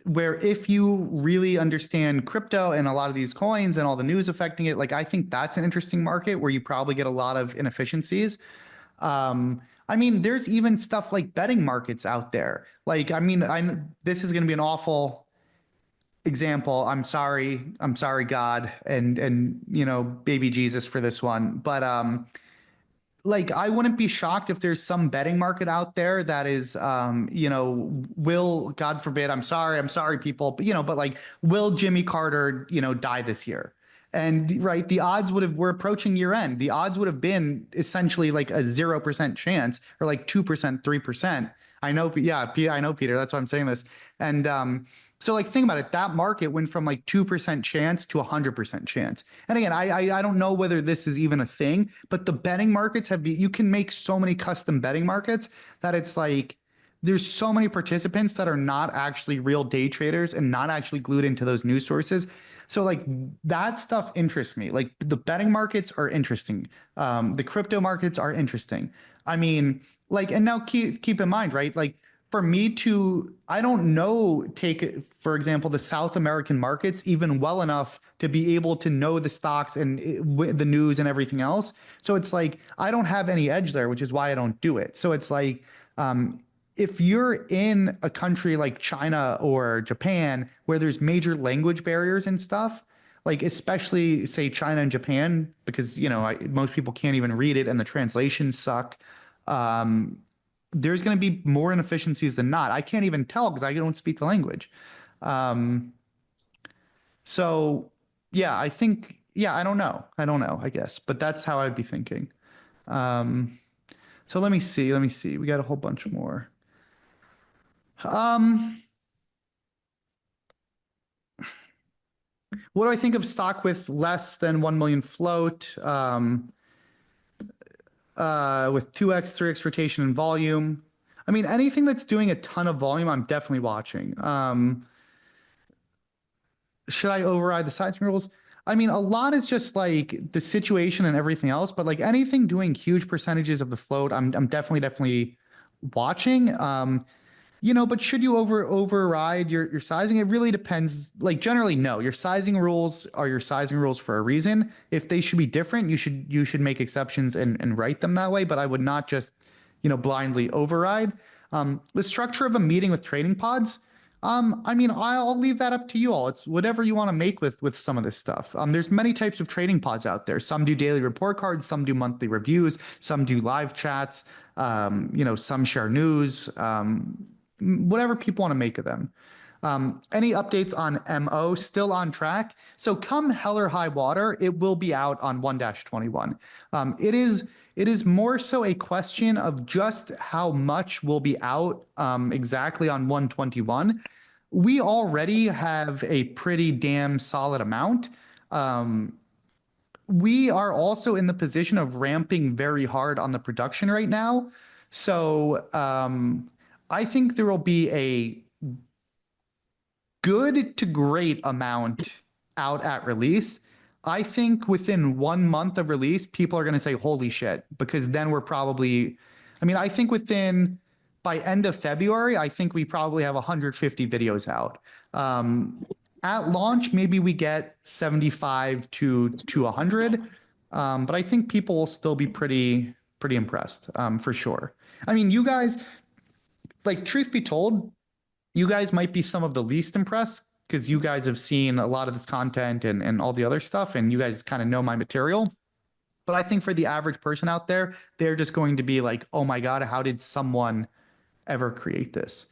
where if you really understand crypto and a lot of these coins and all the news affecting it, like I think that's an interesting market where you probably get a lot of inefficiencies. I mean, there's even stuff like betting markets out there. Like, I mean, this is going to be an awful example. I'm sorry. I'm sorry, God, and you know, baby Jesus for this one. But like I wouldn't be shocked if there's some betting market out there that is you know, will, God forbid, I'm sorry people, but you know, but like will Jimmy Carter, you know, die this year? And right, the odds would have, we're approaching year end. The odds would have been essentially like a 0% chance or like 2%, 3%. I know, yeah, I know, Peter, that's why I'm saying this. And so like think about it, that market went from like 2% chance to 100% chance. And again, I don't know whether this is even a thing, but the betting markets you can make so many custom betting markets that it's like there's so many participants that are not actually real day traders and not actually glued into those news sources. So like that stuff interests me. Like the betting markets are interesting. The crypto markets are interesting. I mean, like, and now keep in mind, right? Like for me to, I don't know, take, for example, the South American markets even well enough to be able to know the stocks and the news and everything else. So it's like, I don't have any edge there, which is why I don't do it. So it's like, if you're in a country like China or Japan where there's major language barriers and stuff, like especially say China and Japan, because you know most people can't even read it and the translations suck. Um, there's going to be more inefficiencies than not. I can't even tell because I don't speak the language. Um, so yeah, I think, yeah, I don't know. I don't know, I guess, but that's how I'd be thinking. Um, so let me see. Let me see. We got a whole bunch more. Um, what do I think of stock with less than 1 million float? With 2x, 3x rotation and volume. I mean, anything that's doing a ton of volume, I'm definitely watching. Should I override the sizing rules? I mean, a lot is just like the situation and everything else, but like anything doing huge percentages of the float, I'm definitely watching. You know, but should you override your sizing? It really depends. Like generally, no. Your sizing rules are your sizing rules for a reason. If they should be different, you should make exceptions and write them that way. But I would not just, you know, blindly override. The structure of a meeting with trading pods. I mean, I'll leave that up to you all. It's whatever you want to make with some of this stuff. There's many types of trading pods out there. Some do daily report cards, some do monthly reviews, some do live chats. You know, some share news. Whatever people want to make of them. Any updates on MO? Still on track. So come hell or high water, it will be out on 1-21. It is more so a question of just how much will be out exactly on 121. We already have a pretty damn solid amount. We are also in the position of ramping very hard on the production right now. So I think there will be a good to great amount out at release. I think within 1 month of release, people are going to say, holy shit, because then we're probably, I mean, I think by end of February, I think we probably have 150 videos out. At launch, maybe we get 75 to 100. But I think people will still be pretty impressed, for sure. I mean, you guys, like, truth be told, you guys might be some of the least impressed because you guys have seen a lot of this content and all the other stuff, and you guys kind of know my material. But I think for the average person out there, they're just going to be like, oh my God, how did someone ever create this?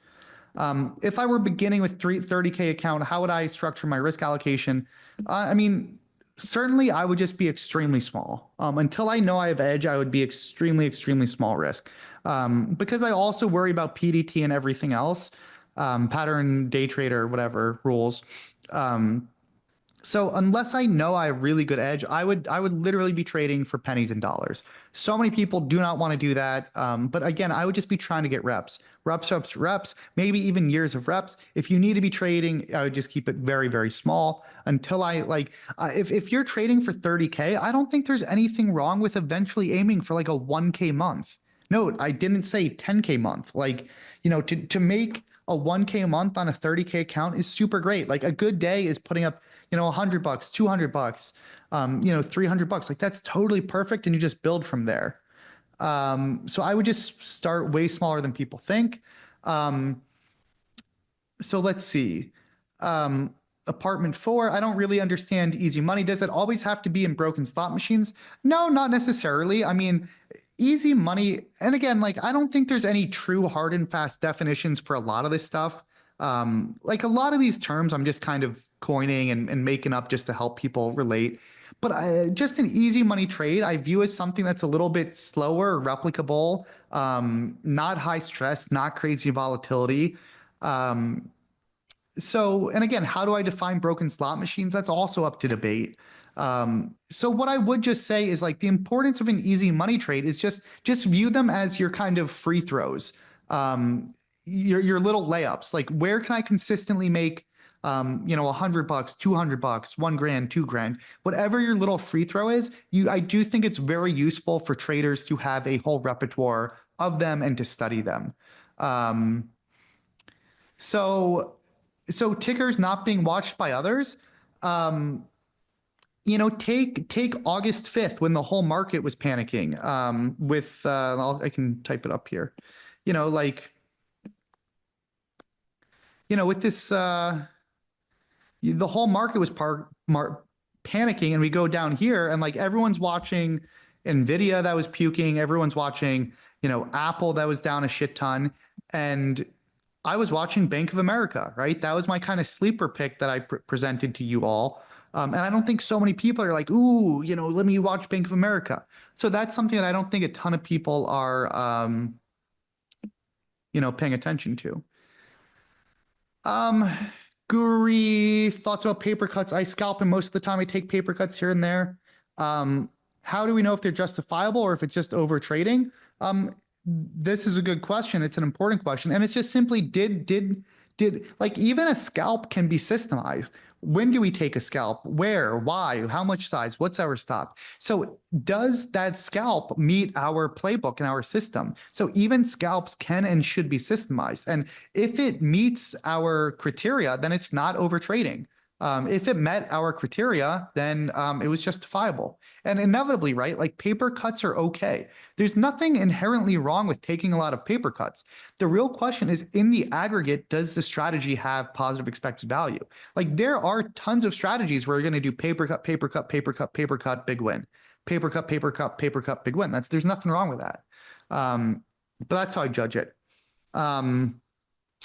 If I were beginning with 30K account, how would I structure my risk allocation? I mean, certainly I would just be extremely small. Until I know I have edge, I would be extremely small risk. Because I also worry about PDT and everything else, pattern day trader, whatever rules. So unless I know I have really good edge, I would literally be trading for pennies and dollars. So many people do not want to do that. But again, I would just be trying to get reps, maybe even years of reps. If you need to be trading, I would just keep it very, very small until if you're trading for 30K, I don't think there's anything wrong with eventually aiming for like a 1K month. Note, I didn't say 10K month. Like, to make a 1K a month on a 30K account is super great. Like a good day is putting up, $100, $200, $300. Like that's totally perfect. And you just build from there. So I would just start way smaller than people think. So let's see. Apartment 4, I don't really understand easy money. Does it always have to be in broken slot machines? No, not necessarily. I mean, easy money, and again, like I don't think there's any true hard and fast definitions for a lot of this stuff. Like a lot of these terms I'm just kind of coining and making up just to help people relate. But just an easy money trade, I view as something that's a little bit slower, replicable, not high stress, not crazy volatility. And again, how do I define broken slot machines? That's also up to debate. So what I would just say is like the importance of an easy money trade is just view them as your kind of free throws, your little layups. Like where can I consistently make, $100, $200, $1,000, $2,000, whatever your little free throw is. I do think it's very useful for traders to have a whole repertoire of them and to study them. So tickers not being watched by others. Take August 5th when the whole market was panicking. I can type it up here. With this, the whole market was panicking, and we go down here, and like everyone's watching Nvidia that was puking, everyone's watching, Apple that was down a shit ton, and I was watching Bank of America, right? That was my kind of sleeper pick that I presented to you all. And I don't think so many people are like, ooh, let me watch Bank of America. So that's something that I don't think a ton of people are, paying attention to. Guri, thoughts about paper cuts? I scalp, and most of the time I take paper cuts here and there. How do we know if they're justifiable or if it's just over trading? This is a good question. It's an important question. And it's just simply did like even a scalp can be systemized. When do we take a scalp? Where? Why? How much size? What's our stop? So does that scalp meet our playbook and our system? So even scalps can and should be systemized. And if it meets our criteria, then it's not over trading. If it met our criteria, then it was justifiable. And inevitably, right, like paper cuts are okay. There's nothing inherently wrong with taking a lot of paper cuts. The real question is, in the aggregate, does the strategy have positive expected value? Like there are tons of strategies where you're going to do paper cut, paper cut, paper cut, paper cut, big win. Paper cut, paper cut, paper cut, big win. There's nothing wrong with that. But that's how I judge it.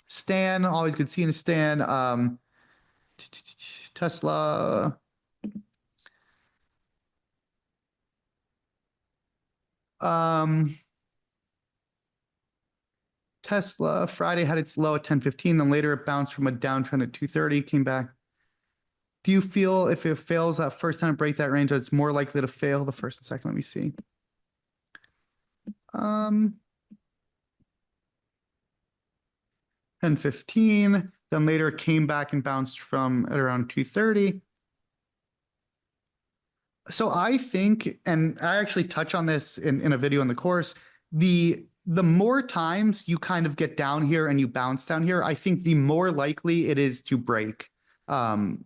Stan, always good seeing Stan. Tesla. Tesla Friday had its low at 10.15, then later it bounced from a downtrend at 2:30, came back. Do you feel if it fails that first time to break that range, that it's more likely to fail the first and second? Let me see. 10.15, then later it came back and bounced from at around 2:30. So I think, and I actually touch on this in a video in the course, the more times you kind of get down here and you bounce down here, I think the more likely it is to break. Rather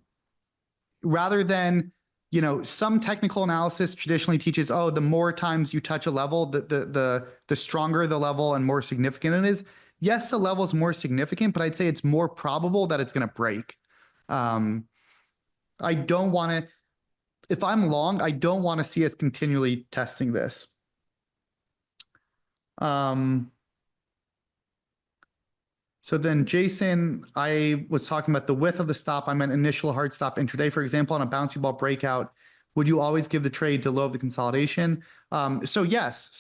than, some technical analysis traditionally teaches, oh, the more times you touch a level, the stronger the level and more significant it is. Yes, the level is more significant, but I'd say it's more probable that it's going to break. I don't want to, if I'm long, I don't want to see us continually testing this. So then Jason, I was talking about the width of the stop. I meant initial hard stop intraday, for example, on a bouncy ball breakout. Would you always give the trade to low of the consolidation? So yes,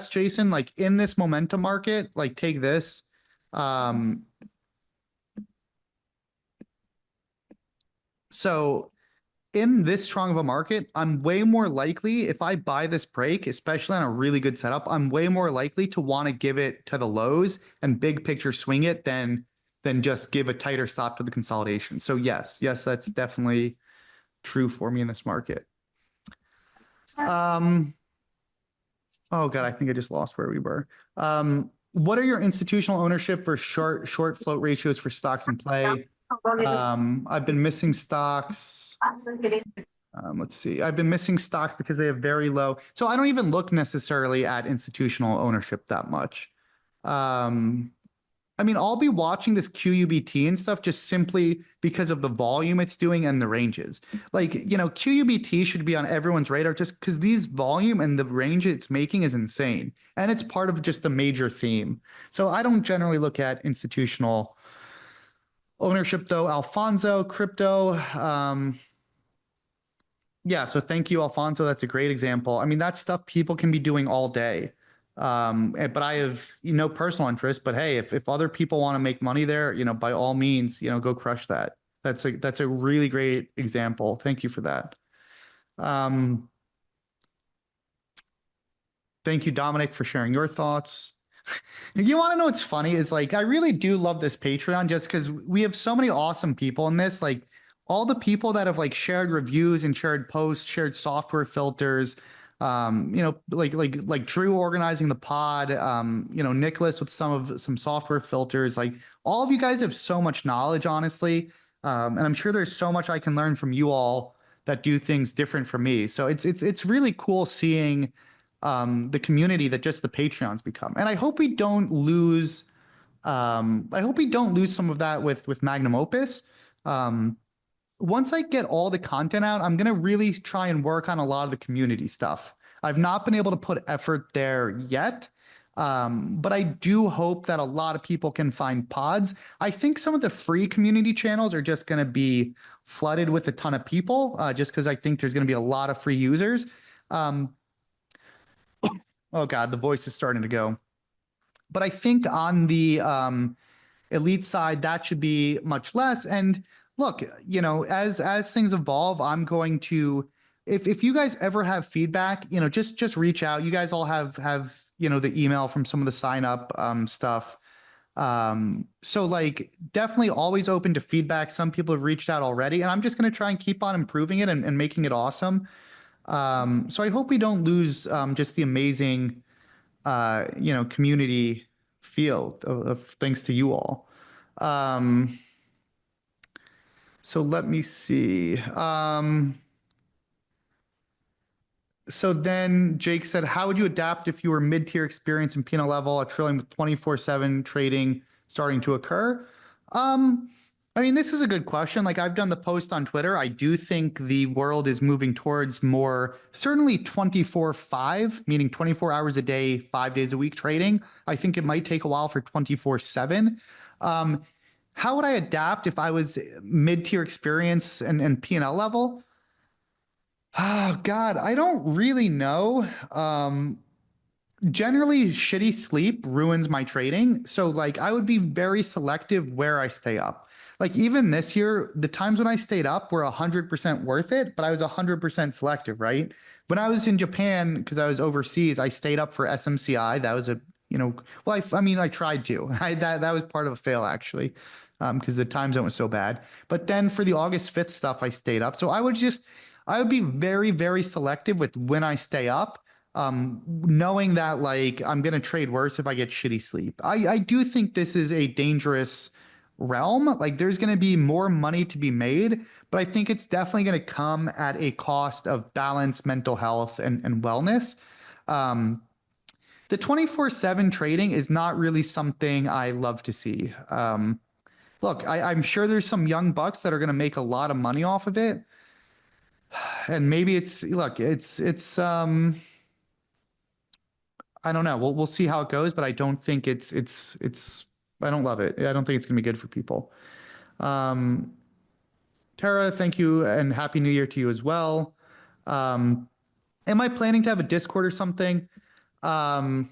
Jason, like in this momentum market, like take this. So in this strong of a market, I'm way more likely, if I buy this break, especially on a really good setup, I'm way more likely to want to give it to the lows and big picture swing it than just give a tighter stop to the consolidation. So yes, that's definitely true for me in this market. Oh God, I think I just lost where we were. What are your institutional ownership for short float ratios for stocks in play? I've been missing stocks. Let's see. I've been missing stocks because they have very low. So I don't even look necessarily at institutional ownership that much. I mean, I'll be watching this QUBT and stuff just simply because of the volume it's doing and the ranges. Like, QUBT should be on everyone's radar just because these volume and the range it's making is insane. And it's part of just a major theme. So I don't generally look at institutional ownership though. Alfonso, crypto. Yeah, so thank you, Alfonso. That's a great example. I mean, that's stuff people can be doing all day. But I have no personal interest. But hey, if other people want to make money there, by all means, go crush that. That's a really great example. Thank you for that. Thank you, Dominic, for sharing your thoughts. You want to know what's funny is like I really do love this Patreon just because we have so many awesome people in this. Like all the people that have like shared reviews and shared posts, shared software filters, like Drew organizing the pod, Nicholas with some software filters. Like all of you guys have so much knowledge, honestly, and I'm sure there's so much I can learn from you all that do things different from me. So it's really cool seeing the community that just the Patreons become, and I hope we don't lose. I hope we don't lose some of that with Magnum Opus. Once I get all the content out, I'm going to really try and work on a lot of the community stuff. I've not been able to put effort there yet, but I do hope that a lot of people can find pods. I think some of the free community channels are just going to be flooded with a ton of people, just because I think there's going to be a lot of free users. Oh God, the voice is starting to go. But I think on the elite side, that should be much less. And look, as things evolve, I'm going to, if you guys ever have feedback, just reach out. You guys all have the email from some of the sign up stuff. So like definitely always open to feedback. Some people have reached out already, and I'm just going to try and keep on improving it and making it awesome. So I hope we don't lose just the amazing community feel of thanks to you all. So let me see. So then Jake said, how would you adapt if you were mid-tier experience in P&L level, a trillion with 24/7 trading starting to occur? I mean, this is a good question. Like I've done the post on Twitter. I do think the world is moving towards more certainly 24/5, meaning 24 hours a day, 5 days a week trading. I think it might take a while for 24/7. How would I adapt if I was mid-tier experience and P&L level? Oh God, I don't really know. Generally shitty sleep ruins my trading. So like I would be very selective where I stay up. Like even this year, the times when I stayed up were 100% worth it, but I was 100% selective, right? When I was in Japan, because I was overseas, I stayed up for SMCI. That was I tried to. That was part of a fail actually, because the time zone was so bad. But then for the August 5th stuff, I stayed up. So I would be very, very selective with when I stay up, knowing that like I'm going to trade worse if I get shitty sleep. I do think this is a dangerous realm. Like there's going to be more money to be made, but I think it's definitely going to come at a cost of balance, mental health, and wellness. The 24/7 trading is not really something I love to see. Look, I'm sure there's some young bucks that are going to make a lot of money off of it. And maybe it's I don't know. We'll see how it goes, but I don't think it's I don't love it. I don't think it's gonna be good for people. Tara, thank you and happy new year to you as well. Am I planning to have a Discord or something? I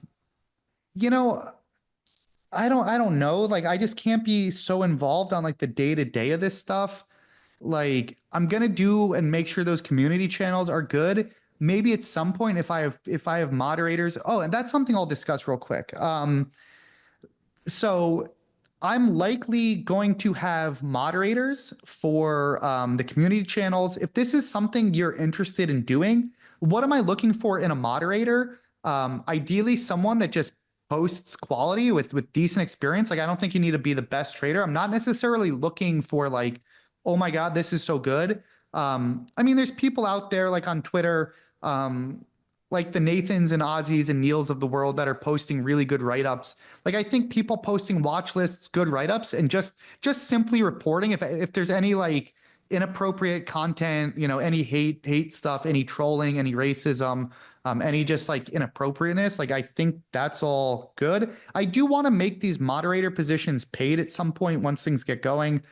don't know. Like I just can't be so involved on like the day-to-day of this stuff. like I'm gonna do and make sure those community channels are good. Maybe at some point if I have moderators. Oh, and that's something I'll discuss real quick. So I'm likely going to have moderators for the community channels. If this is something you're interested in doing, what am I looking for in a moderator? Ideally, someone that just posts quality with decent experience. Like I don't think you need to be the best trader. I'm not necessarily looking for like, oh my God, this is so good. I mean, there's people out there like on Twitter, like the Nathans and Ozzies and Neils of the world that are posting really good write-ups. Like I think people posting watch lists, good write-ups, and just simply reporting if there's any like inappropriate content, you know, any hate stuff, any trolling, any racism, any just like inappropriateness, like I think that's all good. I do want to make these moderator positions paid at some point once things get going.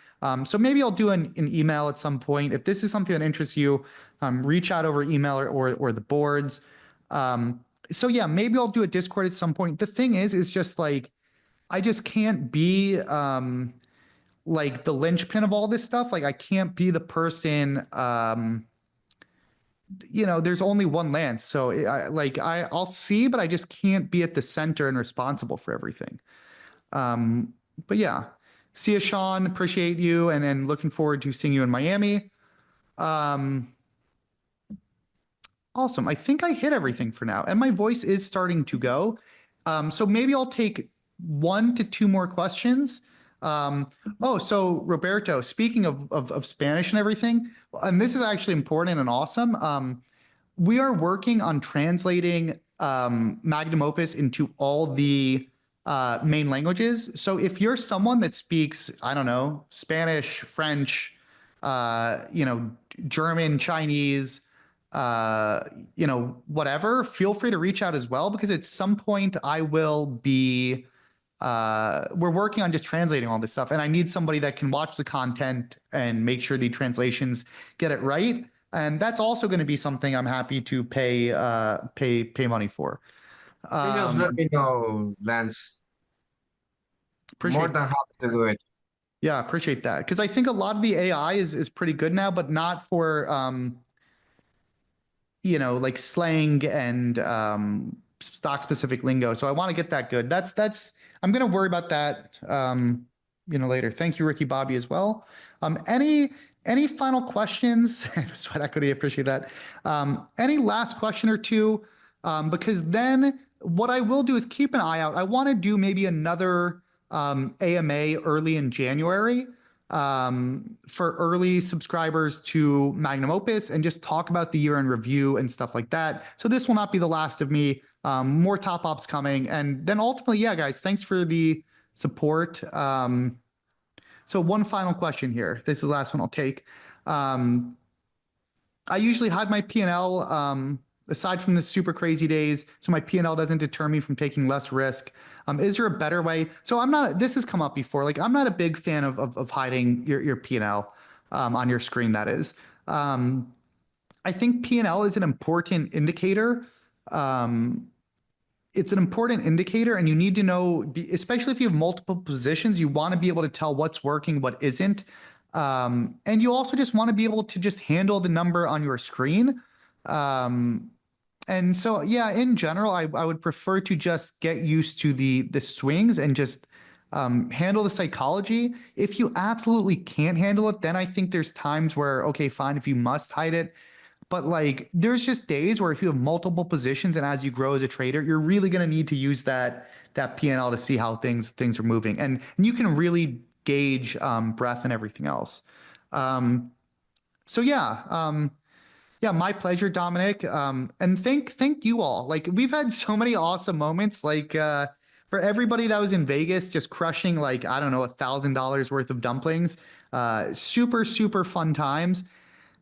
So maybe I'll do an email at some point. If this is something that interests you, reach out over email or the boards. So yeah, maybe I'll do a Discord at some point. The thing is just like, I just can't be, like the linchpin of all this stuff. Like I can't be the person, you know, there's only one Lance. So I'll see, but I just can't be at the center and responsible for everything. But yeah, see you, Sean. Appreciate you. And looking forward to seeing you in Miami. Awesome. I think I hit everything for now, and my voice is starting to go. So maybe I'll take 1 to 2 more questions. Oh, so Roberto, speaking of Spanish and everything, and this is actually important and awesome. We are working on translating Magnum Opus into all the main languages. So if you're someone that speaks, I don't know, Spanish, French, you know, German, Chinese, you know, whatever, feel free to reach out as well, because at some point I will be, we're working on just translating all this stuff, and I need somebody that can watch the content and make sure the translations get it right. And that's also going to be something I'm happy to pay money for. You just let me know, Lance. Appreciate More than that. happy to do it. Yeah, appreciate that. Because I think a lot of the AI is pretty good now, but not for you know, like slang and stock specific lingo. So I want to get that good. That's I'm gonna worry about that you know, later. Thank you, Ricky Bobby, as well. Any final questions? Sweat equity, appreciate that. Any last question or two? Because then what I will do is keep an eye out. I want to do maybe another AMA early in January for early subscribers to Magnum Opus, and just talk about the year in review and stuff like that. So this will not be the last of me. More top ops coming. And then ultimately, yeah, guys, thanks for the support. So one final question here. This is the last one I'll take. I usually hide my P&L aside from the super crazy days, so my P&L doesn't deter me from taking less risk. Is there a better way? So I'm not, this has come up before, like I'm not a big fan of hiding your P&L on your screen, that is. I think P&L is an important indicator. It's an important indicator, and you need to know, especially if you have multiple positions, you want to be able to tell what's working, what isn't. And you also just want to be able to just handle the number on your screen. And so, yeah, in general, I would prefer to just get used to the swings and just handle the psychology. If you absolutely can't handle it, then I think there's times where, okay, fine, if you must hide it. But like, there's just days where if you have multiple positions and as you grow as a trader, you're really going to need to use that P&L to see how things are moving. And you can really gauge breadth and everything else. So yeah, yeah, my pleasure, Dominic. And thank you all. Like we've had so many awesome moments. Like for everybody that was in Vegas, just crushing like, I don't know, $1,000 worth of dumplings. Super fun times.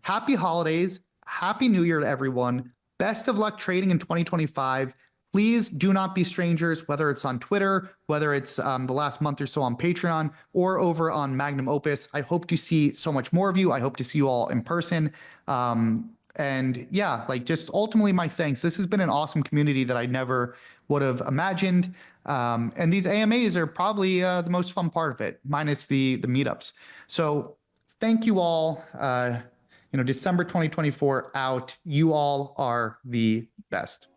Happy holidays. Happy New Year to everyone. Best of luck trading in 2025. Please do not be strangers, whether it's on Twitter, whether it's the last month or so on Patreon, or over on Magnum Opus. I hope to see so much more of you. I hope to see you all in person. And yeah, like just ultimately my thanks. This has been an awesome community that I never would have imagined. And these AMAs are probably the most fun part of it, minus the meetups. So thank you all. December 2024 out. You all are the best.